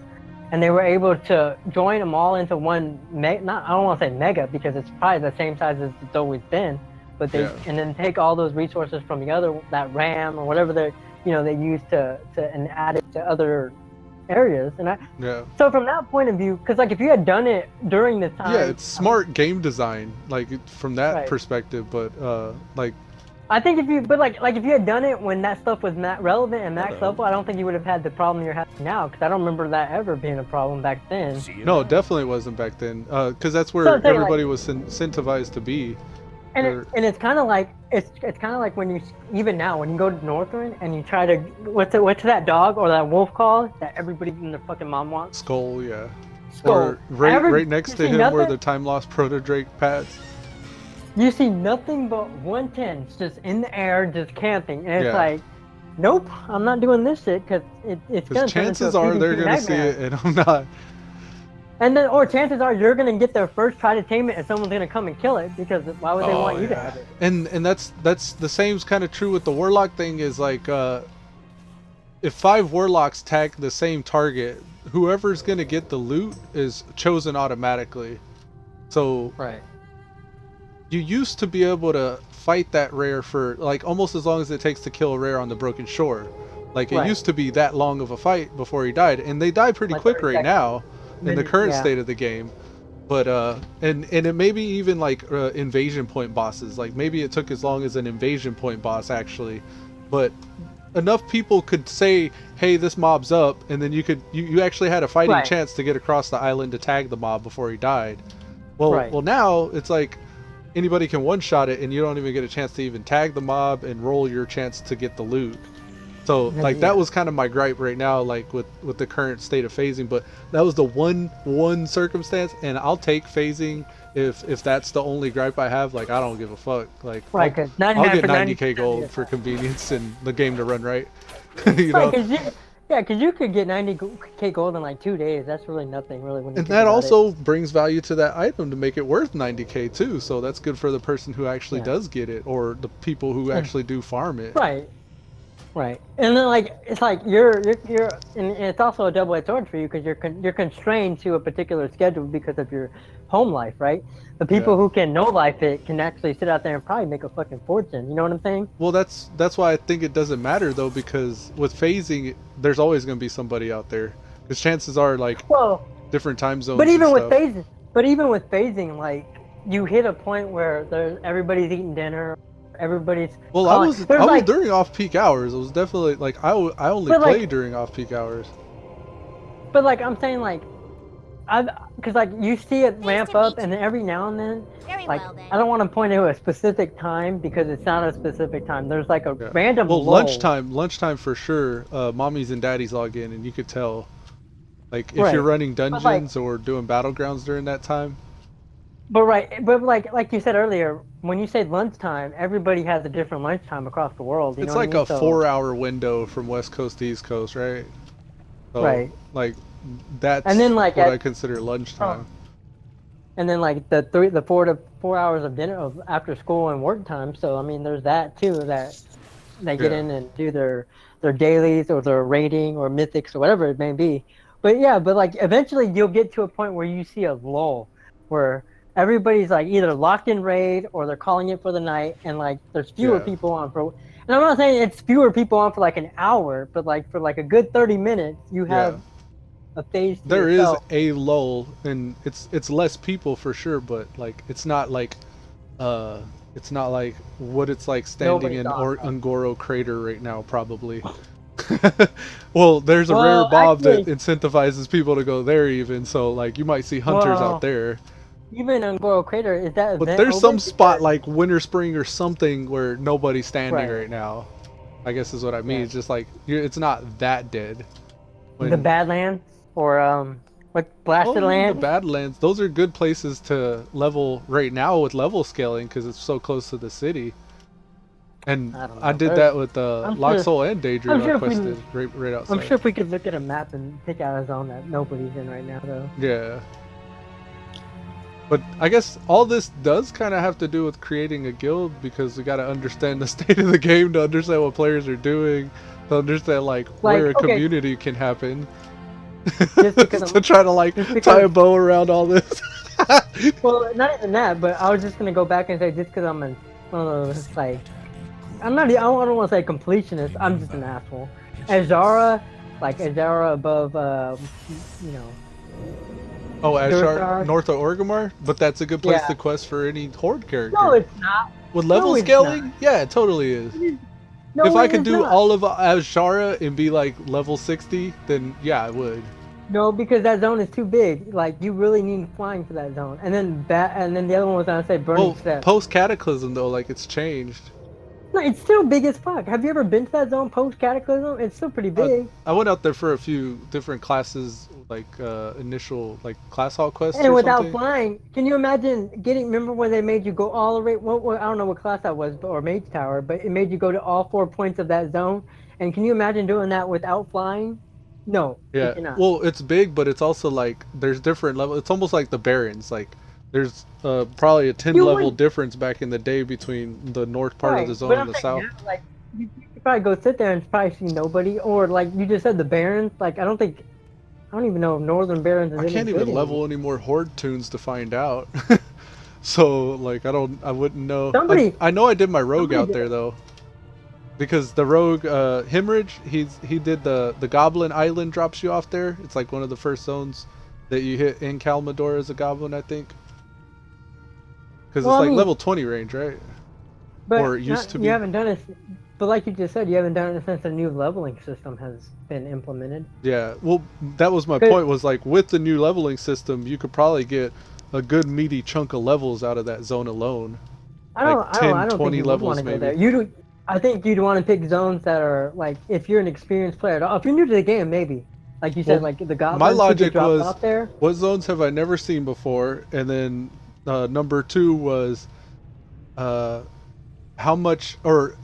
and they were able to join them all into one I don't want to say mega because it's probably the same size as it's always been, but and then take all those resources from the other, that RAM or whatever they use and add it to other areas. And so from that point of view, because like if you had done it during this time, it's smart game design like from that perspective, but like I think if you had done it when that stuff was relevant and max level, I don't think you would have had the problem you're having now, because I don't remember that ever being a problem back then. No, it definitely wasn't back then, because that's where everybody was incentivized to be. And it's kind of like when you even now when you go to Northern and you try to what's that dog or that wolf call that everybody in their fucking mom wants? Skull, yeah. Skull. Or right next to him where the time lost proto Drake pads. You see nothing but 110s just in the air, just camping, and it's like, nope, I'm not doing this shit because it's gonna. Chances are they're gonna see it, and I'm not. And then, or chances are you're gonna get their first try to tame it, and someone's gonna come and kill it because why would they want you to have it? And that's the same kind of true with the warlock thing. Is like, if 5 warlocks tag the same target, whoever's gonna get the loot is chosen automatically. So Right. you used to be able to fight that rare for like almost as long as it takes to kill a rare on the Broken Shore. Like it Right. used to be that long of a fight before he died, and they die pretty Like quick 30 right now in the current yeah. state of the game. But and it may be even like invasion point bosses. Like maybe it took as long as an invasion point boss actually, but enough people could say, "Hey, this mob's up," and then you actually had a fighting Right. chance to get across the island to tag the mob before he died. Well, Right. well now it's like anybody can one-shot it, and you don't even get a chance to even tag the mob and roll your chance to get the loot. So like that was kind of my gripe right now, like with the current state of phasing. But that was the one circumstance, and I'll take phasing if that's the only gripe I have. Like I don't give a fuck. Like Right, 'cause I'll 99 get for 90k 90%. gold for convenience and the game to run right. You Right, know. 'cause because you could get 90k gold in like 2 days. That's really nothing, really. When you And think that about also it. brings value to that item to make it worth 90k too. So that's good for the person who actually does get it, or the people who actually do farm it. Right. Right, and then like it's like you're and it's also a double-edged sword for you because you're constrained to a particular schedule because of your home life, right? The people who can no life it can actually sit out there and probably make a fucking fortune. You know what I'm saying? Well, that's why I think it doesn't matter though, because with phasing, there's always going to be somebody out there. Because chances are, like, different time zones. But even and with stuff. phasing, like you hit a point where everybody's eating dinner. Everybody's I was during off-peak hours. It was definitely like I only play during off-peak hours. But like I'm saying, like because like you see it ramp up, and then every now and then, like I don't want to point to a specific time because it's not a specific time. There's like a random. Well, lull. lunchtime for sure. Mommies and daddies log in, and you could tell, like if you're running dungeons or doing battlegrounds during that time. But like you said earlier, when you say lunchtime, everybody has a different lunchtime across the world. It's like a 4-hour window from West Coast to East Coast, right? So, right. Like that's and then, like, what I consider lunchtime. And then like the 4 to 4 hours of dinner of after school and work time. So I mean, there's that too, that they get in and do their dailies or their rating or mythics or whatever it may be. But like eventually you'll get to a point where you see a lull where everybody's like either locked in raid or they're calling it for the night, and like there's fewer people on for. And I'm not saying it's fewer people on for like an hour, but like for like a good 30 minutes, you have a phase. There is a lull, and it's less people for sure, but like it's not like what it's like standing in Ungoro Crater right now, probably. Well, there's a rare mob that incentivizes people to go there even, so like you might see hunters out there. Even on Ungoro Crater, is that? But there's some spot like Winter Spring or something where nobody's standing right now. I guess is what I mean. It's just like it's not that dead. The Badlands or what Blasted Land? The Badlands. Those are good places to level right now with level scaling because it's so close to the city. And I did that with Lock Soul and Daydream. I quested right outside. I'm sure if we could look at a map and pick out a zone that nobody's in right now, though. Yeah. But I guess all this does kind of have to do with creating a guild, because we got to understand the state of the game to understand what players are doing, to understand like where a community can happen. To try to tie a bow around all this. Well, not even that, but I was just gonna go back and say, just because I'm one of those, like, I don't want to say completionist. I'm just an asshole. Azara above, you know. Oh, Ashar, north of Orgrimmar? But that's a good place to quest for any Horde character. No, it's not. With level scaling? Yeah, it totally is. No, if I could do all of Azshara and be like level 60, then yeah, I would. No, because that zone is too big. Like, you really need flying for that zone. And then the other one was gonna say Burning Steps. Post Cataclysm though, like it's changed. No, it's still big as fuck. Have you ever been to that zone post Cataclysm? It's still pretty big. I went out there for a few different classes, like initial like class hall quests. And without flying, can you imagine remember when they made you go all the way? I don't know what class that was, or Mage Tower, but it made you go to all 4 points of that zone. And can you imagine doing that without flying? No. Yeah. Well, it's big, but it's also like there's different levels. It's almost like the Barrens. Like there's probably a 10-level difference back in the day between the north part of the zone and the south. Like you could probably go sit there and probably see nobody, or like you just said, the Barrens. Like I don't don't even know if Northern Barrens is I any can't good even level any more horde tunes to find out. So like I wouldn't know. I know I did my rogue out there though. Because the rogue Hemorrhage, he did the Goblin Island drops you off there. It's like one of the first zones that you hit in Kalmador as a goblin, I think. Because it's like level 20 range, right? But or it used to be. You haven't done it, but like you just said, you haven't done it since the new leveling system has been implemented. Yeah, well, that was my point. Was like with the new leveling system, you could probably get a good meaty chunk of levels out of that zone alone. I don't think you would want to go there. I think you'd want to pick zones that are like, if you're an experienced player. If you're new to the game, maybe. Like you said, like the goblins. My logic was, off there. What zones have I never seen before? And then number 2 was how much, or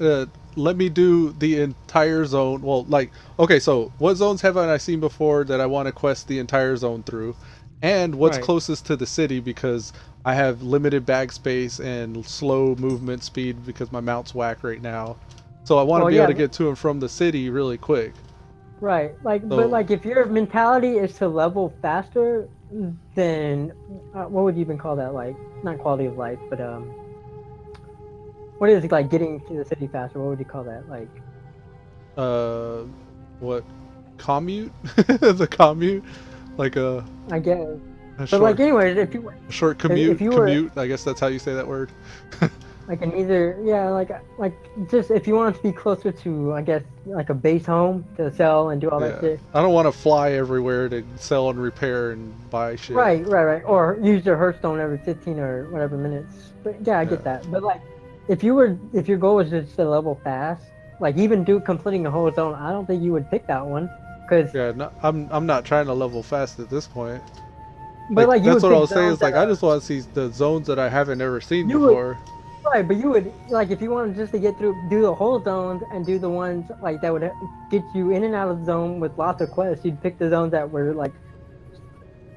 let me do the entire zone. Well, like, okay, so what zones haven't I seen before that I want to quest the entire zone through? And what's closest to the city, because I have limited bag space and slow movement speed because my mount's whack right now. So I want to be able to get to and from the city really quick. Right, like, but like if your mentality is to level faster, then what would you even call that? Like, not quality of life, but what is it, like getting to the city faster? What would you call that? Like, what, commute? The commute, like a. I guess. But like, anyways, if you a short commute, commute. I guess that's how you say that word. Like an either, yeah, like just if you want to be closer to, I guess, like a base home to sell and do all that shit. I don't want to fly everywhere to sell and repair and buy shit. Right. Or use your Hearthstone every 15 or whatever minutes. But yeah, I get that. But like, if your goal is just to level fast, like even completing a whole zone, I don't think you would pick that one, because I'm not trying to level fast at this point. But like that's what I was saying. Is like I just want to see the zones that I haven't ever seen before. Right, but you would, like, if you wanted just to get through, do the whole zones and do the ones like that would get you in and out of the zone with lots of quests, you'd pick the zones that were like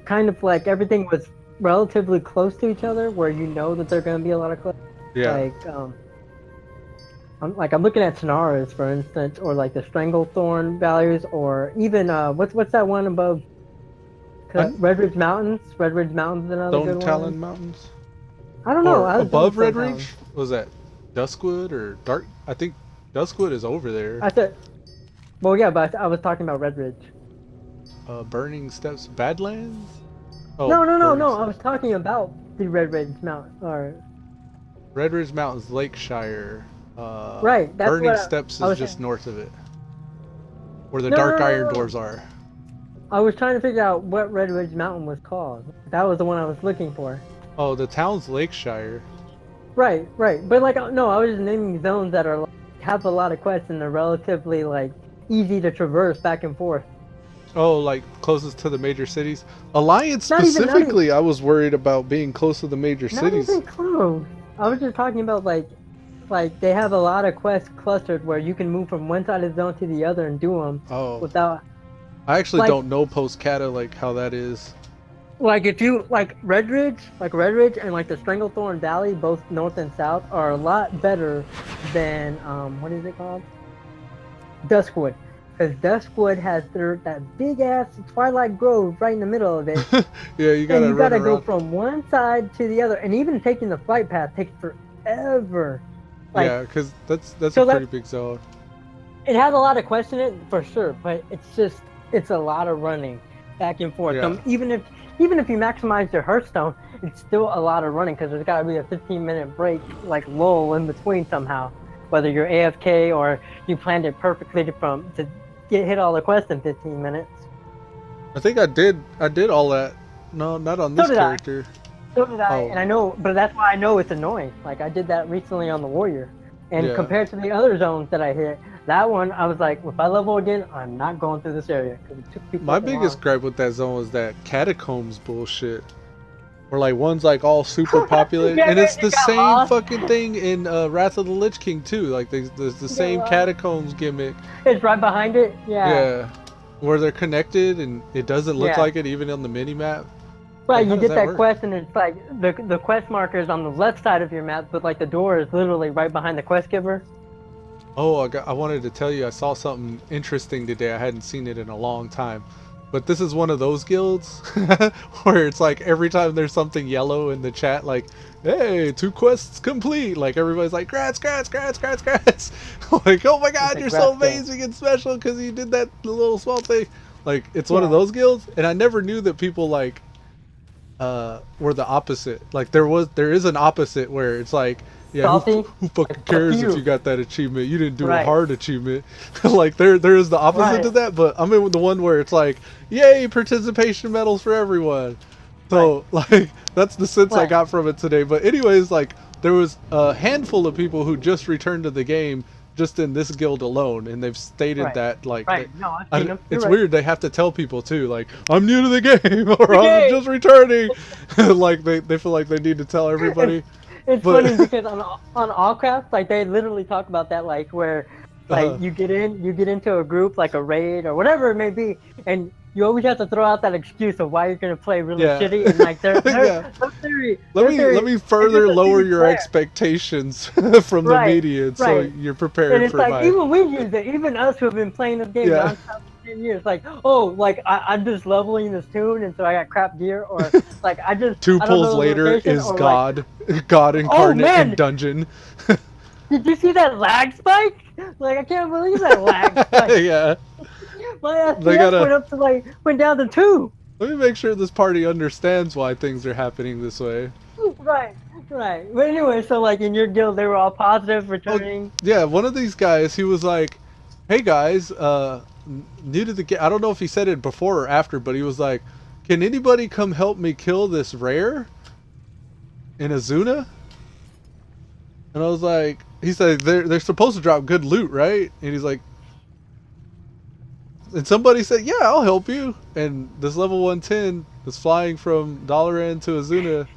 kind of like everything was relatively close to each other, where you know that there are going to be a lot of quests. Yeah. Like, I'm looking at Sonaras, for instance, or like the Stranglethorn values, or even what's that one above Red Ridge Mountains? Red Ridge Mountains, another good one. Stone Talon Mountains. I don't know. Above Red Ridge? Was that Duskwood or Dark? I think Duskwood is over there. I said, well, yeah, but I was talking about Red Ridge. Burning Steps, Badlands? Oh, no. I was talking about the Red Ridge Mountain, or Red Ridge Mountains, Lakeshire. Right. That's Burning Steps is just north of it, where the Dark Iron Dwarves are. I was trying to figure out what Red Ridge Mountain was called. That was the one I was looking for. Oh, the town's Lakeshire. Right. But like, no, I was just naming zones that are have a lot of quests and they're relatively like easy to traverse back and forth. Oh, like closest to the major cities. Alliance specifically, I was worried about being close to the major cities. Not even close. I was just talking about like they have a lot of quests clustered where you can move from one side of the zone to the other and do them. Oh. Without. I actually don't know Post Cata like how that is. Like if you like Red Ridge and like the Stranglethorn Valley, both north and south, are a lot better than what is it called? Duskwood, because Duskwood has that big ass Twilight Grove right in the middle of it. Yeah, you gotta go from one side to the other, and even taking the flight path takes forever. Like, yeah, because that's a pretty big zone. It has a lot of quests in it for sure, but it's a lot of running back and forth. Yeah. Even if you maximize your Hearthstone, it's still a lot of running, because there's got to be a 15-minute break, like lull in between somehow. Whether you're AFK or you planned it perfectly to hit all the quests in 15 minutes. I think I did all that. No, not on this character. So did I, and I know, but that's why I know it's annoying. Like, I did that recently on the Warrior, and compared to the other zones that I hit, that one, I was like, if I level again, I'm not going through this area. It took people My biggest gripe with that zone was that catacombs bullshit. Where like one's like all super populated, and it's the same fucking thing in Wrath of the Lich King too. Like there's the same catacombs gimmick. It's right behind it. Yeah, where they're connected, and it doesn't look like it even on the mini map. Right, you get that quest, and it's like the quest marker is on the left side of your map, but like the door is literally right behind the quest giver. Oh, I wanted to tell you, I saw something interesting today. I hadn't seen it in a long time. But this is one of those guilds where it's like every time there's something yellow in the chat, like, hey, 2 quests complete. Like everybody's like, grats, grats, grats, grats, grats. Like, oh my god, you're so amazing and special because you did that little small thing. Like, it's one of those guilds, and I never knew that people like were the opposite. Like there is an opposite where it's like, yeah, who fucking cares if you got that achievement? You didn't do a hard achievement. Like there is the opposite to that, but I'm in the one where it's like, yay, participation medals for everyone. So like that's the sense I got from it today. But anyways, like there was a handful of people who just returned to the game just in this guild alone, and they've stated that like it's weird they have to tell people too, like, I'm new to the game or I'm just returning. Like they feel like they need to tell everybody. It's funny because on Allcraft, like they literally talk about that, like where like you get into a group like a raid or whatever it may be, and you always have to throw out that excuse of why you're gonna play really shitty, and like their theory. Let me further lower your expectations from the median, so you're prepared and it's for like even we use it, even us who have been playing this game nonstop for 10 years, like, oh, like I'm just leveling this tune, and so I got crap gear, or like I just 2 pulls later is God, like, God incarnate in dungeon. Did you see that lag spike? Like I can't believe that lag spike. Yeah. My FPS went down to 2. Let me make sure this party understands why things are happening this way. Right. But anyway, so like in your guild, they were all positive, returning. Yeah, one of these guys, he was like, "Hey guys, new to the game." I don't know if he said it before or after, but he was like, "Can anybody come help me kill this rare in Azuna?" And I was like, he said they're supposed to drop good loot, right? And he's like, and somebody said, yeah, I'll help you. And this level 110 is flying from Dalaran to Azuna,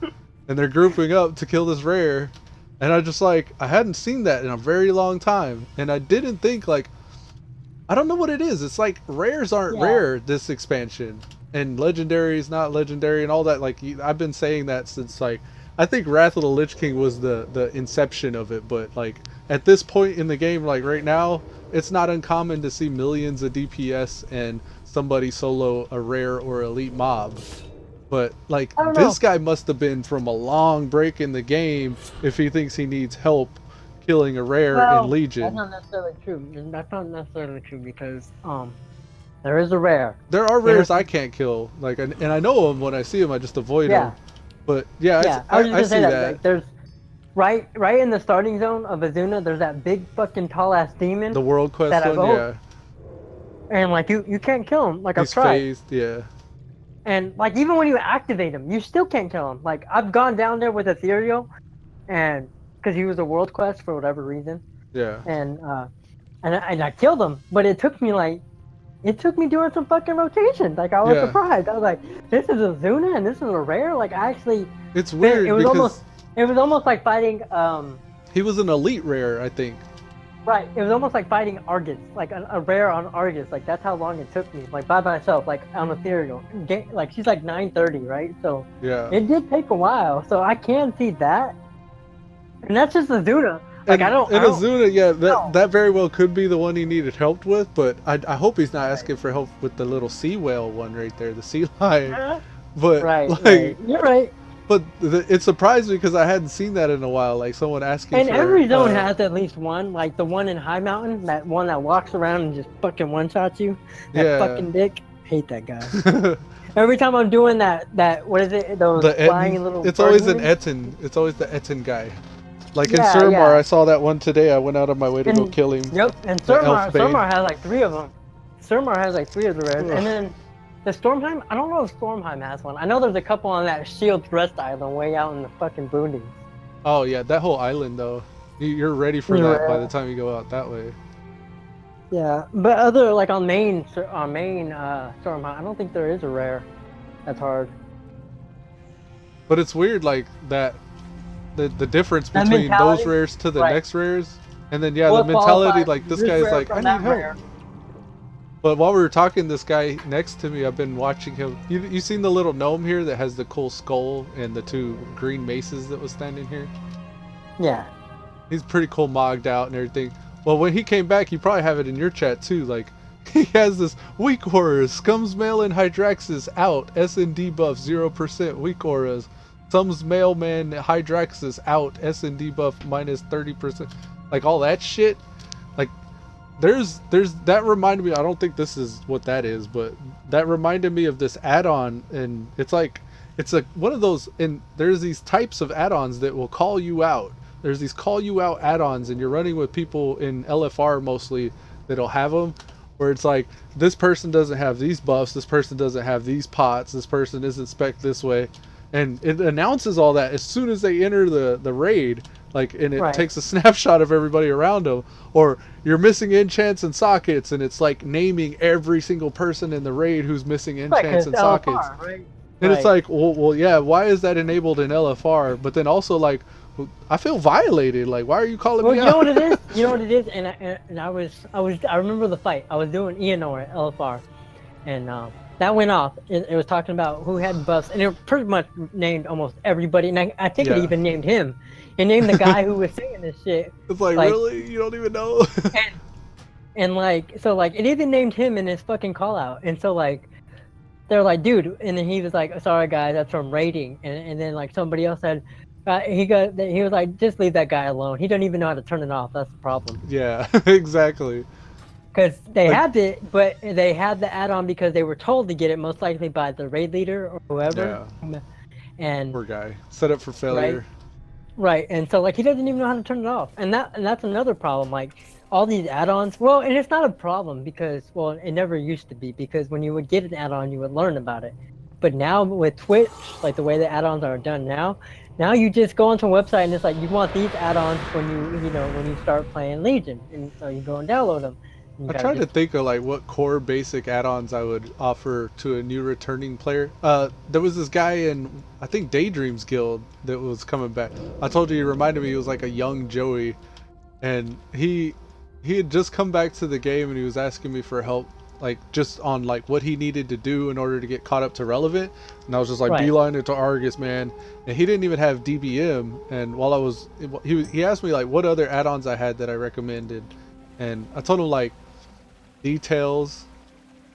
and they're grouping up to kill this rare. And I just like, I hadn't seen that in a very long time. And I didn't think, like, I don't know what it is. It's like rares aren't rare this expansion, and legendary is not legendary, and all that. Like I've been saying that since like, I think Wrath of the Lich King was the inception of it, but like at this point in the game, like right now, it's not uncommon to see millions of DPS and somebody solo a rare or elite mob. But like this guy must have been from a long break in the game if he thinks he needs help killing a rare in Legion. That's not necessarily true. That's not necessarily true because there is a rare. There are rares I can't kill, like, and I know them when I see them. I just avoid them. But yeah, I was just I gonna see say that. Like, there's right in the starting zone of Azuna. There's that big fucking tall ass demon. The world quest one, yeah. And like you can't kill him. Like he's I've tried. Phased, yeah. And like even when you activate him, you still can't kill him. Like I've gone down there with Ethereal, and because he was a world quest for whatever reason. Yeah. And I killed him, but it took me doing some fucking rotations. Like I was surprised. I was like, this is Azuna and this is a rare. Like I actually. It's weird. It was almost like fighting. He was an elite rare, I think. Right. It was almost like fighting Argus, like a rare on Argus. Like that's how long it took me, like by myself, like on Ethereal. Like she's like 930, right? So yeah, it did take a while. So I can see that, and that's just Azuna. Like Azuna, yeah, that very well could be the one he needed help with. But I hope he's not asking for help with the little sea whale one right there, the sea lion. But you're right. But it surprised me because I hadn't seen that in a while. Like someone asking. And every zone has at least one. Like the one in High Mountain, that one that walks around and just fucking one shots you. That fucking dick. Hate that guy. Every time I'm doing that what is it? Those flying little. It's always an Etten. It's always the Etten guy. Like in Surmar, I saw that one today. I went out of my way to go kill him. Yep, and Surmar has like 3 of them. Surmar has like 3 of the rares, and then. The Stormheim? I don't know if Stormheim has one. I know there's a couple on that Shield's Rest Island way out in the fucking boonies. Oh yeah, that whole island though. You're ready for that by the time you go out that way. Yeah, but other like on main Stormheim, I don't think there is a rare. That's hard. But it's weird like that the difference between those rares to the next rares, and then the mentality like this guy's like, I need help. Rare. But while we were talking, this guy next to me, I've been watching him. You seen the little gnome here that has the cool skull and the 2 green maces that was standing here? Yeah. He's pretty cool mogged out and everything. Well, when he came back, you probably have it in your chat too. Like, he has this weak auras. Scum's male and Hydraxis out. S&D buff 0%. Weak auras. Scum's mailman Hydraxis out. S&D buff minus 30%. Like all that shit. Like there's that reminded me. I don't think this is what that is, but that reminded me of this add-on, and it's like it's a one of those. And there's these types of add-ons that will call you out. There's these call you out add-ons, and you're running with people in LFR mostly that'll have them, where it's like this person doesn't have these buffs, this person doesn't have these pots, this person isn't spec this way, and it announces all that as soon as they enter the raid, like, and it takes a snapshot of everybody around them. Or you're missing enchants and sockets, and it's like naming every single person in the raid who's missing enchants and sockets. LFR, and it's like, well, yeah, why is that enabled in LFR? But then also like, I feel violated. Like, why are you calling me out? You know what it is? You know what it is? And I remember the fight. I was doing ENR at LFR, and that went off. It was talking about who had buffs, and it pretty much named almost everybody. And I think it even named him. It named the guy who was saying this shit. It's like really? You don't even know? and like, so like, it even named him in his fucking call out. And so like, they're like, dude, and then he was like, sorry guys, that's from raiding. And then like somebody else said, he was like, just leave that guy alone. He doesn't even know how to turn it off. That's the problem. Yeah, exactly. Because they had it, but they had the add-on because they were told to get it, most likely by the raid leader or whoever. Yeah. And poor guy, set up for failure. Right, and so like he doesn't even know how to turn it off, and that's another problem. Like all these add-ons, well, and it's not a problem because, well, it never used to be, because when you would get an add-on, you would learn about it. But now with Twitch, like the way the add-ons are done now you just go onto a website and it's like, you want these add-ons when you start playing Legion, and so you go and download them. I tried to think of like what core basic add-ons I would offer to a new returning player. There was this guy in, I think, Daydreams Guild that was coming back. I told you, he reminded me, he was like a young Joey, and he had just come back to the game, and he was asking me for help, like just on like what he needed to do in order to get caught up to relevant. And I was just like, beeline it to Argus, man. And he didn't even have DBM. And while I was, he asked me like what other add-ons I had that I recommended, and I told him like details.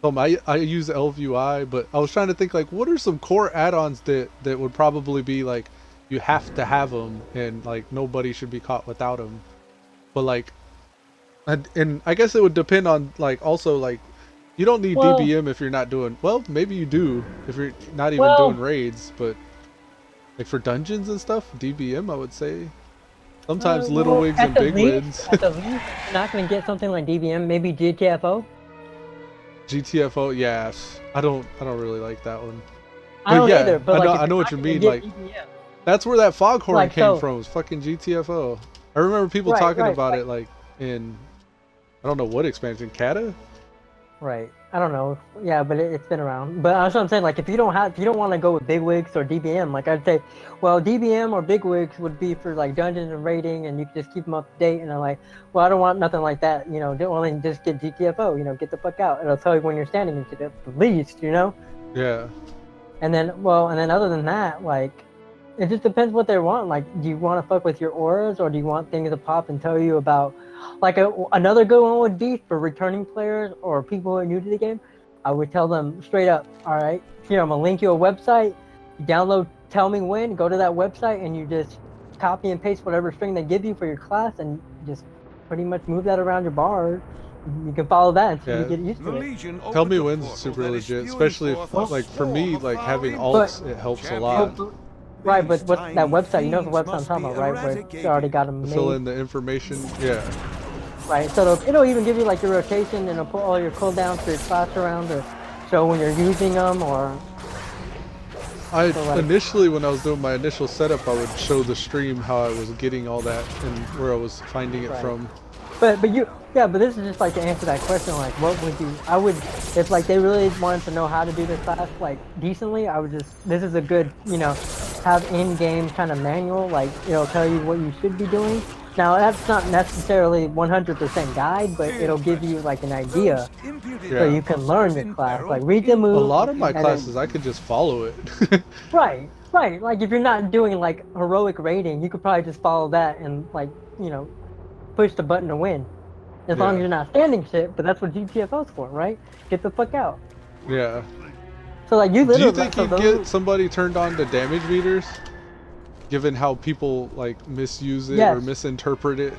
I use LVUI, but I was trying to think like what are some core add-ons that would probably be like you have to have them, and like nobody should be caught without them. But like, and I guess it would depend on like also like, you don't need DBM if you're not doing, well, maybe you do if you're not even doing raids, but like for dungeons and stuff, DBM I would say. Sometimes little wigs and big wigs. At the least, you're not going to get something like DBM, maybe GTFO? GTFO, yeah. I don't really like that one. I don't either, but I know what you mean. Like, that's where that foghorn like, came from, was fucking GTFO. I remember people talking about it like in, I don't know what expansion, Kata? Right. I don't know. Yeah, but it's been around. But that's what I'm saying. Like, if you don't want to go with big wigs or DBM, like I'd say, well, DBM or big wigs would be for like dungeons and raiding, and you can just keep them up to date. And I'm like, well, I don't want nothing like that. You know, don't want to just get GTFO. You know, get the fuck out. It'll tell you when you're standing into it, at least. You know. Yeah. And then other than that, like, it just depends what they want. Like, do you want to fuck with your auras, or do you want things to pop and tell you about? Like another good one would be for returning players or people who are new to the game. I would tell them straight up, all right, here, I'm gonna link you a website, you download Tell Me When, go to that website, and you just copy and paste whatever string they give you for your class, and just pretty much move that around your bar. You can follow that until you get used to it. Tell Me When's super legit, especially if, like, for me, like having alts, it helps a lot. Right, but what that website, you know the website I'm talking about, right? Where you already got them made. Fill in the information, yeah. Right, so it'll even give you like your rotation, and it'll put all your cooldowns for your class around, or show when you're using them, or... Initially, when I was doing my initial setup, I would show the stream how I was getting all that and where I was finding it from. But this is just like to answer that question, like what would you, if like they really wanted to know how to do this class like decently, I would just, this is a good, you know, have in-game kind of manual, like it'll tell you what you should be doing. Now that's not necessarily 100% guide, but it'll give you like an idea, so you can learn the class, like read the moves. A lot of my classes, I could just follow it. Right. Like if you're not doing like heroic raiding, you could probably just follow that and like, you know, push the button to win. As long as you're not standing shit, but that's what GTFO's for, right? Get the fuck out. Yeah. So like you Do literally. you think you'd get somebody turned on to damage meters? Given how people like misuse it or misinterpret it?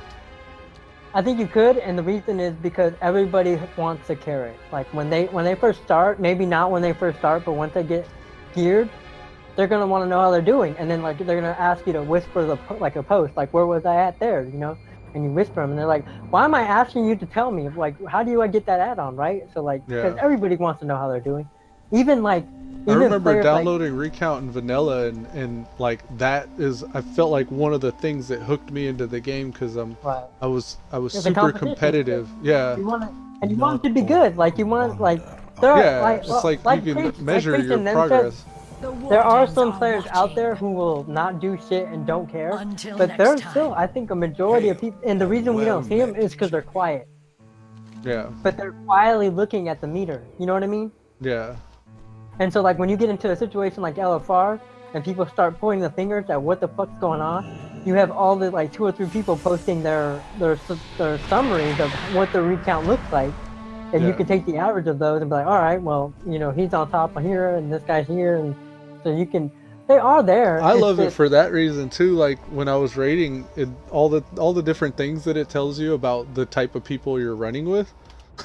I think you could, and the reason is because everybody wants a carrot. Like when they first start, maybe not when they first start, but once they get geared, they're gonna want to know how they're doing, and then like they're gonna ask you to whisper like a post, like where was I at there, you know? And you whisper them, and they're like, why am I asking you to tell me? Like, how do I get that add-on, right? So like, because everybody wants to know how they're doing, even like. I remember downloading Recount and Vanilla, and like that is, I felt like one of the things that hooked me into the game because I was super competitive. Yeah. You want it to be good. Like you want like it's like you can measure your progress. There are some players out there who will not do shit and don't care, but there's still, I think, a majority of people, and the reason we don't see them is because they're quiet. Yeah. But they're quietly looking at the meter. You know what I mean? Yeah. And so, like, when you get into a situation like LFR, and people start pointing the fingers at what the fuck's going on, you have all the, like, 2 or 3 people posting their summaries of what the recount looks like, and you can take the average of those and be like, all right, well, you know, he's on top here, and this guy's here, and so you can, they are there. I love it for that reason, too. Like, when I was rating, all the different things that it tells you about the type of people you're running with.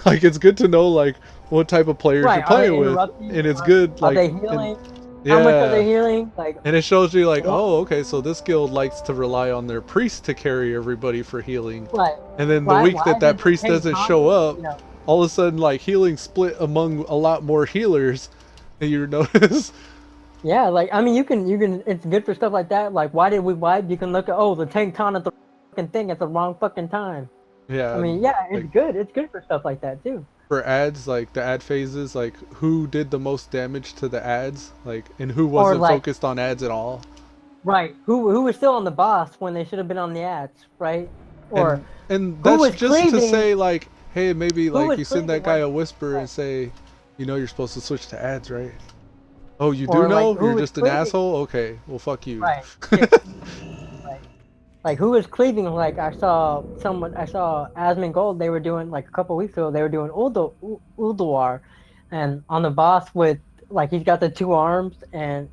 Like, it's good to know, like, what type of players you're playing with, and it's good, like, are they healing? How much are they healing? Like, and it shows you, like, oh, okay, so this guild likes to rely on their priest to carry everybody for healing. Right. And then the week that priest doesn't show up, all of a sudden, like, healing split among a lot more healers, and you notice. Yeah, like, I mean, you can, it's good for stuff like that. Like, why did we wipe? You can look at, oh, the tank taunted at the fucking thing at the wrong fucking time. Yeah. I mean, yeah, it's like, good. It's good for stuff like that, too. For ads, like the ad phases, like who did the most damage to the ads, like, and who wasn't focused on ads at all. Right. Who was still on the boss when they should have been on the ads, right? Or and that's just to say, like, hey, maybe like you send that guy a whisper and say, you know, you're supposed to switch to ads, right? Oh, you do know? You're just an asshole? Okay, well, fuck you. Right. Like, who was cleaving? Like, I saw Asmon Gold, they were doing, like, a couple weeks ago, they were doing Ulduar, and on the boss with, like, he's got the 2 arms, and,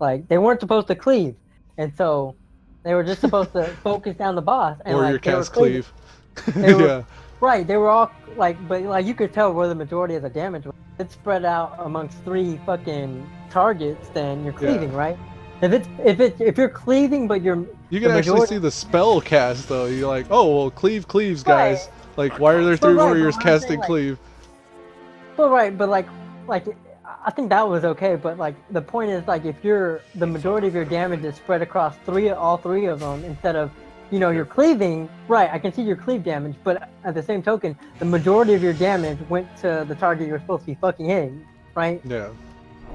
like, they weren't supposed to cleave, and so they were just supposed to focus down the boss. And, or your cast cleave. Yeah. Right, they were all, like, but, like, you could tell where the majority of the damage was. It's spread out amongst 3 fucking targets, then you're cleaving, right? If you're cleaving, but you can actually see the spell cast though. You're like, oh well, cleaves, guys. Like, why are there 3 warriors casting cleave? Well, right, but like I think that was okay. But like the point is, like, if the majority of your damage is spread across all three of them instead of, you know, you're cleaving. Right, I can see your cleave damage, but at the same token, the majority of your damage went to the target you're supposed to be fucking hitting. Right. Yeah.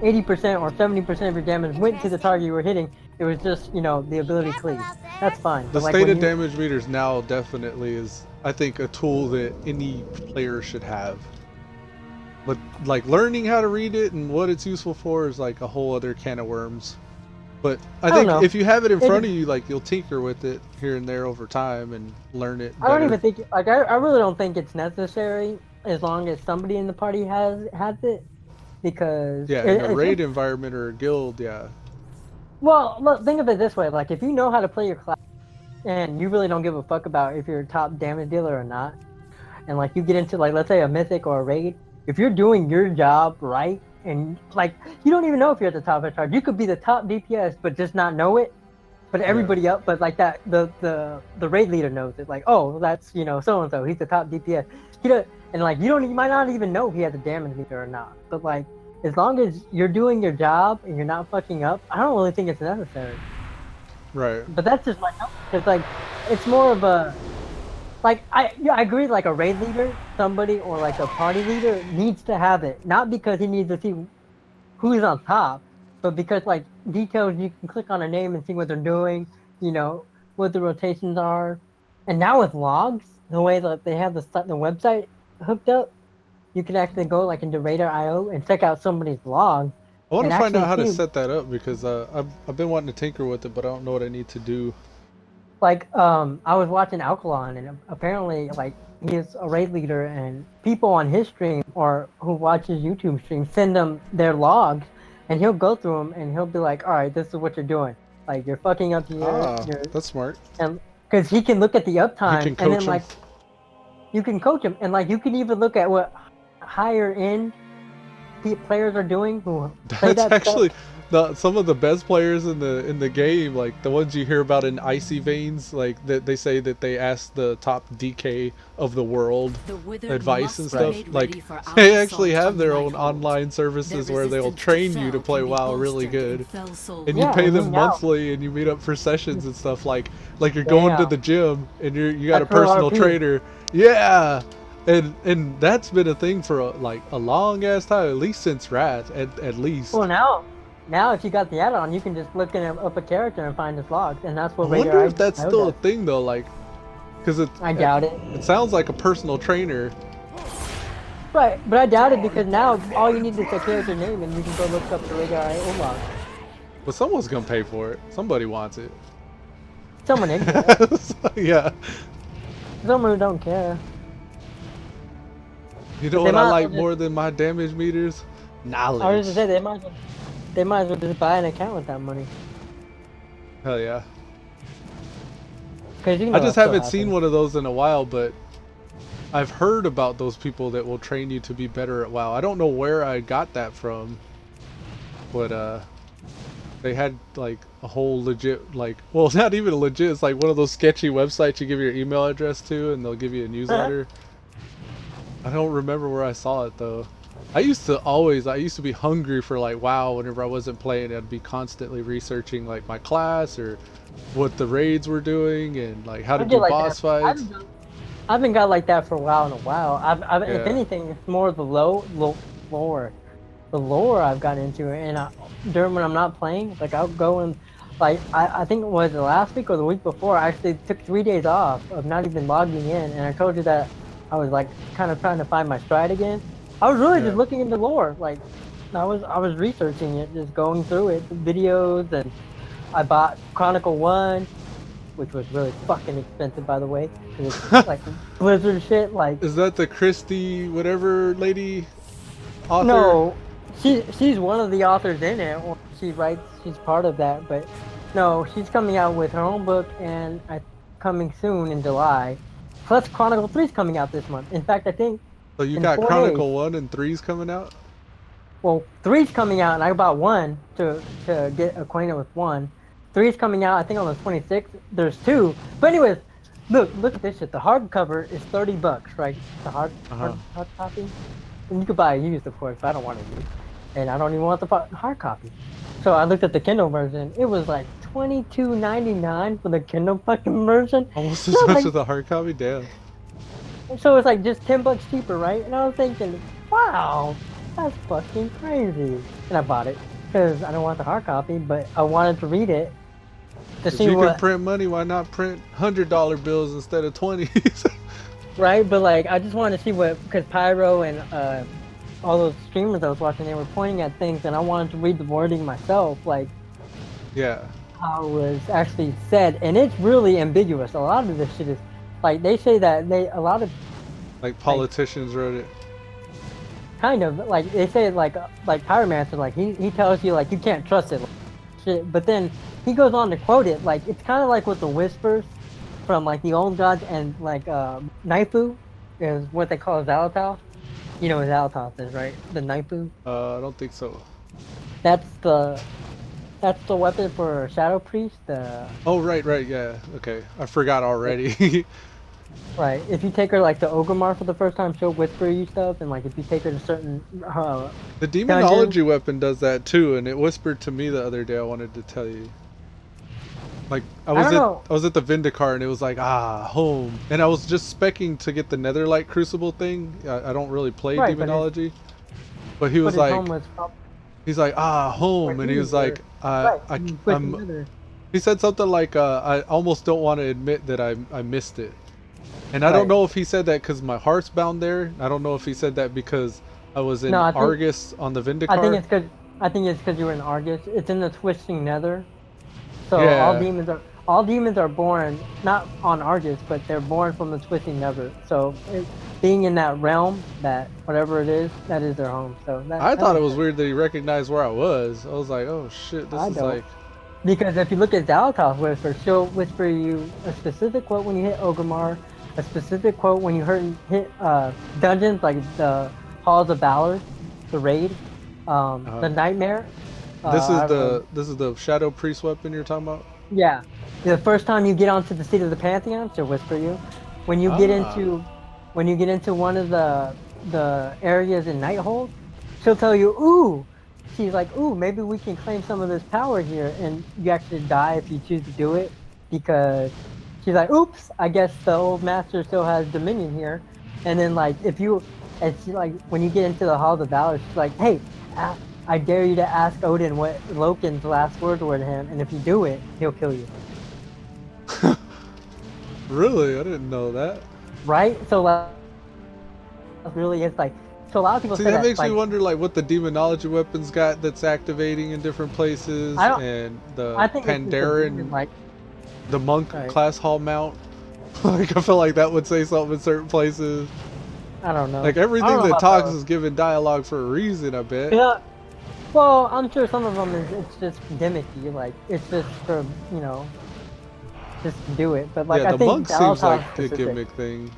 80% or 70% of your damage went to the target you were hitting. It was just, you know, the ability to cleave. That's fine. The stated damage meters now definitely is, I think, a tool that any player should have. But, like, learning how to read it and what it's useful for is, like, a whole other can of worms. But I think if you have it in front of you, like, you'll tinker with it here and there over time and learn it better. I don't even think, like, I really don't think it's necessary as long as somebody in the party has it. Because in a raid environment or a guild, well, look, think of it this way: like, if you know how to play your class, and you really don't give a fuck about if you're a top damage dealer or not, and like you get into, like, let's say a mythic or a raid, if you're doing your job right, and like you don't even know if you're at the top of the charge, you could be the top DPS but just not know it. But everybody else, but like that, the raid leader knows it. Like, oh, that's, you know, so and so, he's the top DPS. And like you might not even know if he has a damage meter or not. But like, as long as you're doing your job and you're not fucking up, I don't really think it's necessary. Right. But that's just like, it's like, it's more of a, like, I agree. Like a raid leader, somebody, or like a party leader needs to have it, not because he needs to see who's on top, but because, like, details, you can click on a name and see what they're doing, you know, what the rotations are. And now with logs, the way that they have the website hooked up, you can actually go, like, into Radar.io and check out somebody's log. I want to find out how to set that up because I've been wanting to tinker with it, but I don't know what I need to do. Like, I was watching Alkaline, and apparently, like, he's a raid leader, and people on his stream or who watch his YouTube stream send him their logs, and he'll go through them, and he'll be like, "All right, this is what you're doing. Like, you're fucking up here, Ah, you're," that's smart. and because he can look at the You uptime, can and coach then them. like you can coach him, and like you can even look at what higher end players are doing who play That's that actually stuff. some of the best players in the game, like the ones you hear about in Icy Veins, like that they say that they ask the top DK of the world advice and stuff. Like they actually have their own online services where they'll train you to play WoW really good, and you pay them monthly, and you meet up for sessions and stuff. Like you're going to the gym and you got a personal trainer. Yeah. And that's been a thing for a long ass time, at least since Wrath, at least. Well, now if you got the add-on, you can just look up a character and find his logs, and that's what. I wonder if that's still a thing though, like, because I doubt it. It sounds like a personal trainer. Right, but I doubt it because now all you need is a character name, and you can go look up the regular log. But someone's gonna pay for it. Somebody wants it. Someone ignorant. Yeah. Someone who don't care. You know what I like more than my damage meters? Knowledge. I was gonna say they might as well just buy an account with that money. Hell yeah. Cause you know I just haven't seen one of those in a while, but I've heard about those people that will train you to be better at WoW. I don't know where I got that from, but they had like a whole legit, like, well, not even legit, it's like one of those sketchy websites you give your email address to and they'll give you a newsletter. I don't remember where I saw it though. I used to be hungry for like WoW whenever I wasn't playing. I'd be constantly researching like my class or what the raids were doing and like how to do boss fights. I haven't got like that for a while in a while. If anything, it's more the lore. The lore I've gotten into, and during when I'm not playing, like I'll go and like I think it was the last week or the week before. I actually took 3 days off of not even logging in, and I told you that I was like kind of trying to find my stride again. I was really just looking into lore. Like I was researching it, just going through it, videos, and I bought Chronicle 1, which was really fucking expensive, by the way. It's like Blizzard shit. Like, is that the Christie whatever lady author? No, she's one of the authors in it. Or she's part of that. But no, she's coming out with her own book, and coming soon in July. Plus, Chronicle 3's coming out this month. In fact, I think. So you got Chronicle 1 and 3's coming out? Well, 3's coming out, and I bought 1 to get acquainted with 1. 3's coming out, I think, on the 26th. There's 2. But anyways, look at this shit. The hardcover is $30, right? The hard copy. And you could buy a used, of course, but I don't want a used. And I don't even want the hard copy. So I looked at the Kindle version. It was like $22.99 for the Kindle fucking version. Almost as much as the hard copy? Damn. So it's like just $10 cheaper, right? And I was thinking, wow, that's fucking crazy. And I bought it because I don't want the hard copy, but I wanted to read it to see if you what. can print money, why not print $100 bills instead of 20s? Right, but like I just wanted to see what, because Pyro and all those streamers I was watching, they were pointing at things, and I wanted to read the wording myself, like how it was actually said, and it's really ambiguous. A lot of this shit is. Like, they say that a lot of... Like, politicians wrote it. Kind of. Like, they say, like Pyromancer, like, he tells you, like, you can't trust it. Like, shit. But then, he goes on to quote it, like, it's kind of like with the whispers from, like, the old gods, and, like, Naifu is what they call Zalatoth. You know what Zalatoth is, right? The Naifu? I don't think so. That's the weapon for Shadow Priest. Oh, right, yeah. Okay. I forgot already. Right. If you take her like to Ogrimmar for the first time, she'll whisper you stuff, and like if you take her to certain the demonology weapon does that too, and it whispered to me the other day. I wanted to tell you. Like I was at the Vindicar, and it was like home, and I was just specking to get the Netherlight Crucible thing. I don't really play demonology, but he was like, he's like home, and he was like he said something like I almost don't want to admit that I missed it. And I don't know if he said that because my heart's bound there. I don't know if he said that because I was in Argus on the Vindicar. I think it's because you were in Argus. It's in the Twisting Nether. So all demons are born not on Argus, but they're born from the twisting never. So being in that realm, that whatever it is, that is their home. So I thought it was weird that he recognized where I was. I was like, oh shit, this is like. Because if you look at Zalatoth Whisper, she'll whisper you a specific quote when you hit Ogrimmar, a specific quote when you hit dungeons like the Halls of Valor, the raid, the Nightmare. This is the Shadow Priest weapon you're talking about? Yeah. The first time you get onto the seat of the Pantheon, she'll whisper you. When you get into one of the areas in Nighthold, she'll tell you, ooh. She's like, ooh, maybe we can claim some of this power here, and you actually die if you choose to do it, because she's like, oops, I guess the old master still has dominion here. And then like and she like when you get into the Hall of Valor, she's like, hey, I dare you to ask Odin what Loken's last words were to him, and if you do it, he'll kill you. Really? I didn't know that. Right? So like, really, it's like. So a lot of people see, say that makes like, me wonder like what the demonology weapons got that's activating in different places, and the Pandaren, like the monk class hall mount. Like I feel like that would say something in certain places. I don't know. Like everything that talks is given dialogue for a reason, I bet. Yeah. Well, I'm sure some of them it's just gimmicky, like it's just for just to do it. But like yeah, I the think monk seems like a gimmick thing.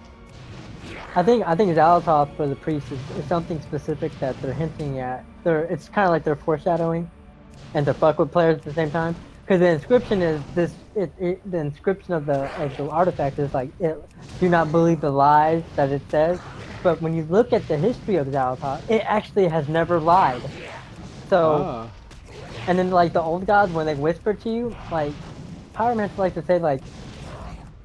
I think Zalatoth for the priest is something specific that they're hinting at. It's kind of like they're foreshadowing, and to fuck with players at the same time. Because the inscription is this. The inscription of the artifact is like, do not believe the lies that it says. But when you look at the history of Zalatoth, it actually has never lied. So, and then like the old gods, when they whisper to you, like Pyromancer likes to say like.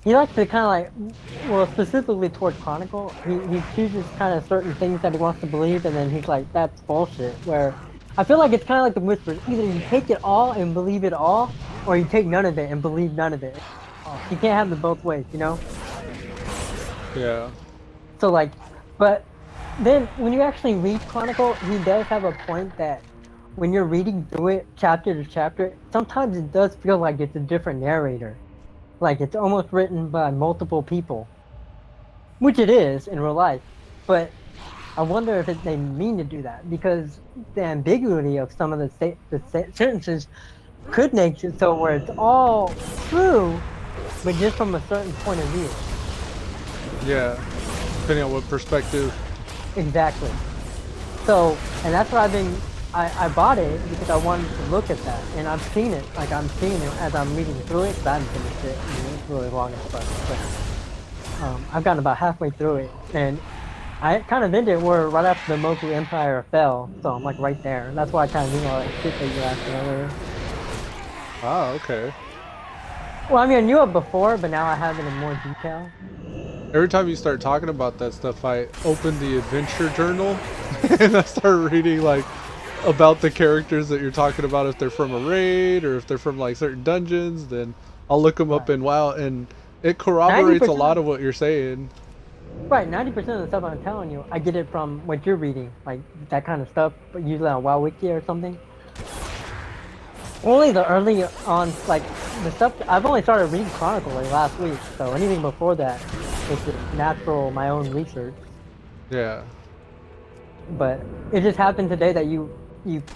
He likes to kind of like, well, specifically towards Chronicle, he chooses kind of certain things that he wants to believe, and then he's like, that's bullshit. Where I feel like it's kind of like the Whispers. Either you take it all and believe it all, or you take none of it and believe none of it. You can't have them both ways, you know? Yeah. So like, but then when you actually read Chronicle, he does have a point that when you're reading through it, chapter to chapter, sometimes it does feel like it's a different narrator. Like it's almost written by multiple people, which it is in real life. But I wonder if they mean to do that, because the ambiguity of some of the sentences could make it so where it's all true, but just from a certain point of view. Yeah, depending on what perspective. Exactly. So, and that's what I bought it because I wanted to look at that, and I've seen it. Like I'm seeing it as I'm reading through it. Cause I haven't finished it. I mean, it's really long as fuck. But I've gotten about halfway through it, and I kind of ended where right after the Moku Empire fell. So I'm like right there. And that's why I kind of knew all that shit that you asked earlier. Ah, okay. Well, I mean, I knew it before, but now I have it in more detail. Every time you start talking about that stuff, I open the adventure journal and I start reading like about the characters that you're talking about, if they're from a raid or if they're from like certain dungeons. Then I'll look them up in WoW, and it corroborates a lot of what you're saying. Right, 90% of the stuff I'm telling you, I get it from what you're reading, like that kind of stuff, but usually on WoW Wiki or something. Only the early on, like the stuff, I've only started reading Chronicle like last week, so anything before that is just natural, my own research. Yeah. But it just happened today that you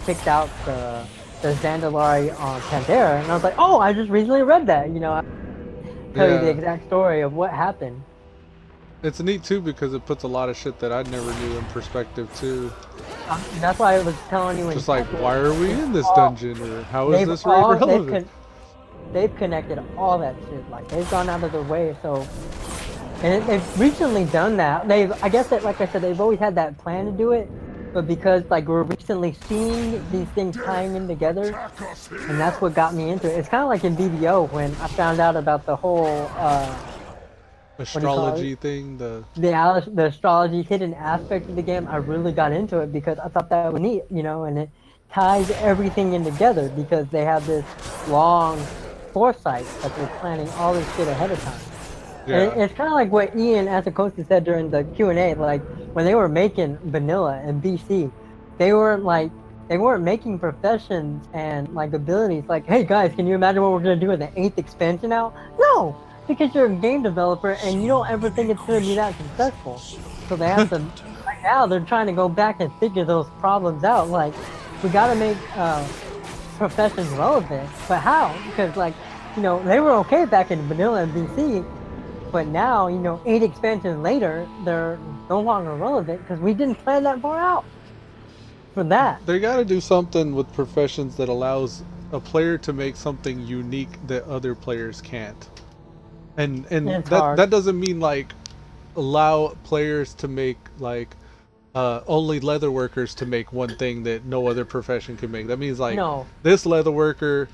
picked out the Zandalari on Pandera, and I was like, oh, I just recently read that, you know, I tell you the exact story of what happened. It's neat too because it puts a lot of shit that I never knew in perspective too. And that's why I was telling you. Just like, why are we in this dungeon, or how is this raid relevant? They've connected all that shit. Like they've gone out of their way. So, and they've recently done that. I guess that, like I said, they've always had that plan to do it, but because like we're recently seeing these things tying in together, and that's what got me into it. It's kind of like in BBO when I found out about the whole. Astrology thing, the astrology hidden aspect of the game. I really got into it because I thought that was neat, you know, and it ties everything in together because they have this long foresight that they're planning all this shit ahead of time. Yeah. And it's kind of like what Ian Asacosta said during the Q&A, like when they were making vanilla and BC, they weren't like they weren't making professions and like abilities like, hey guys, can you imagine what we're gonna do in the 8th expansion now? No, because you're a game developer and you don't ever think it's gonna be that successful. So they have to. Right now, they're trying to go back and figure those problems out. Like, we gotta make professions relevant, but how? Because like, you know, they were okay back in vanilla and BC, but now, you know, 8 expansions later, they're no longer relevant because we didn't plan that far out for that. They got to do something with professions that allows a player to make something unique that other players can't. And that doesn't mean like allow players to make like only leather workers to make one thing that no other profession can make. That means like this leather worker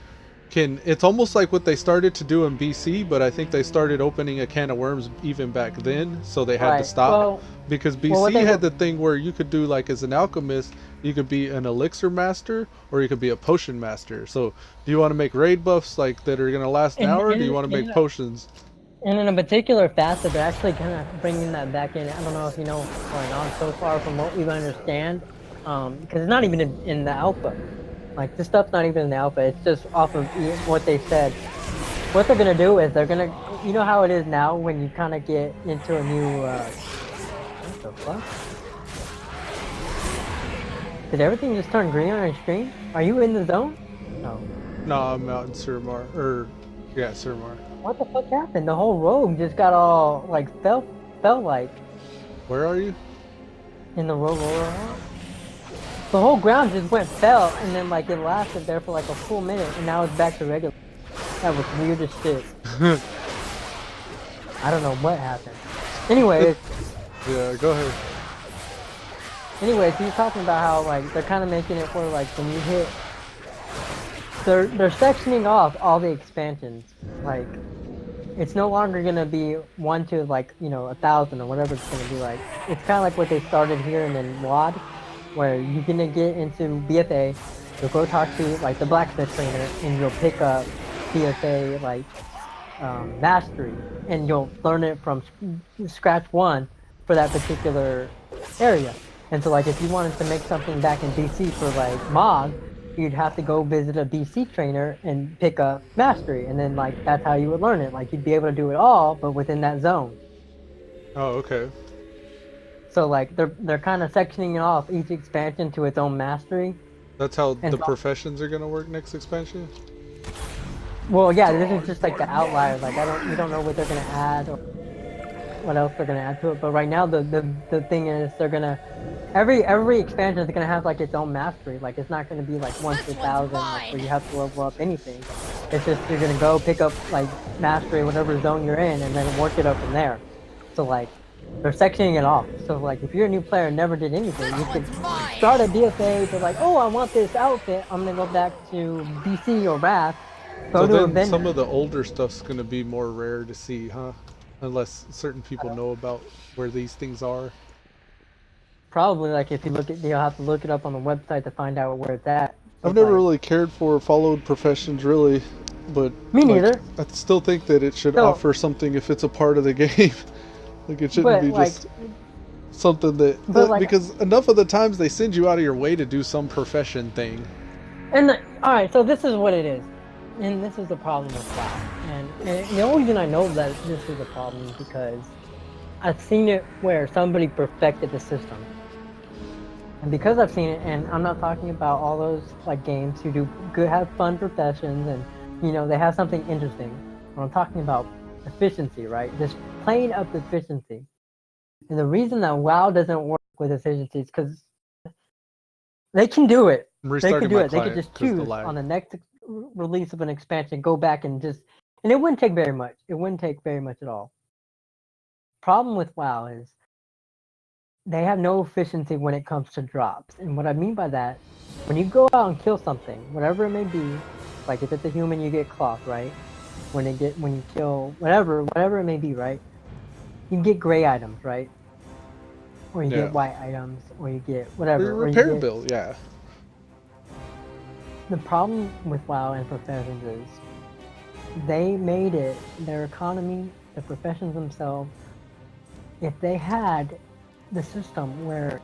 can. It's almost like what they started to do in BC, but I think they started opening a can of worms even back then, so they had to stop because BC had the thing where you could do like as an alchemist, you could be an elixir master or you could be a potion master. So do you want to make raid buffs like that are gonna last an hour, or do you want to make potions? And in a particular facet, they're actually kind of bringing that back in. I don't know if you know what's going on so far from what we understand, because it's not even in the alpha. Like, this stuff's not even in the alpha. It's just off of what they said. What they're going to do is they're going to... You know how it is now when you kind of get into a new... what the fuck? Did everything just turn green on your screen? Are you in the zone? No. No, I'm out in Suramar. Yeah, Suramar. What the fuck happened? The whole road just got all, like, fell like. Where are you? In the road. The whole ground just fell, and then, like, it lasted there for, like, a full minute, and now it's back to regular. That was weird as shit. I don't know what happened. Anyways. Yeah, go ahead. Anyways, he's talking about how, like, they're kind of making it where, like, when you hit... They're sectioning off all the expansions. Like, it's no longer gonna be 1 to, like, you know, 1,000 or whatever it's gonna be like. It's kind of like what they started here and then WAD, where you're gonna get into BFA, you'll go talk to, like, the blacksmith trainer, and you'll pick up BFA, like, mastery, and you'll learn it from scratch 1 for that particular area. And so, like, if you wanted to make something back in BC for, like, MOG, you'd have to go visit a BC trainer and pick up mastery, and then, like, that's how you would learn it. Like, you'd be able to do it all, but within that zone. Oh, okay. So, like, they're kind of sectioning off each expansion to its own mastery. That's how the professions are gonna work next expansion? Well, yeah, this is just, like, the outlier. Like, we don't know what they're gonna add or what else they're gonna add to it. But right now, the thing is, they're gonna... Every expansion is gonna have, like, its own mastery. Like, it's not gonna be like 1 to 1,000, like, where you have to level up anything. It's just you're gonna go pick up, like, mastery, whatever zone you're in, and then work it up from there. So, like, they're sectioning it off. So, like, if you're a new player and never did anything, you can start a DFA to, like, oh, I want this outfit. I'm gonna go back to BC or Wrath. So then some of the older stuff's gonna be more rare to see, huh? Unless certain people know about where these things are. Probably, like, if you look at, you'll have to look it up on the website to find out where it's at. I've never really cared for or followed professions, really, but me neither. I still think that it should offer something if it's a part of the game. Like, it shouldn't be just something that... because enough of the times they send you out of your way to do some profession thing. And alright, so this is what it is. And this is the problem with WoW. And the only reason I know that this is a problem is because I've seen it where somebody perfected the system. And because I've seen it, and I'm not talking about all those, like, games who do good, have fun professions, and, you know, they have something interesting. But I'm talking about efficiency, right? Just plain up efficiency. And the reason that WoW doesn't work with efficiency is because they can do it. They could do it. They could just choose on the next release of an expansion, go back and just... And it wouldn't take very much. It wouldn't take very much at all. Problem with WoW is they have no efficiency when it comes to drops. And what I mean by that, when you go out and kill something, whatever it may be, like if it's a human, you get cloth, right? When you kill whatever it may be, right? You get gray items, right? Or you get white items, or you get whatever. Repair bill, yeah. The problem with WoW and professions is they made it, their economy, the professions themselves, if they had the system where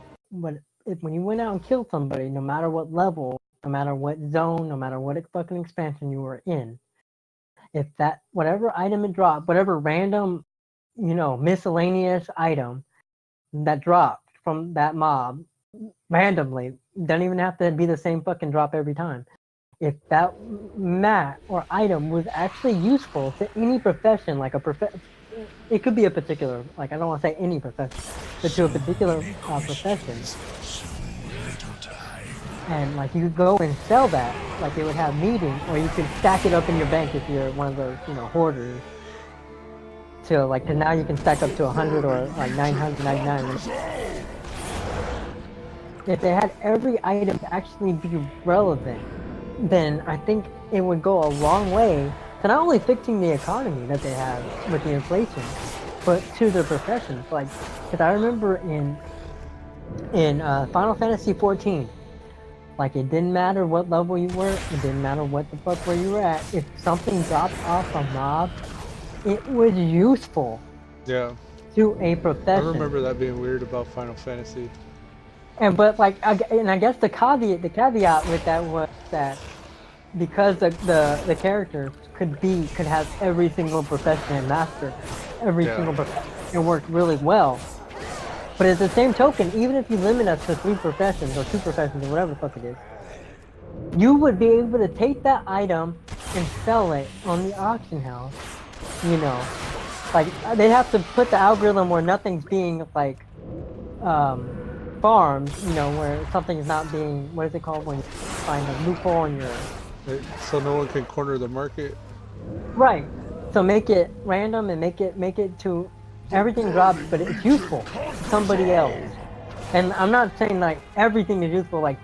when you went out and killed somebody, no matter what level, no matter what zone, no matter what fucking expansion you were in, if that whatever item it dropped, whatever random, miscellaneous item that dropped from that mob randomly, doesn't even have to be the same fucking drop every time. If that mat or item was actually useful to any profession, like it could be a particular, like I don't want to say any profession, but to a particular profession, and like you could go and sell that, like it would have meaning, or you could stack it up in your bank if you're one of those, hoarders. So like, cause now you can stack up to 100 or like 999. If they had every item to actually be relevant, then I think it would go a long way to not only fixing the economy that they have with the inflation, but to their professions. Like, because I remember in Final Fantasy 14, like it didn't matter what level you were, it didn't matter what the fuck where you were at. If something dropped off a mob, it was useful. Yeah. To a profession. I remember that being weird about Final Fantasy. But like, I guess the caveat with that was that because the characters could have every single profession and master every single profession, it worked really well. But at the same token, even if you limit us to 3 professions or 2 professions or whatever the fuck it is, you would be able to take that item and sell it on the auction house. Like they'd have to put the algorithm where nothing's being like farmed, where something is not being, what is it called when you find a loophole in your... So no one can corner the market? Right. So make it random and make it to everything drops, but it's useful to somebody else. And I'm not saying like everything is useful, like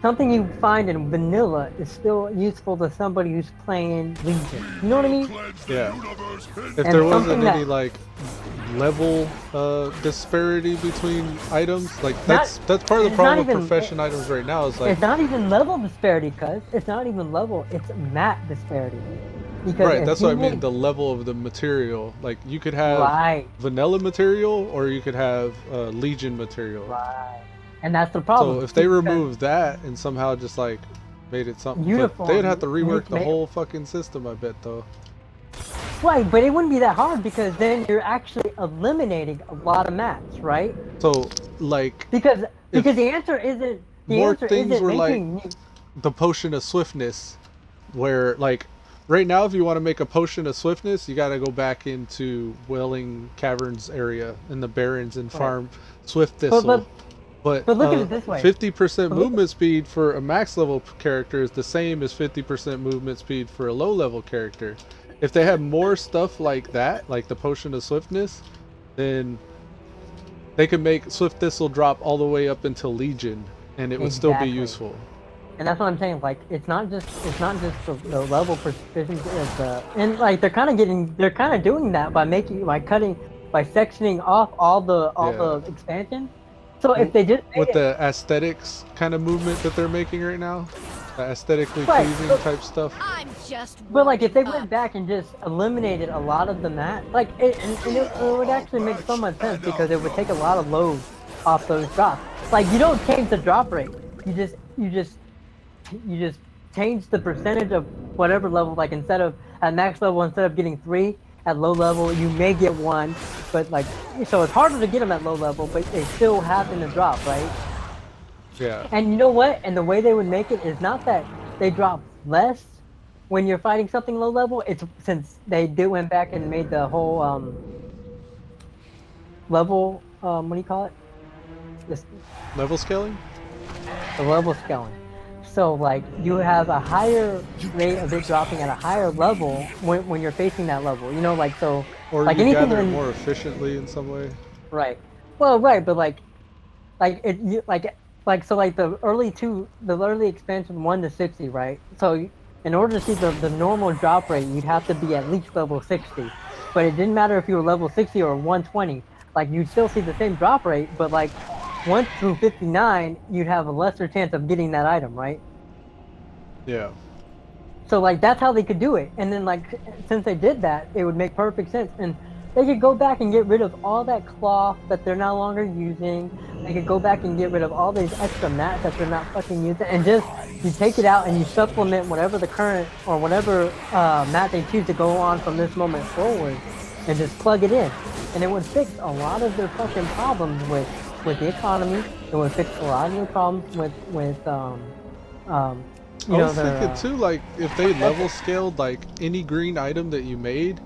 something you find in vanilla is still useful to somebody who's playing Legion. You know what I mean? Yeah. If there wasn't any like level disparity between items, like that's part of the problem with profession items right now. Is like it's not even level disparity, cuz it's not even level, it's mat disparity. Because right, that's what I mean. The level of the material, like you could have vanilla material, or you could have Legion material. Right. And that's the problem. So if they removed that and somehow just like made it something uniform, they'd have to rework the whole fucking system, I bet though. Right, but it wouldn't be that hard because then you're actually eliminating a lot of mats, right? So like because the answer isn't like the potion of swiftness, where like right now if you want to make a potion of swiftness, you got to go back into Welling Caverns area in the Barrens and farm Swift Thistle. But look at it this way. 50% movement speed for a max level character is the same as 50% movement speed for a low level character. If they had more stuff like that, like the potion of swiftness, then they could make Swift Thistle drop all the way up until Legion, and it would still be useful. And that's what I'm saying. Like it's not just the level proficiency of the, and like they're kind of doing that by sectioning off all the expansion. So if they just with the aesthetics kind of movement that they're making right now, the aesthetically pleasing type stuff. But like if they went back and just eliminated a lot of the mat, like it would actually make so much sense because it would take a lot of load off those drops. Like you don't change the drop rate, you just change the percentage of whatever level. Like instead of at max level, instead of getting 3. At low level, you may get 1, but like, so it's harder to get them at low level, but they still happen to drop, right? Yeah. And you know what? And the way they would make it is not that they drop less when you're fighting something low level. It's since they went back and made the whole level, what do you call it? Level scaling? The level scaling. So like you have a higher rate of it dropping at a higher level when you're facing that level, like so. Or like you anything gather more efficiently in some way. Right. Well, right, but like the early expansion 1 to 60, right? So in order to see the normal drop rate, you'd have to be at least level 60. But it didn't matter if you were level 60 or 120. Like you'd still see the same drop rate, but like 1 through 59, you'd have a lesser chance of getting that item, right? Yeah. So like that's how they could do it, and then like since they did that, it would make perfect sense. And They could go back and get rid of all that cloth that they're no longer using. They could go back and get rid of all these extra mats that they're not fucking using, and just you take it out and you supplement whatever the current or whatever mat they choose to go on from this moment forward, and just plug it in, and it would fix a lot of their fucking problems with the economy. It would fix a lot of their problems with I was thinking too, like if they level scaled like any green item that you made,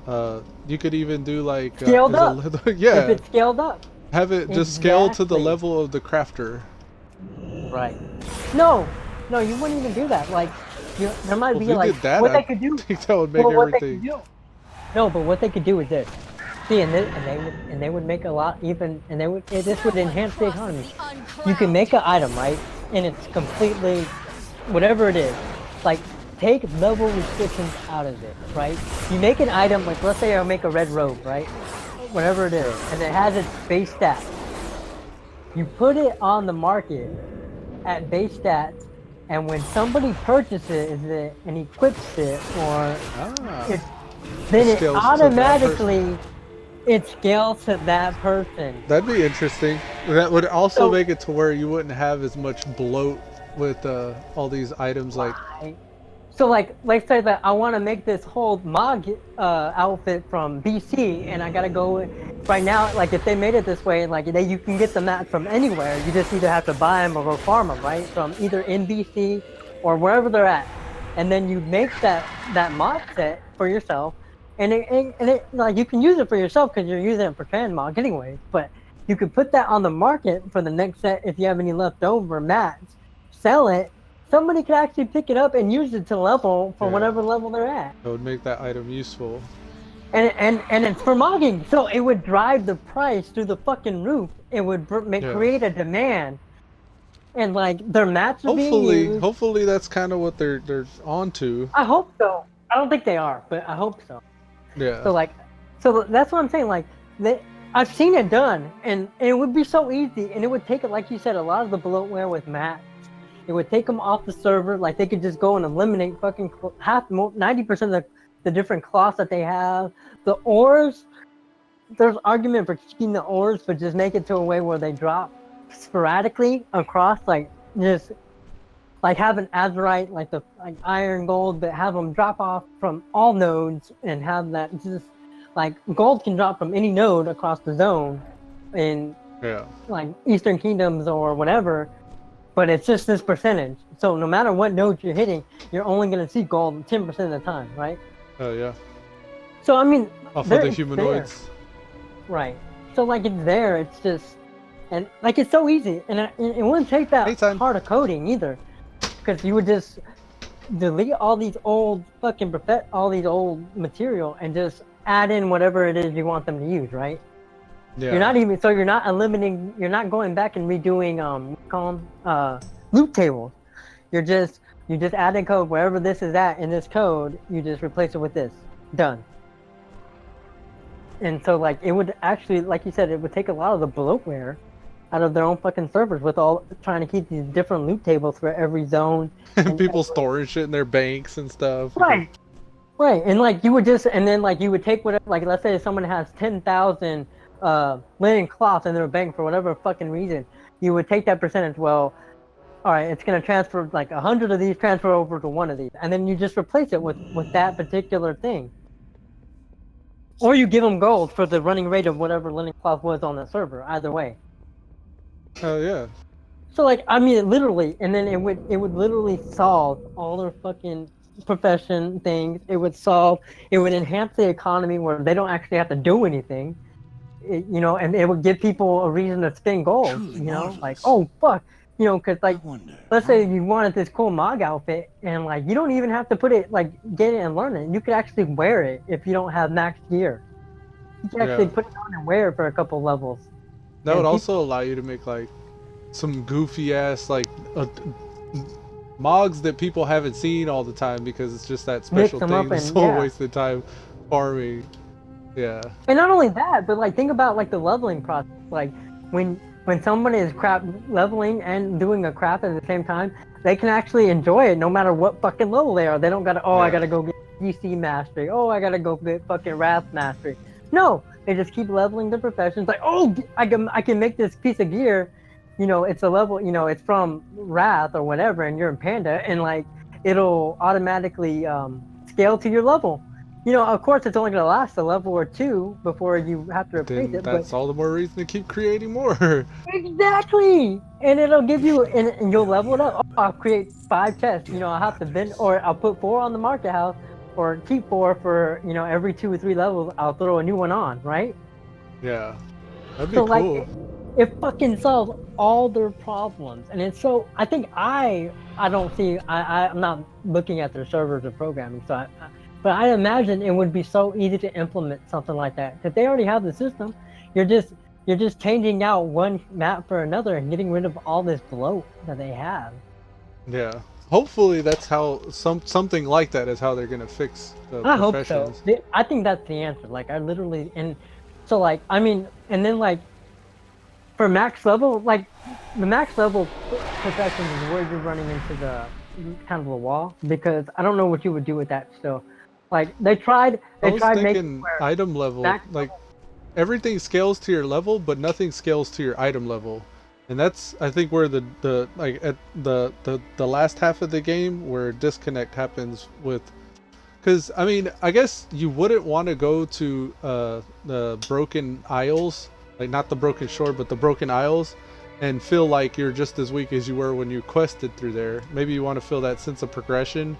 you could even do like scaled up. Yeah, if it's scaled up, have it just scale to the level of the crafter. Right. No, you wouldn't even do that. Like, there might be like what they could do. I think that would make everything. No, but what they could do is this. See, and they would make a lot even, and this would enhance the economy. You can make an item, right, and it's completely, whatever it is, like take level restrictions out of it, right? You make an item, like let's say I make a red robe, right? Whatever it is, and it has its base stats. You put it on the market at base stats, and when somebody purchases it and equips it, or then it automatically it scales to that person. That'd be interesting. That would also make it to where you wouldn't have as much bloat with all these items. Like, so like say that I want to make this whole Mog outfit from BC, and I gotta go right now. Like if they made it this way, like you can get the mats from anywhere. You just either have to buy them or go farm them, right? From either in BC or wherever they're at, and then you make that mod set for yourself. And it like you can use it for yourself because you're using it for transmog anyway. But you could put that on the market for the next set if you have any leftover mats. Sell it. Somebody could actually pick it up and use it to level for whatever level they're at. It would make that item useful. And it's for mogging, so it would drive the price through the fucking roof. It would create a demand. And like their mats are being used. Hopefully that's kind of what they're onto. I hope so. I don't think they are, but I hope so. Yeah. So that's what I'm saying. Like, I've seen it done, and it would be so easy, and it would take it, like you said, a lot of the bloatware with mats. It would take them off the server. Like they could just go and eliminate fucking 90% of the different cloths that they have. The ores, there's argument for keeping the ores, but just make it to a way where they drop sporadically across, like just like have an azurite, like iron, gold, but have them drop off from all nodes, and have that just like gold can drop from any node across the zone in like Eastern Kingdoms or whatever, but it's just this percentage. So no matter what node you're hitting, you're only going to see gold 10% of the time, right? Oh yeah. So I mean, off of the humanoids. There. Right. So like it's there. It's just, and like it's so easy, and it wouldn't take that hard of coding either. Because you would just delete all these old all these old material and just add in whatever it is you want them to use, right? Yeah. You're not eliminating. You're not going back and redoing loop tables. You just add in code wherever this is at in this code. You just replace it with this. Done. And so like it would actually, like you said, it would take a lot of the bloatware out of their own fucking servers with all trying to keep these different loot tables for every zone. And people storing shit in their banks and stuff. Right. And like you would you would take whatever, like let's say someone has 10,000 linen cloth in their bank for whatever fucking reason, you would take that percentage. Well, all right, it's gonna transfer like 100 of these transfer over to one of these, and then you just replace it with that particular thing. Or you give them gold for the running rate of whatever linen cloth was on the server. Either way. Oh yeah. So like I mean literally, and then it would literally solve all their fucking profession things. It would enhance the economy where they don't actually have to do anything. And it would give people a reason to spend gold. Like oh fuck, because like let's say you wanted this cool Mog outfit, and like you don't even have to put it get it and learn it. You could actually wear it if you don't have max gear. You can actually put it on and wear it for a couple levels. That would also allow you to make like some goofy ass mogs that people haven't seen all the time because it's just that special thing that's so wasted time farming. Yeah. And not only that, but like think about like the leveling process. Like when somebody is leveling and doing a craft at the same time, they can actually enjoy it no matter what fucking level they are. They don't gotta I gotta go get DC mastery. Oh, I gotta go get fucking Wrath mastery. No, they just keep leveling the professions. Like, oh, I can make this piece of gear. You know, it's a level. You know, it's from Wrath or whatever, and you're in Panda, and like it'll automatically scale to your level. You know, of course, it's only gonna last a level or two before you have to replace Then it. that's But all the more reason to keep creating more. exactly, and it'll give you, and you'll level it up. Oh, I'll create 5 chests. You know, I'll have to bend, or I'll put 4 on the market house, or keep 4 for, you know, every 2 or 3 levels. I'll throw a new one on, right? Yeah, that'd be So like, cool. it fucking solves all their problems, and it's so. I think I don't see. I'm not looking at their servers or programming, so but I imagine it would be so easy to implement something like that because they already have the system. You're just changing out one map for another and getting rid of all this bloat that they have. Yeah. Hopefully that's how something like that is how they're gonna fix the I hope so. professions. I think that's the answer. Like I literally, and so like I mean, and then like for max level, like the max level professions is where you're running into the kind of the wall, because I don't know what you would do with that still. Like they tried making Thinking where item level, max like level, everything scales to your level, but nothing scales to your item level. And that's I think where the like at the last half of the game where disconnect happens with, because I mean I guess you wouldn't want to go to the Broken Isles, like not the Broken Shore but the Broken Isles, and feel like you're just as weak as you were when you quested through there. Maybe you want to feel that sense of progression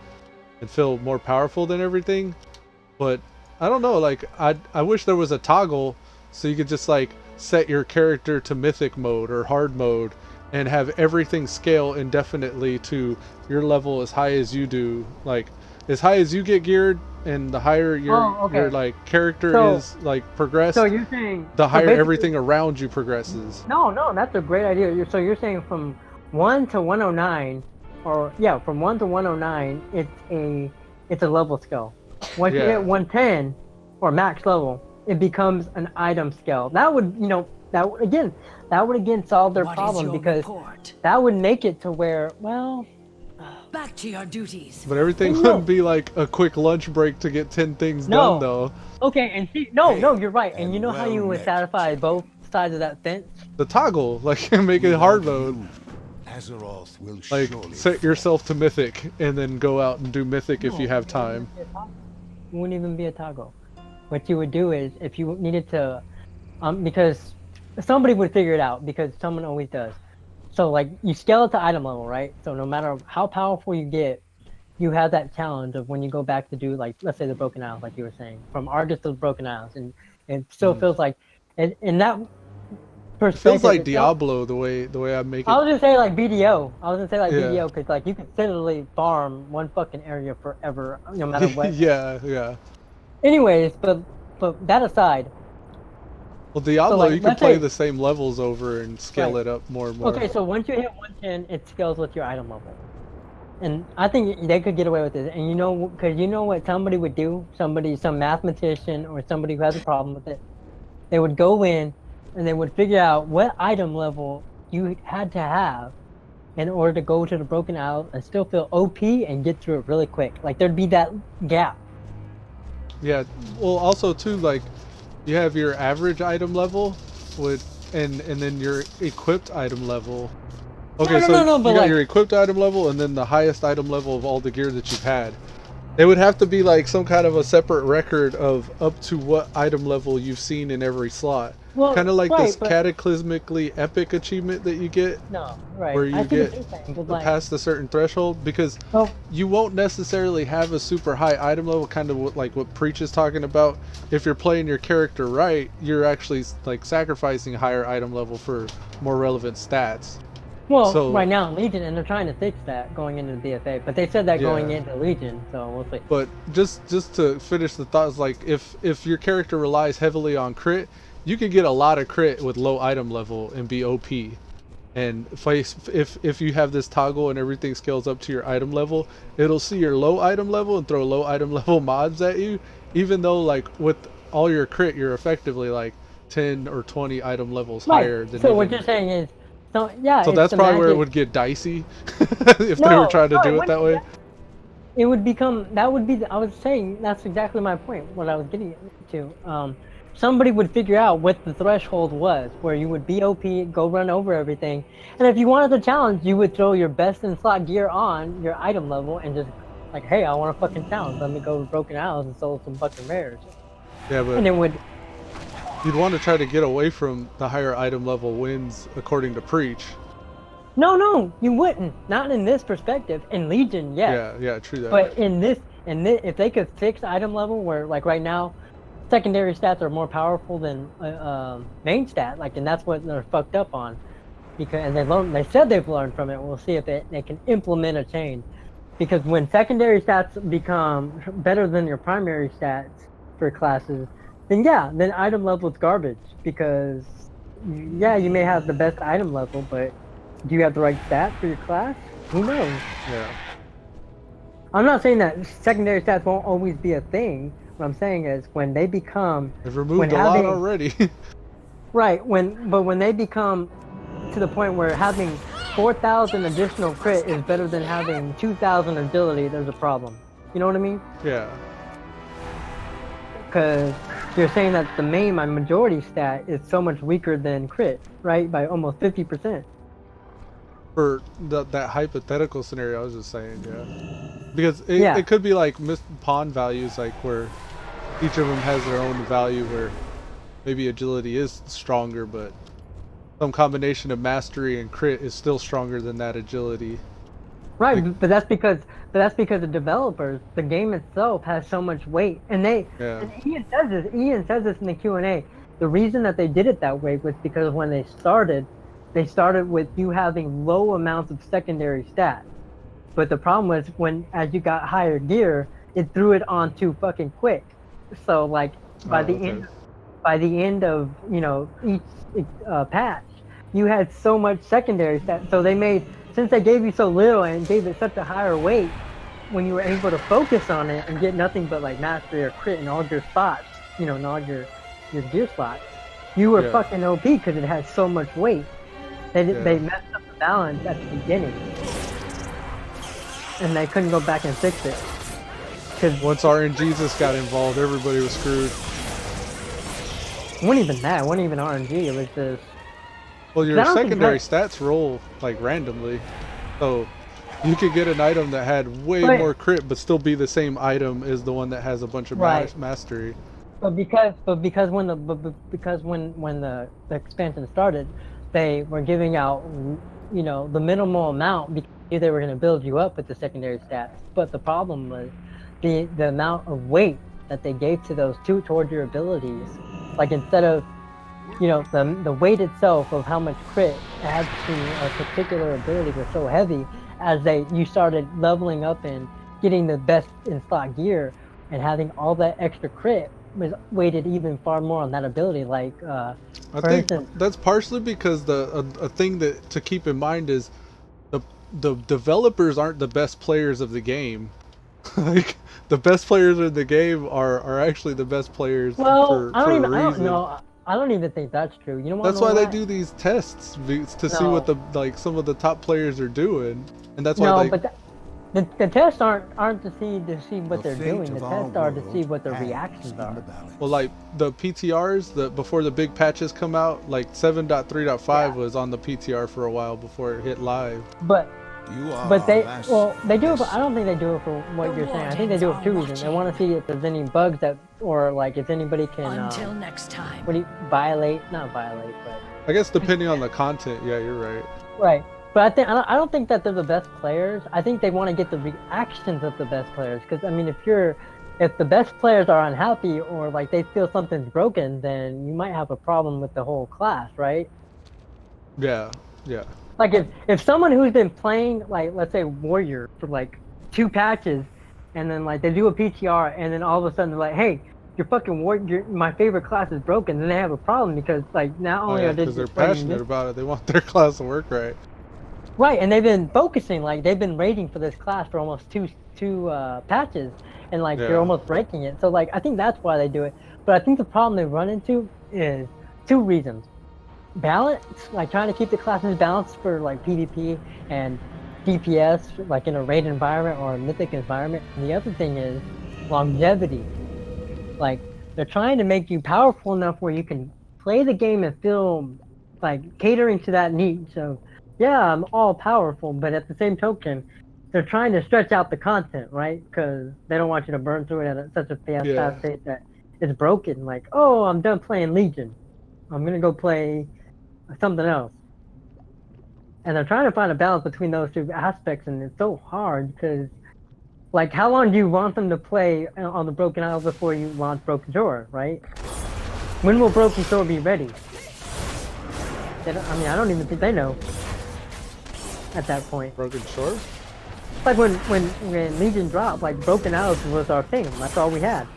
and feel more powerful than everything. But I don't know, like I wish there was a toggle so you could just like set your character to mythic mode or hard mode and have everything scale indefinitely to your level as high as you do, like as high as you get geared, and the higher your like character is like progressed, so you're saying the higher everything around you progresses. No, that's a great idea. So you're saying from 1 to 109, or yeah, from 1 to 109, it's a level scale. Once you hit 110 or max level, it becomes an item scale. That would, you know, that would again solve their problem, because that would make it to where, well, Back to your duties. But everything wouldn't be like a quick lunch break to get 10 things done though. Okay, and see, no, you're right. And you know how you would satisfy both sides of that fence? The toggle, like make it hard mode. Azeroth will Like set yourself to mythic and then go out and do mythic if you have time. It wouldn't even be a toggle. What you would do is, if you needed to, because somebody would figure it out, because someone always does. So like you scale it to item level, right? So no matter how powerful you get, you have that challenge of when you go back to do, like, let's say the Broken Isles, like you were saying, from Argus to the Broken Isles, and it still feels like, in that perspective, it feels like Diablo the way I make it. I was gonna say like BDO. BDO, because like you could literally farm one fucking area forever, no matter what. yeah. Anyways, but that aside. Well, Diablo, like, you can play the same levels over and scale it up more and more. Okay, so once you hit 110, it scales with your item level. And I think they could get away with this. And you know, because you know what somebody would do? Some mathematician or somebody who has a problem with it. They would go in and they would figure out what item level you had to have in order to go to the Broken Isles and still feel OP and get through it really quick. Like there'd be that gap. Yeah, well also too, like you have your average item level and then your equipped item level. Okay, so you got like your equipped item level and then the highest item level of all the gear that you've had. It would have to be like some kind of a separate record of up to what item level you've seen in every slot. Well, kind of like this cataclysmically epic achievement that you get. No, right. Where you get past a certain threshold, because you won't necessarily have a super high item level, kind of like what Preach is talking about. If you're playing your character right, you're actually like sacrificing higher item level for more relevant stats. Well, so, right now in Legion, and they're trying to fix that going into the BFA, but they said that going into Legion, so we'll see. But just to finish the thoughts, like if your character relies heavily on crit, you can get a lot of crit with low item level and be OP. And if you have this toggle and everything scales up to your item level, it'll see your low item level and throw low item level mobs at you, even though like with all your crit, you're effectively like 10 or 20 item levels higher than. So what you're saying is, so that's probably where it would get dicey if they were trying to do it that way. It would become, that would be, I was saying, that's exactly my point, what I was getting to. somebody would figure out what the threshold was, where you would be OP, go run over everything, and if you wanted the challenge, you would throw your best in slot gear on your item level and just like, hey, I want a fucking challenge. Let me go to Broken Isles and sold some fucking rares. Yeah, but And it would. you'd want to try to get away from the higher item level wins, according to Preach. No, you wouldn't. Not in this perspective. In Legion, yes. Yeah, true that. But in this, if they could fix item level, where like right now, secondary stats are more powerful than main stat, like, and that's what they're fucked up on, because and they said they've learned from it. We'll see if they can implement a change, because when secondary stats become better than your primary stats for classes, then item level is garbage, because you may have the best item level, but do you have the right stat for your class? Who knows? Yeah. I'm not saying that secondary stats won't always be a thing. What I'm saying is when they become... They've removed a lot already. Right, when they become to the point where having 4,000 additional crit is better than having 2,000 agility, there's a problem. You know what I mean? Yeah. Because you're saying that the my majority stat is so much weaker than crit, right? By almost 50%. For that hypothetical scenario, I was just saying, yeah. Because it could be like pawn values, like where each of them has their own value, where maybe agility is stronger, but some combination of mastery and crit is still stronger than that agility. Right, like, but that's because the developers, the game itself has so much weight, and and Ian says this in the Q&A. The reason that they did it that way was because when they started with you having low amounts of secondary stats. But the problem was as you got higher gear, it threw it on too fucking quick. So like by the end of each patch, you had so much secondary stats. So since they gave you so little and gave it such a higher weight, when you were able to focus on it and get nothing but like mastery or crit in all your spots, in all your gear slots, you were fucking OP because it had so much weight. They messed up the balance at the beginning, and they couldn't go back and fix it. Because once RNGesus got involved, everybody was screwed. It wasn't even that. It wasn't even RNG. It was just. Well, your secondary stats roll like randomly, so you could get an item that had way more crit, but still be the same item as the one that has a bunch of mastery. But because when the expansion started, they were giving out, the minimal amount because they were going to build you up with the secondary stats. But the problem was the amount of weight that they gave to those towards your abilities. Like instead of, the weight itself of how much crit adds to a particular ability was so heavy, as you started leveling up and getting the best in slot gear and having all that extra crit was weighted even far more on that ability. Like I think that's partially because a thing that to keep in mind is the developers aren't the best players of the game. Like the best players in the game are actually the best players for a reason. I don't even think that's true. You know what? That's why they do these tests to see what some of the top players are doing, and that's why the tests aren't to see what they're doing. The tests are to see what their reactions are. Well, like the PTRs, before the big patches come out, like 7.3.5 was on the PTR for a while before it hit live. But they do it. I don't think they do it for what you're saying. I think they do it for two reasons. They want to see if there's any bugs or like if anybody can. Until next time. What do you not violate, but. I guess depending on the content, yeah, you're right. Right. But I don't think that they're the best players. I think they want to get the reactions of the best players. Because I mean, if the best players are unhappy or like they feel something's broken, then you might have a problem with the whole class, right? Yeah. Like if someone who's been playing like let's say Warrior for like 2 patches, and then like they do a PTR, and then all of a sudden they're like, hey, your fucking my favorite class is broken, then they have a problem because like not only are they because they're passionate about it, they want their class to work right. Right, and they've been focusing, like they've been rating for this class for almost two patches, and like they're almost breaking it. So like I think that's why they do it. But I think the problem they run into is 2 reasons: balance, like trying to keep the classes balanced for like PvP and DPS, like in a raid environment or a mythic environment. And the other thing is longevity. Like They're trying to make you powerful enough where you can play the game and feel like catering to that need. So, yeah, I'm all powerful, but at the same token, they're trying to stretch out the content, right? Because they don't want you to burn through it at such a fast pace that it's broken. Like, oh, I'm done playing Legion. I'm gonna go play something else. And they're trying to find a balance between those two aspects, and it's so hard because, like, how long do you want them to play on the Broken Isle before you launch Broken Shore, right? When will Broken Shore be ready? I don't even think they know at that point. Broken Shore? Like when Legion dropped, like Broken Isles was our thing. That's all we had.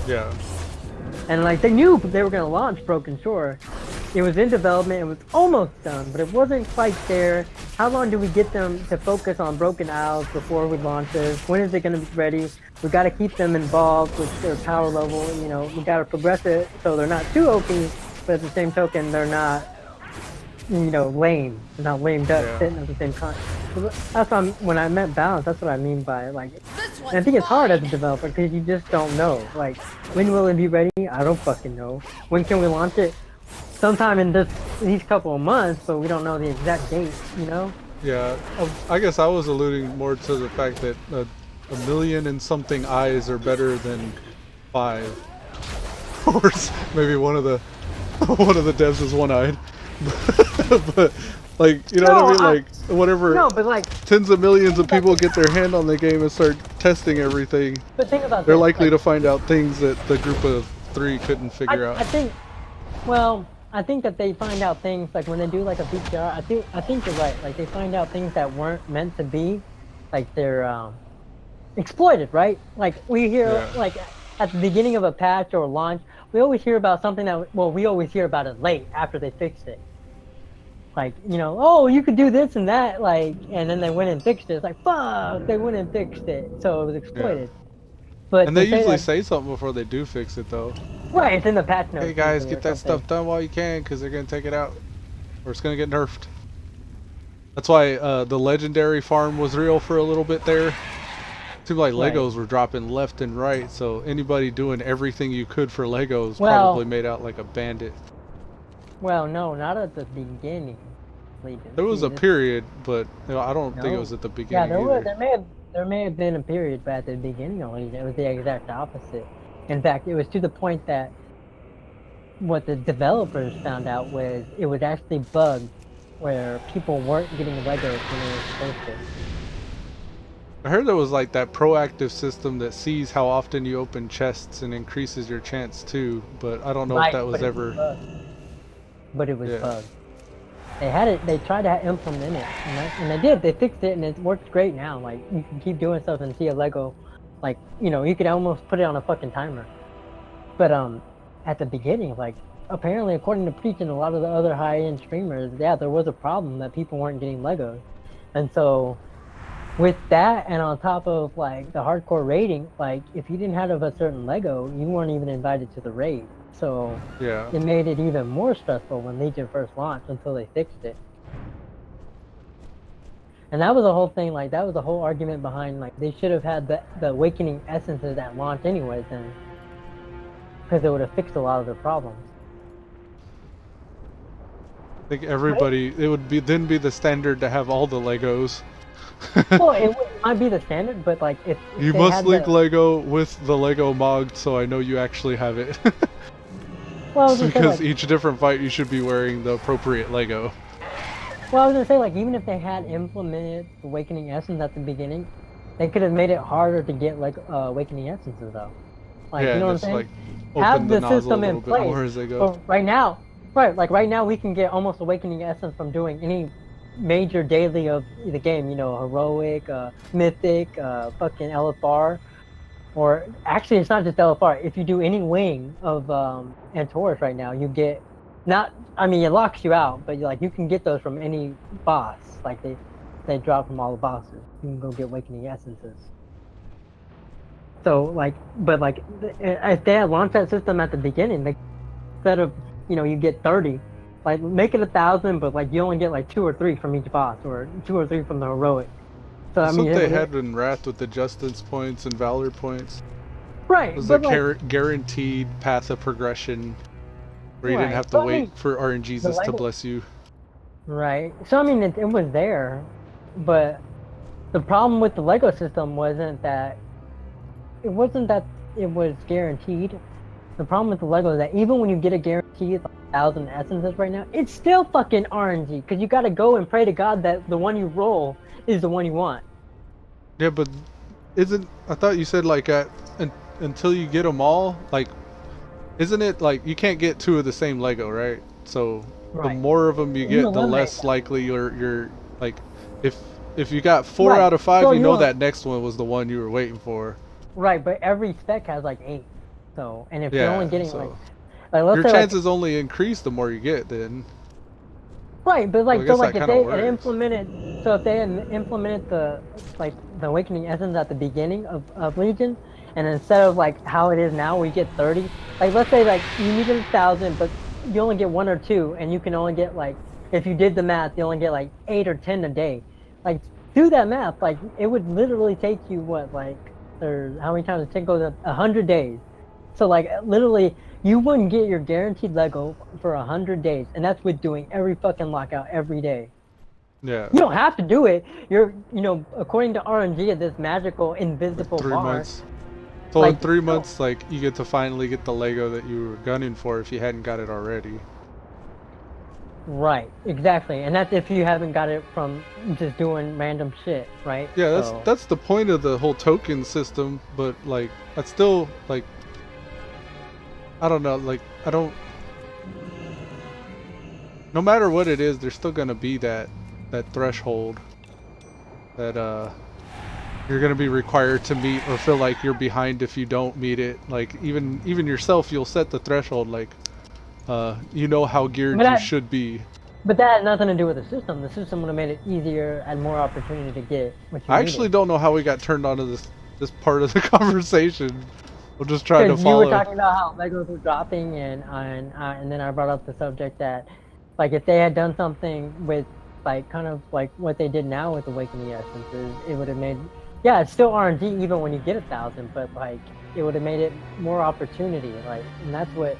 Yeah. And like they knew they were gonna launch Broken Shore. It was in development. It was almost done, but it wasn't quite there. How long do we get them to focus on Broken Isles before we launch this? When is it gonna be ready? We gotta keep them involved with their power level. You know, we gotta progress it so they're not too OP, but at the same token, they're not, you know, lame. They're not lame duck sitting at the same time. So that's what when I meant balance. That's what I mean by like. And I think it's hard as a developer because you just don't know. Like, when will it be ready? I don't fucking know. When can we launch it? Sometime in these couple of months, but we don't know the exact date. You know? Yeah. I guess I was alluding more to the fact that a million and something eyes are better than 5. Or maybe one of the devs is one-eyed. But like, you know what I mean? Like, whatever. No, but like tens of millions of people get their hand on the game and start testing everything. But think about they're this, likely to find out things that the group of 3 couldn't figure out. I think that they find out things like when they do like a VTR. I think you're right. Like they find out things that weren't meant to be, like they're exploited, right? Like we hear like at the beginning of a patch or launch, we always hear about something that we always hear about it late after they fixed it. Like, you know, oh, you could do this and that, like, and then they went and fixed it. It's like, fuck, they went and fixed it, so it was exploited. But and they usually say something before they do fix it, though. Right, it's in the patch notes. Hey guys, get that stuff done while you can, because they're gonna take it out, or it's gonna get nerfed. That's why the legendary farm was real for a little bit there. Seemed like Legos were dropping left and right, so anybody doing everything you could for Legos probably made out like a bandit. Well, no, not at the beginning. There was a period, but you know, I don't think it was at the beginning. Yeah, there may have been a period, but at the beginning of Legion, it was the exact opposite. In fact, it was to the point that what the developers found out was it was actually bugged where people weren't getting Legos when they were supposed to. I heard there was like that proactive system that sees how often you open chests and increases your chance too, but I don't know if that was ever... But it was bugged. They had it. They tried to implement it, and they did. They fixed it, and it works great now. Like you can keep doing stuff and see a Lego, like you know, you could almost put it on a fucking timer. But at the beginning, like apparently, according to Preach and a lot of the other high-end streamers, there was a problem that people weren't getting Legos, and so with that, and on top of like the hardcore rating, like if you didn't have a certain Lego, you weren't even invited to the raid. So it made it even more stressful when Legion first launched until they fixed it. And that was the whole thing, like that was the whole argument behind like they should have had the Awakening Essences at launch anyways, then because it would have fixed a lot of their problems. I think everybody, it would be the standard to have all the Legos. Well, it might be the standard, but like if you must link Lego with the Lego mod, so I know you actually have it. Well, because each different fight you should be wearing the appropriate Lego. Well, I was gonna say, like, even if they had implemented Awakening Essence at the beginning, they could have made it harder to get like Awakening Essences though. Like, you know what I'm saying? Like, have the system in place. As they go. But right now, right now we can get almost Awakening Essence from doing any major daily of the game. You know, heroic, mythic, fucking LFR. Or actually, it's not just LFR. If you do any wing of Antorus right now, you get it locks you out, but like you can get those from any boss. Like they drop from all the bosses. You can go get Awakening Essences. So like, but like, if they had launched that system at the beginning, like, instead of you get 30, like make it 1,000, but like you only get like 2 or 3 from each boss, or 2 or 3 from the heroic. So That's what they had in Wrath with the Justice points and Valor points. Right. It was but a guaranteed path of progression where you didn't Right, have to but I wait mean, for RNGesus to Lego- bless you. right. So I mean, it was there, but the problem with the Lego system wasn't that it was guaranteed. The problem with the Lego is that even when you get a guaranteed 1,000 essences right now, it's still fucking RNG because you got to go and pray to God that the one you roll is the one you want. Yeah, but I thought you said like until you get them all, like, isn't it like you can't get 2 of the same Lego, right? So the Right. more of them you get, the eliminate less that. likely you're like, if you got 4 Right. out of 5, So you know you that next one was the one you were waiting for. Right, but every spec has like 8. So, and if you're Yeah, only getting so like let's your say chances only increase the more you get then. right, but Well, I like so guess like that if kind of they had works. implemented so if they had implemented the awakening essence at the beginning of Legion, and instead of like how it is now we get 30, like let's say like you needed 1,000 but you only get 1 or 2 and you can only get like, if you did the math you only get like 8 or 10 a day. Like do that math, like it would literally take you what, like, or how many times it take goes 100 days. So like literally you wouldn't get your guaranteed Lego for 100 days, and that's with doing every fucking lockout every day. Yeah. You don't have to do it. You're, according to RNG, at this magical invisible Like 3 bar. months. So in 3 months, like, you get to finally get the Lego that you were gunning for if you hadn't got it already. Right, exactly, and that's if you haven't got it from just doing random shit, right? Yeah, So, that's the point of the whole token system, but like, that's still like, I don't know, like, I don't. No matter what it is, there's still gonna be that threshold that you're gonna be required to meet, or feel like you're behind if you don't meet it. Like even yourself, you'll set the threshold. Like, you know how geared you should be. But that has nothing to do with the system. The system would have made it easier and more opportunity to get what you I actually needed. don't know how we got turned on to this part of the conversation. I'm just trying to follow. You were talking about how Legos were dropping, and then I brought up the subject that, like, if they had done something with, like, kind of like what they did now with Awakening Essences, it would have made, yeah, it's still RNG even when you get 1,000, but like, it would have made it more opportunity, like, and that's what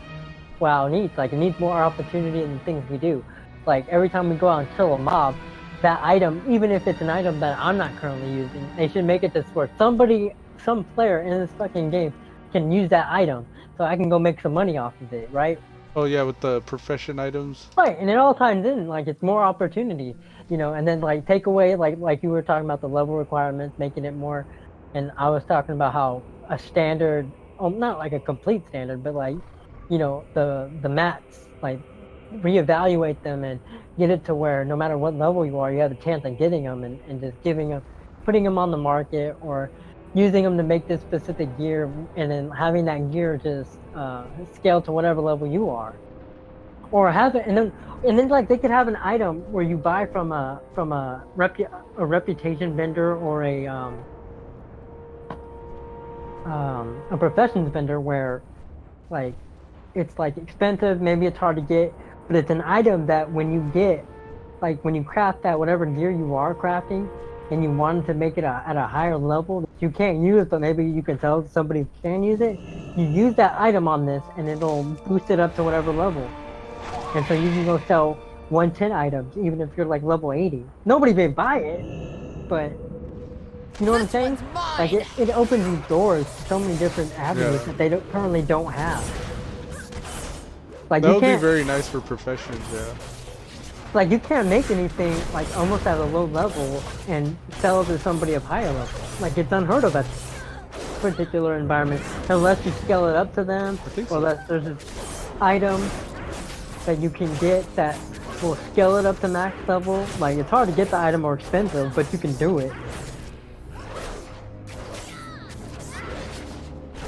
WoW needs. Like, it needs more opportunity in the things we do. Like, every time we go out and kill a mob, that item, even if it's an item that I'm not currently using, they should make it to where some player in this fucking game can use that item, so I can go make some money off of it, right? Oh yeah, with the profession items. Right, and it all ties in. Like, it's more opportunity, and then like take away like you were talking about the level requirements, making it more, and I was talking about how a standard, not like a complete standard, but like, the mats, like, reevaluate them and get it to where no matter what level you are, you have a chance of getting them, and just putting them on the market, or using them to make this specific gear, and then having that gear just scale to whatever level you are, or have it, and then like they could have an item where you buy from a reputation vendor, or a professions vendor, where like it's like expensive, maybe it's hard to get, but it's an item that when you craft that whatever gear you are crafting, and you wanted to make it at a higher level that you can't use, but maybe you can tell somebody can use it, you use that item on this and it'll boost it up to whatever level. And so you can go sell 110 items, even if you're like level 80. Nobody may buy it, but you know what I'm saying? Like, it opens these doors to so many different avenues that they currently don't have. Like, that would be very nice for professions, yeah. Like, you can't make anything like almost at a low level and sell it to somebody of higher level. Like, it's unheard of at this particular environment, unless you scale it up to them, or unless there's an item that you can get that will scale it up to max level. Like, it's hard to get the item more expensive, but you can do it.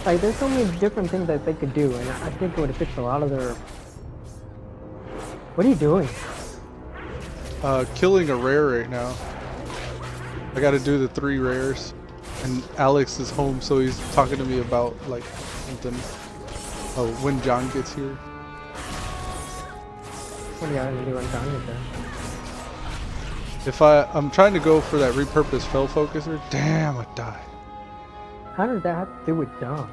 Like, there's so many different things that they could do, and I think it would have fixed a lot of their... What are you doing? Killing a rare right now. I gotta do the 3 rares. And Alex is home, so he's talking to me about, like, something. Oh, when John gets here. What are you gonna do when John gets there? I'm trying to go for that repurposed fell focuser. Damn, I died. How does that have to do with John?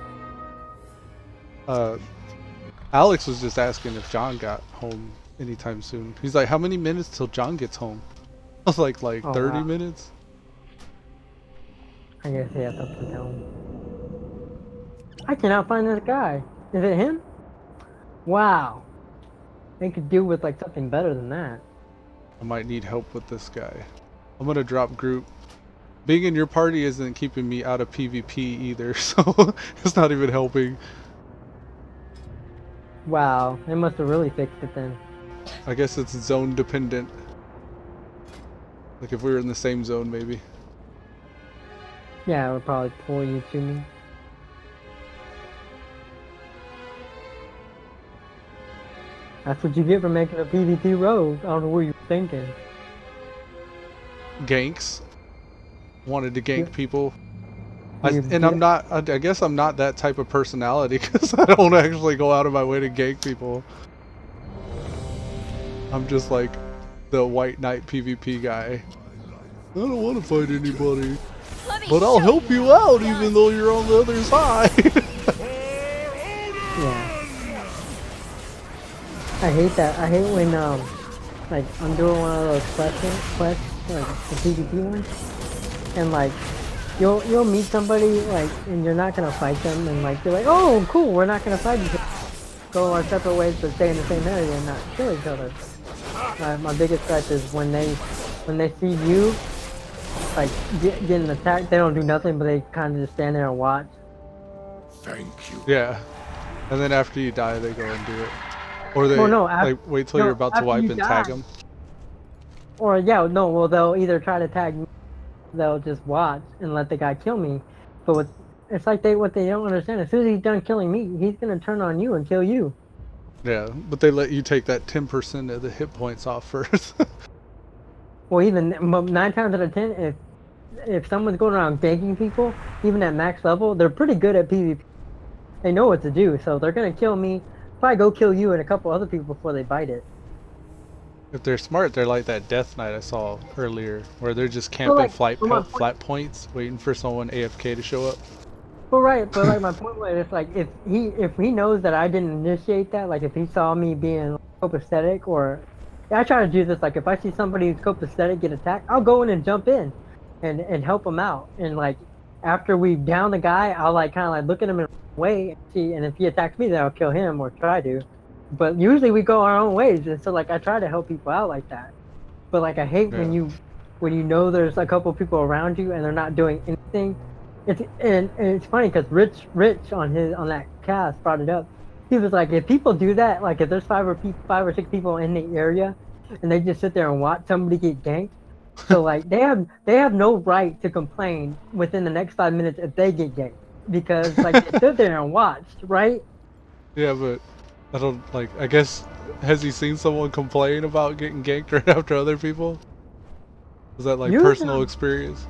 Alex was just asking if John got home anytime soon. He's like, how many minutes till John gets home? I was like Oh, 30 wow. minutes? I guess he has something to tell him. I cannot find this guy. Is it him? Wow. They could do with like something better than that. I might need help with this guy. I'm gonna drop group. Being in your party isn't keeping me out of PvP either, so it's not even helping. Wow, they must have really fixed it then. I guess it's zone dependent. Like if we were in the same zone, maybe. Yeah, it would probably pull you to me. That's what you get for making a PvP rogue. I don't know what you're thinking. Ganks. Wanted to gank Yeah. people. You And I'm not, I guess I'm not that type of personality because I don't actually go out of my way to gank people. I'm just like the white knight PvP guy. I don't want to fight anybody, but I'll help you out even though you're on the other side. Yeah. I hate that. I hate when like I'm doing one of those quests, like the PvP ones, and like you'll meet somebody like and you're not gonna fight them, and like you're like, oh cool, we're not gonna fight each other. Go our separate ways but stay in the same area and not kill each other. My biggest gripe is when they see you like getting attacked, they don't do nothing but they kind of just stand there and watch. Thank you. Yeah, and then after you die, they go and do it, or they Well, no, like wait till you're about to after wipe you and die. tag them. Or yeah, no, well they'll either try to tag me, they'll just watch and let the guy kill me. But it's like what they don't understand. As soon as he's done killing me, he's gonna turn on you and kill you. Yeah, but they let you take that 10% of the hit points off first. Well, even 9 times out of 10, if someone's going around ganking people, even at max level, they're pretty good at PvP. They know what to do, so they're gonna kill me. Probably go kill you and a couple other people before they bite it. If they're smart, they're like that Death Knight I saw earlier, where they're just camping like, flat points, waiting for someone AFK to show up. Well, right, but like my point was, it's like if he knows that I didn't initiate that, like if he saw me being copacetic, or I try to do this, like if I see somebody who's copacetic get attacked, I'll go in and jump in, and help him out, and like after we down the guy, I'll like kind of like look at him and wait and see, and if he attacks me, then I'll kill him or try to, but usually we go our own ways, and so like I try to help people out like that, but like I hate when you know there's a couple people around you and they're not doing anything. And it's funny because Rich on that cast brought it up. He was like, if people do that, like if there's 5 or 6 people in the area, and they just sit there and watch somebody get ganked, so like they have no right to complain within the next 5 minutes if they get ganked, because like they stood there and watched, right? Yeah, but I don't like. I guess has he seen someone complain about getting ganked right after other people? Was that like personal experience?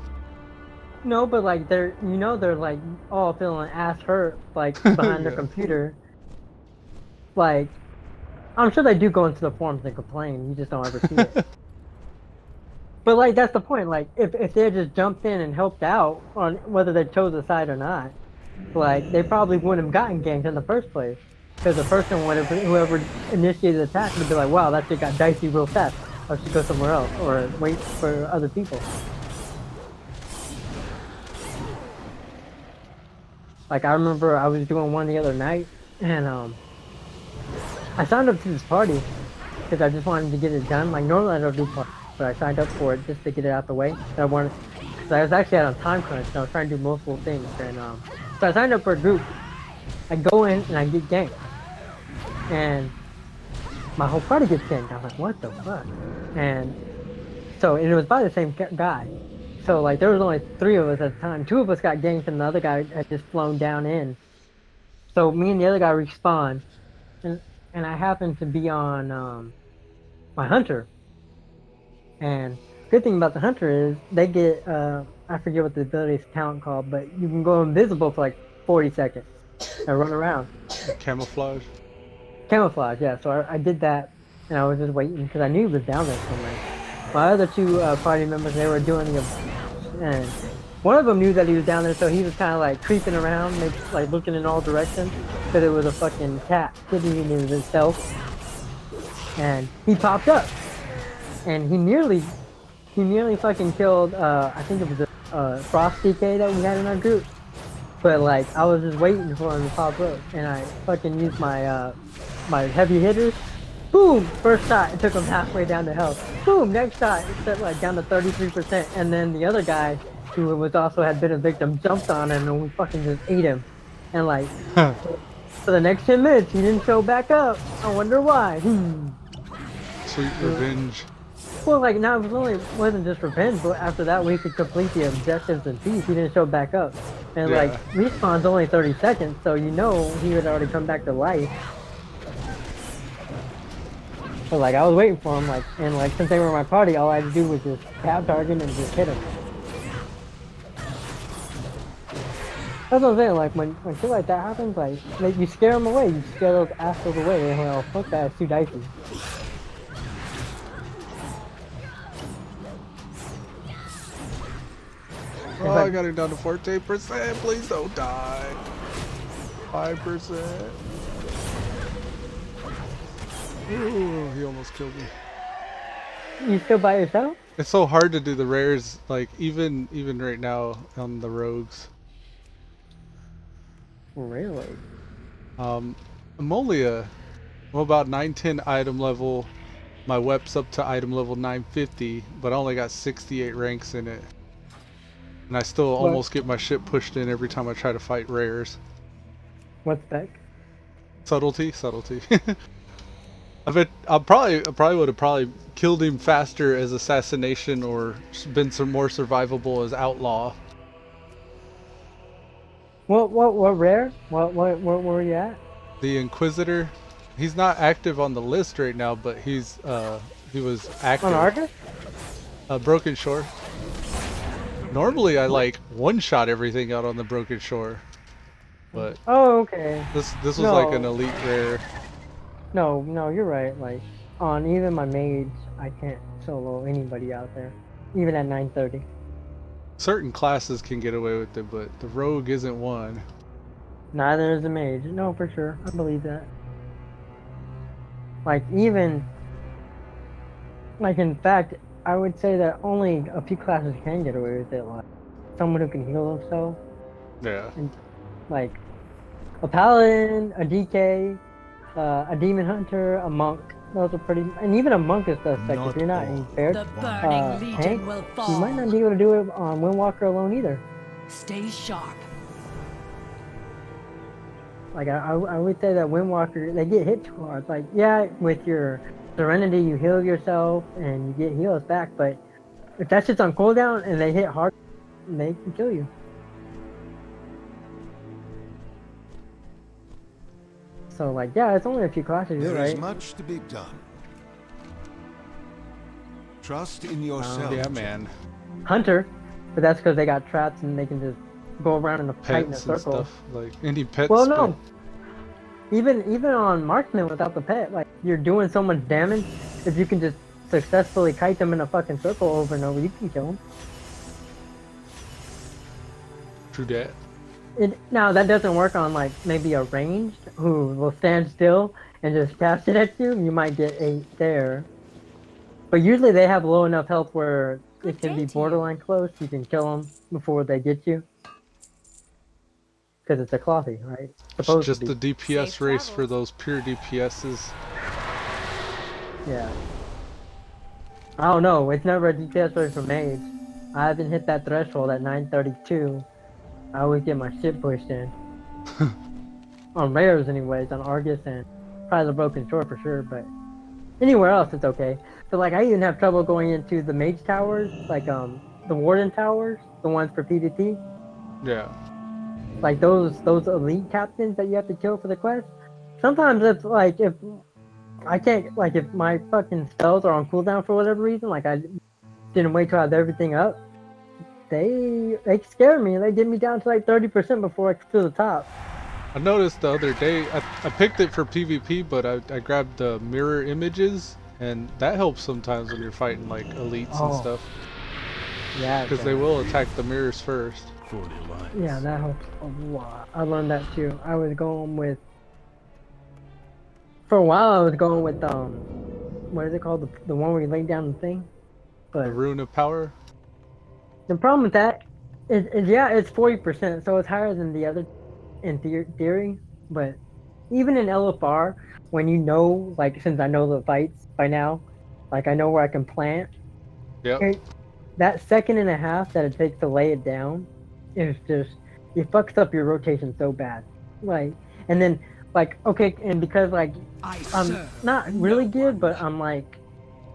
No, but like they're like all feeling ass hurt like behind their computer. Like I'm sure they do go into the forums and complain. You just don't ever see it. But like that's the point. Like if they just jumped in and helped out on whether they chose a side or not, like they probably wouldn't have gotten ganked in the first place. Because the person whoever initiated the attack would be like, wow, that shit got dicey real fast. I should go somewhere else or wait for other people. Like I remember I was doing one the other night, and I signed up to this party because I just wanted to get it done. Like normally I don't do parties, but I signed up for it just to get it out the way. So I was actually on a time crunch, and I was trying to do multiple things. And so I signed up for a group. I go in and I get ganked, and my whole party gets ganked. I'm like, what the fuck? And it was by the same guy. So like there was only 3 of us at the time. 2 of us got ganked and the other guy had just flown down in. So me and the other guy respawned, and I happened to be on my hunter. And good thing about the hunter is they get I forget what the ability's talent called, but you can go invisible for like 40 seconds and run around. Camouflage. Camouflage, yeah. So I did that, and I was just waiting because I knew he was down there somewhere. My other 2 party members, they were doing the and One of them knew that he was down there, so he was kind of like creeping around, like looking in all directions, because it was a fucking cat sitting in himself. And he popped up, and he nearly fucking killed. I think it was a Frost DK that we had in our group. But like, I was just waiting for him to pop up, and I fucking used my my heavy hitters. Boom! First shot, it took him halfway down to health. Boom! Next shot, it set like down to 33%, and then the other guy, who was also had been a victim, jumped on him, and we fucking just ate him. And like, for the next 10 minutes, he didn't show back up. I wonder why. Sweet revenge. Well, like, now it wasn't just revenge, but after that we could complete the objectives in peace. He didn't show back up. And like, respawn's only 30 seconds, so you know he had already come back to life. So like, I was waiting for him, like, and like, since they were in my party, all I had to do was just tab target and just hit him. That's what I'm saying, like, when shit like that happens, like you scare them away, you scare those assholes away, and well, fuck that, it's too dicey. Oh, I got it down to 14%. Please don't die. 5%. Ooh, he almost killed me. You still by yourself? It's so hard to do the rares, like even right now on the rogues. Really? I'm only I'm about 910 item level. My wep's up to item level 950, but I only got 68 ranks in it. And I still almost get my shit pushed in every time I try to fight rares. What spec? Subtlety. I bet I probably would have killed him faster as assassination or been some more survivable as outlaw. What rare? What were you at? The Inquisitor, he's not active on the list right now, but he was active. On Argus? Broken Shore. Normally I like one-shot everything out on the Broken Shore, but oh, okay. This was like an elite rare. No, you're right. Like, on even my mage, I can't solo anybody out there, even at 930. Certain classes can get away with it, but the rogue isn't one. Neither is the mage. No, for sure. I believe that. Like, even... Like, in fact, I would say that only a few classes can get away with it. Like, someone who can heal themselves. Yeah. And, like, a paladin, a DK, a demon hunter, a monk. Those are pretty... And even a monk is suspect. If you're not impaired, The burning legion tank, will you fall. might not be able to do it on Windwalker alone either. Stay sharp. Like, I would say that Windwalker, they get hit too hard. Like, yeah, with your Serenity, you heal yourself and you get heals back, but if that shit's on cooldown and they hit hard, they can kill you. So, like, yeah, it's only a few classes, you're There is right. much to be done. Trust in yourself. Yeah, man. Hunter, but that's because they got traps and they can just go around in a fight in a Pets and circle. stuff. Like any pets. Well, no. Even on marksman without the pet, like, you're doing so much damage. If you can just successfully kite them in a fucking circle over and over, you can kill them. True that. Now that doesn't work on like maybe a ranged who will stand still and just cast it at you. You might get 8 there, but usually they have low enough health where it can be borderline close. You can kill them before they get you. Because it's a clothy, right? It's just the DPS race for those pure DPSs. Yeah. I don't know. It's never a DPS race for mage. I haven't hit that threshold at 932. I always get my shit pushed in. On rares anyways, on Argus and probably the Broken Shore for sure, but anywhere else it's okay. So like I even have trouble going into the mage towers, like the warden towers, the ones for PvP. Yeah. Like those elite captains that you have to kill for the quest. Sometimes it's like if I can't, like if my fucking spells are on cooldown for whatever reason, like I didn't wait till I had everything up, they scare me. They get me down to like 30% before I get to the top. I noticed the other day, I picked it for PvP, but I grabbed the mirror images, and that helps sometimes when you're fighting like elites and stuff. Yeah. Because they will attack the mirrors first. For the alliance. Yeah, that helps a lot. I learned that too. I was going with. For a while, I was going with what is it called? The one where you lay down the thing. The But rune of power. the problem with that is yeah, it's 40%, so it's higher than the other in theory. But even in LFR, when you know, like, since I know the fights by now, like I know where I can plant. Yep. That second and a half that it takes to lay it down is just it fucks up your rotation so bad. Like, and then like okay, and because like I'm not really good, but I'm like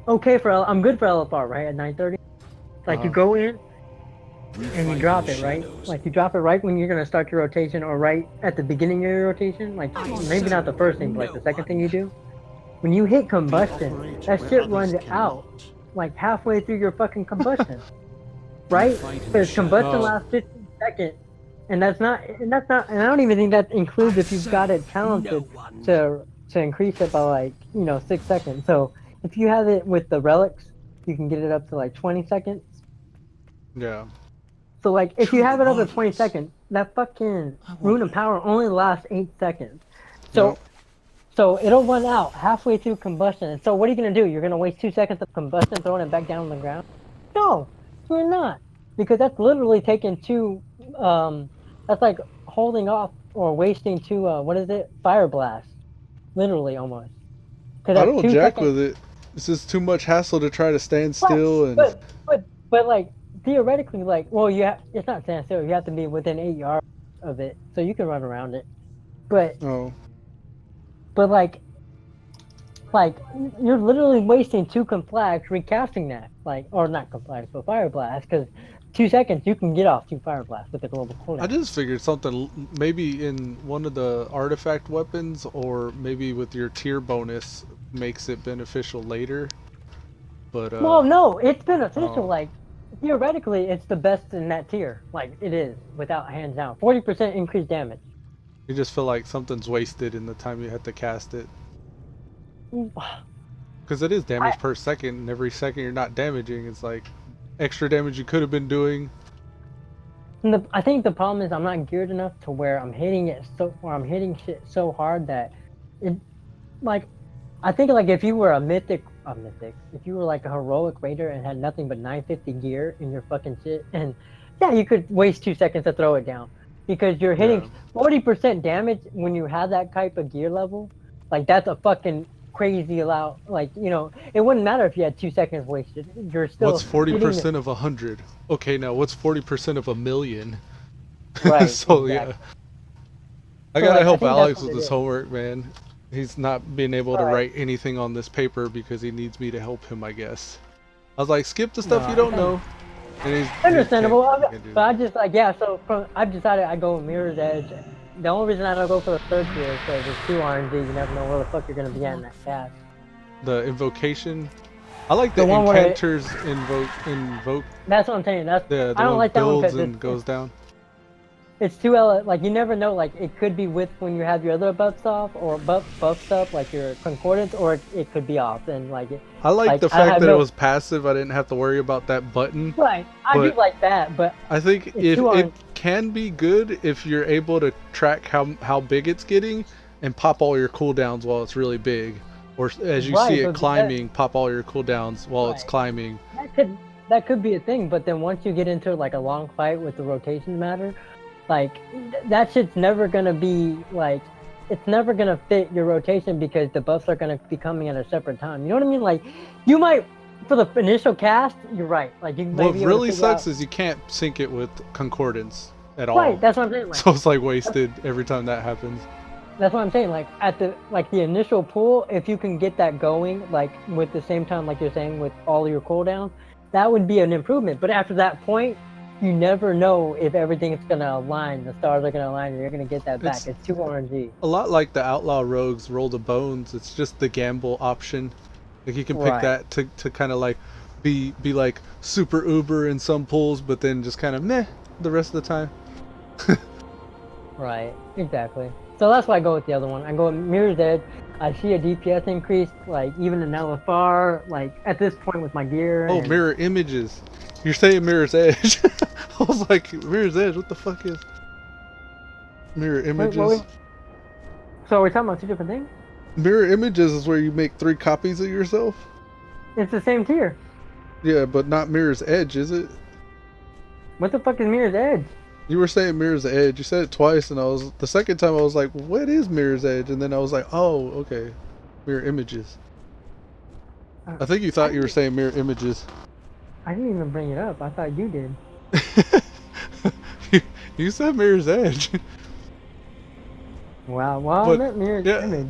okay I'm good for LFR, right? At 9:30, like you go in and you drop it, right? Like you drop it right when you're gonna start your rotation, or right at the beginning of your rotation. Like maybe not the first thing, but like the second thing you do. When you hit combustion, that shit runs out like halfway through your fucking combustion, right? Because combustion lasts 15 seconds, and I don't even think that includes if you've got it talented to increase it by like 6 seconds. So if you have it with the relics, you can get it up to like 20 seconds. Yeah. So like if you have it up to 20 seconds, that fucking rune of power only lasts 8 seconds. So. Yep. So it'll run out halfway through combustion. And so what are you gonna do? You're gonna waste 2 seconds of combustion throwing it back down on the ground? No, you're not. Because that's literally taking two that's like holding off or wasting two what is it? Fire blast. Literally almost. I don't jack with it. It's just too much hassle to try to stand still and but like theoretically like it's not stand still, you have to be within 8 yards of it. So you can run around it. But But like you're literally wasting 2 conflags recasting that, like, or not conflags, but fire blast. Because 2 seconds you can get off 2 fire blasts with the global cooldown. I just figured something maybe in one of the artifact weapons, or maybe with your tier bonus makes it beneficial later. But well, no, it's beneficial. Like theoretically, it's the best in that tier. Like it is without hands down. 40% increased damage. You just feel like something's wasted in the time you have to cast it. Because it is damage per second, and every second you're not damaging, it's like extra damage you could have been doing. And I think the problem is I'm not geared enough to where I'm hitting shit so hard that it, like, I think like if you were a mythic, if you were like a heroic raider and had nothing but 950 gear in your fucking shit, and yeah, you could waste 2 seconds to throw it down. Because you're hitting 40% damage when you have that type of gear level. Like, that's a fucking crazy amount. Like, it wouldn't matter if you had 2 seconds wasted. You're still. What's 40% of 100? Okay, now what's 40% of 1,000,000? Right. So, exactly. yeah. I gotta help Alex with his homework, man. He's not being able to write anything on this paper because he needs me to help him, I guess. I was like, skip the stuff you don't know. And understandable, but I just so I've decided I go with Mirror's Edge. The only reason I don't go for the third tier is because it's 2 RNG. You never know where the fuck you're gonna be at in that cast. The invocation, I like the incanters invoke. That's what I'm saying. I don't like that one because it goes down. It's too like you never know. Like it could be with when you have your other buffs off or buffs up, like your concordance, or it could be off. And like I like the fact that it was passive. I didn't have to worry about that button. Right, I do like that, but I think it can be good if you're able to track how big it's getting and pop all your cooldowns while it's really big, or as you see it climbing, pop all your cooldowns while it's climbing. That could be a thing, but then once you get into like a long fight with the rotation matter. Like, that shit's never gonna be, like, it's never gonna fit your rotation because the buffs are gonna be coming at a separate time. You know what I mean? Like, you might, for the initial cast, you're right. Like, you might what really sucks is you can't sync it with concordance at all. Right, that's what I'm saying. Like, so it's, like, wasted every time that happens. That's what I'm saying. Like, at the initial pool, if you can get that going, like, with the same time, like you're saying, with all your cooldowns, that would be an improvement. But after that point, you never know if everything's gonna align, the stars are gonna align, and you're gonna get that back. It's 2 RNG. A lot like the Outlaw Rogues Roll the Bones, it's just the gamble option. Like you can pick that to kind of like be like super uber in some pools, but then just kind of meh the rest of the time. Right, exactly. So that's why I go with the other one. I go with Mirror's Edge. I see a DPS increase, like even in LFR, like at this point with my gear. Oh, mirror images. You're saying Mirror's Edge. I was like, Mirror's Edge, what the fuck is mirror images? So we're talking about two different things? Mirror images is where you make 3 copies of yourself? It's the same tier. Yeah, but not Mirror's Edge, is it? What the fuck is Mirror's Edge? You were saying Mirror's Edge. You said it twice, and the second time I was like, what is Mirror's Edge? And then I was like, oh, okay. Mirror images. I think you thought you were saying mirror images. I didn't even bring it up. I thought you did. You said Mirror's Edge. Wow, well, I meant Mirror's Image.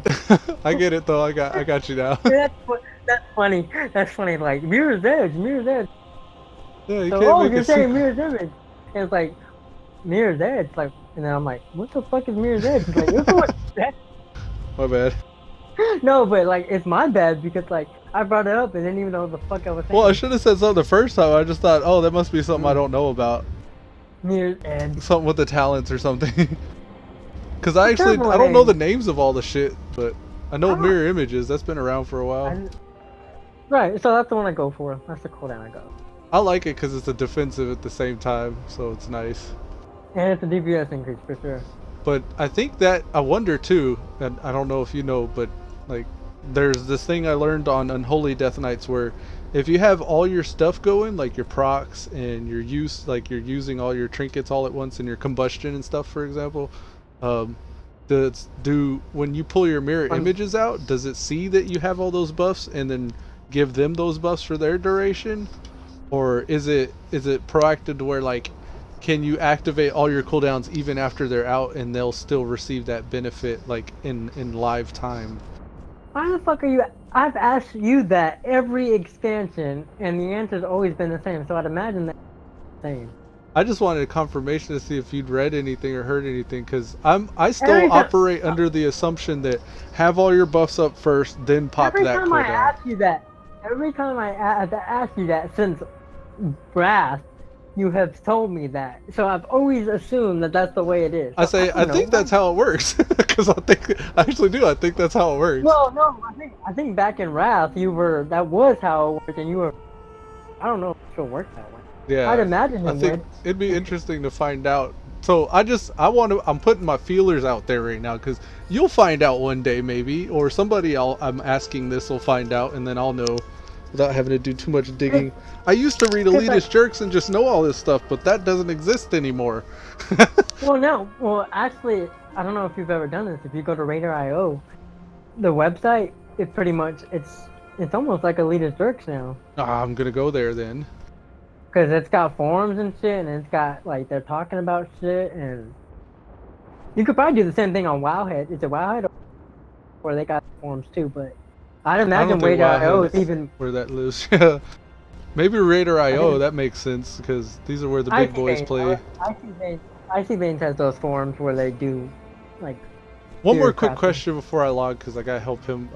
I get it though. I got you now. That's funny. That's funny. Like Mirror's Edge. Yeah, you So, can't make you're it saying Mirror's Image. And it's like Mirror's Edge. Like, and then I'm like, what the fuck is Mirror's Edge? It's like, what that? My bad. No, but like, it's my bad because like I brought it up and didn't even know what the fuck I was saying. Well, I should have said something the first time. I just thought, oh, that must be something I don't know about. Mirror's Edge. Something with the talents or something. Because I don't know the names of all the shit, but I know mirror images. That's been around for a while. Right, so that's the one I go for. That's the cooldown I go. I like it because it's a defensive at the same time, so it's nice. And it's a DPS increase for sure. But I think that, I wonder too, and I don't know if you know, but like, there's this thing I learned on Unholy Death Knights where if you have all your stuff going, like your procs and your use, like you're using all your trinkets all at once and your combustion and stuff, for example, when you pull your mirror images out, does it see that you have all those buffs and then give them those buffs for their duration? Or is it proactive to where like, can you activate all your cooldowns even after they're out and they'll still receive that benefit like in live time? Why the fuck are you? I've asked you that every expansion and the answer's always been the same, so I'd imagine that's the same. I just wanted a confirmation to see if you'd read anything or heard anything, because I still operate under the assumption that have all your buffs up first, then pop that cooldown. Every time I have asked you that since Wrath, you have told me that. So I've always assumed that that's the way it is. So I think that's how it works, because I actually do. I think that's how it works. Well, no, I think back in Wrath, that was how it worked, and you were. I don't know if it still works that way. Yeah, I'd imagine I think it'd be interesting to find out. So I'm putting my feelers out there right now, because you'll find out one day maybe, or somebody I'm asking this will find out, and then I'll know without having to do too much digging. I used to read Elitist Jerks and just know all this stuff, but that doesn't exist anymore. Well, actually, I don't know if you've ever done this. If you go to Raider.io, the website, it's almost like Elitist Jerks now. I'm gonna go there then. Because it's got forums and shit, and it's got, like, they're talking about shit, and you could probably do the same thing on Wowhead. Is it Wowhead? Or they got forums too, but I'd imagine Raider.io is even... where that lives. Maybe Raider.io, that makes sense, because these are where the big boys play. Icy Veins has those forums where they do, like... One more quick question before I log, because I gotta help him.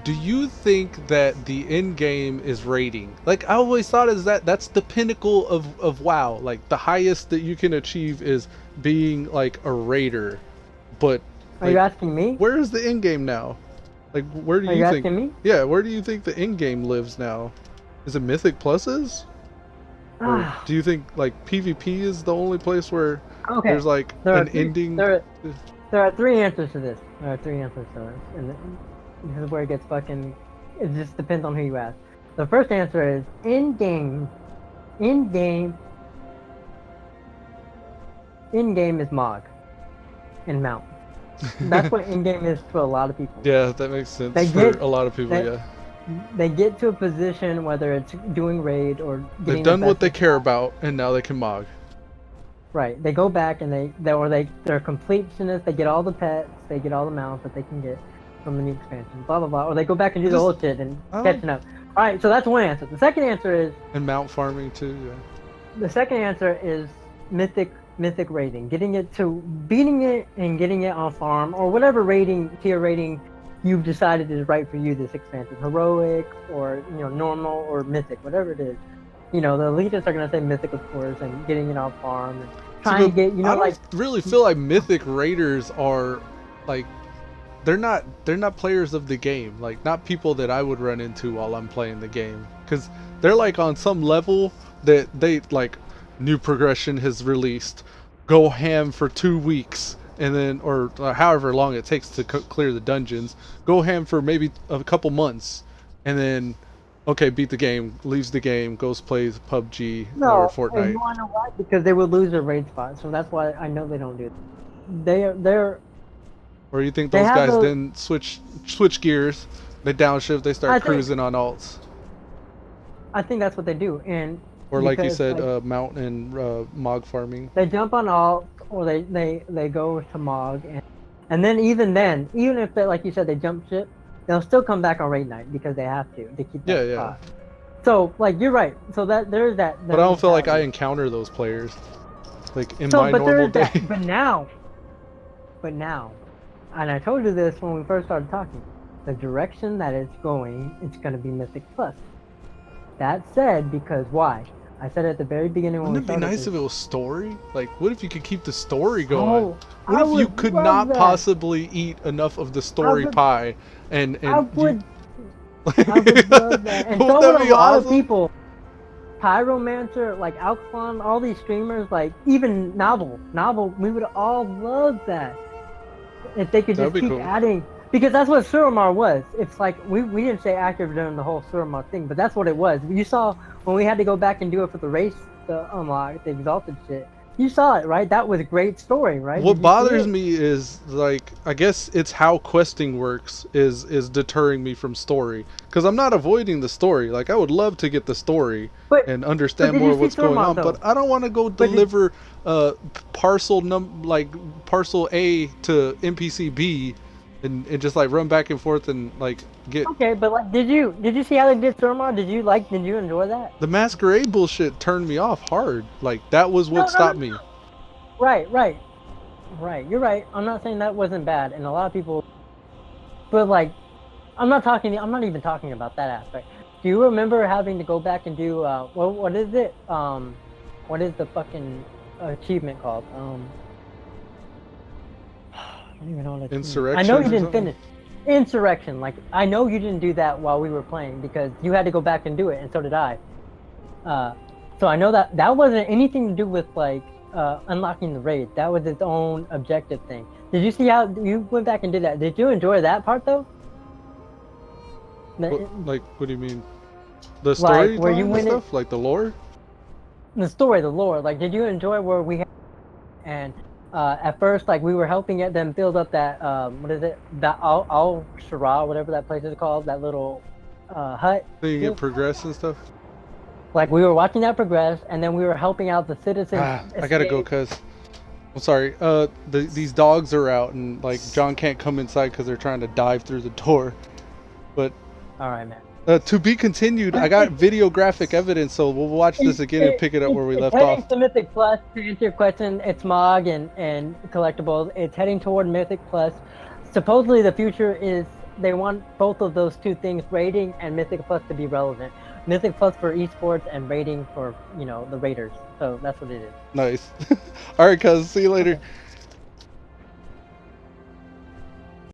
Do you think that the end game is raiding? Like, I always thought that's the pinnacle of WoW. Like, the highest that you can achieve is being like a raider. But are you asking me? Where is the end game now? Like, where do you think? Are you asking me? Yeah, where do you think the end game lives now? Is it Mythic Pluses? Or do you think like PvP is the only place where there's like an ending? There are 3 answers to this. And this is where it gets fucking... It just depends on who you ask. The first answer is in-game is Mog and Mount. That's what in-game is to a lot of people. Yeah, that makes sense for a lot of people, yeah. They get to a position, whether it's doing raid or... They've done what they care about, and now they can Mog. Right. They go back and they're completionists, they get all the pets, they get all the mounts that they can get from the new expansion, blah blah blah, or they go back and do the old shit and catching up. Alright, so that's one answer. The second answer is... And mount farming too, yeah. The second answer is mythic raiding. Beating it and getting it on farm, or whatever tier rating you've decided is right for you this expansion. Heroic, or normal, or mythic, whatever it is. The elitists are gonna say mythic, of course, and getting it on farm and trying to get, I don't really feel like mythic raiders are like... They're not players of the game, like not people that I would run into while I'm playing the game, because they're like on some level that they like new progression has released. Go ham for 2 weeks, and then or however long it takes to clear the dungeons. Go ham for maybe a couple months, and then okay, beat the game, leaves the game, goes plays PUBG or And Fortnite. you wanna know why? Because they would lose their raid spot, so that's why I know they don't do that. They're Or you think they those have guys those- then switch gears, they downshift, they I start think- cruising on alts, I think that's what they do, and or like you because, said, like, mount and mog farming. they jump on alt, or they go to Mog, and then even if they, like you said, they jump ship, they'll still come back on raid night because they have to keep that Yeah. spot. So like you're right. So that there's that. But I don't feel like I mentality. encounter those players, like in So, my but there normal is day. that. But now, and I told you this when we first started talking, the direction that it's going, it's going to be Mythic Plus. That said, because why? I said at the very beginning when Wouldn't it we be started nice this, if it was story? Like, what if you could keep the story going? Oh, What I if you would could love not that. possibly eat enough of the story would- pie, and I you- would love that. And Wouldn't so that would a be lot awesome? of people. Pyromancer, like Alcalon, all these streamers, like even Novel, we would all love that. If they could That'd just be keep cool. adding, because that's what Suramar was. It's like, we didn't say active during the whole Suramar thing, but that's what it was. You saw when we had to go back and do it for the race, the unlock, the exalted shit. You saw it, right? That was a great story, right? What Did you see bothers it? me is, like, I guess it's how questing works is deterring me from story. Because I'm not avoiding the story. Like, I would love to get the story But- and understand did you more see what's going Stormont, on. though? But I don't want to go But did- deliver parcel A to NPC B and just like run back and forth and like get Okay, but like, did you see how they did Suramar? Did you enjoy that? the masquerade bullshit turned me off hard. Like that was what No, stopped me. Right. You're right. I'm not saying that wasn't bad, and a lot of people. But like, I'm not even talking about that aspect. Do you remember having to go back and do what is it? What is the fucking achievement called? I don't even know what it's. Insurrection I know you or didn't something? finish. Insurrection. Like I know you didn't do that while we were playing because you had to go back and do it, and so did I. So I know that wasn't anything to do with like unlocking the raid. That was its own objective thing. Did you see how you went back and did that? Did you enjoy that part though? What do you mean? The story where you and went in- stuff, like the lore. The story, the lore. Like, did you enjoy where we had and at first, like we were helping them build up that what is it? That Al Shara, whatever that place is called, that little hut. Seeing Yeah. it progress and stuff. Like we were watching that progress, and then we were helping out the citizens. I gotta go, cuz. I'm sorry. These dogs are out, and like John can't come inside because they're trying to dive through the door. But All right, man. to be continued. I got video graphic evidence, so we'll watch this again and pick it up where we left heading off. to Mythic Plus. To answer your question, it's Mog and collectibles. It's heading toward Mythic Plus. Supposedly, the future is they want both of those two things, rating and Mythic Plus, to be relevant. Mythic Plus for esports and rating for the raiders. So that's what it is. Nice. All right, cuz. See you later. Okay.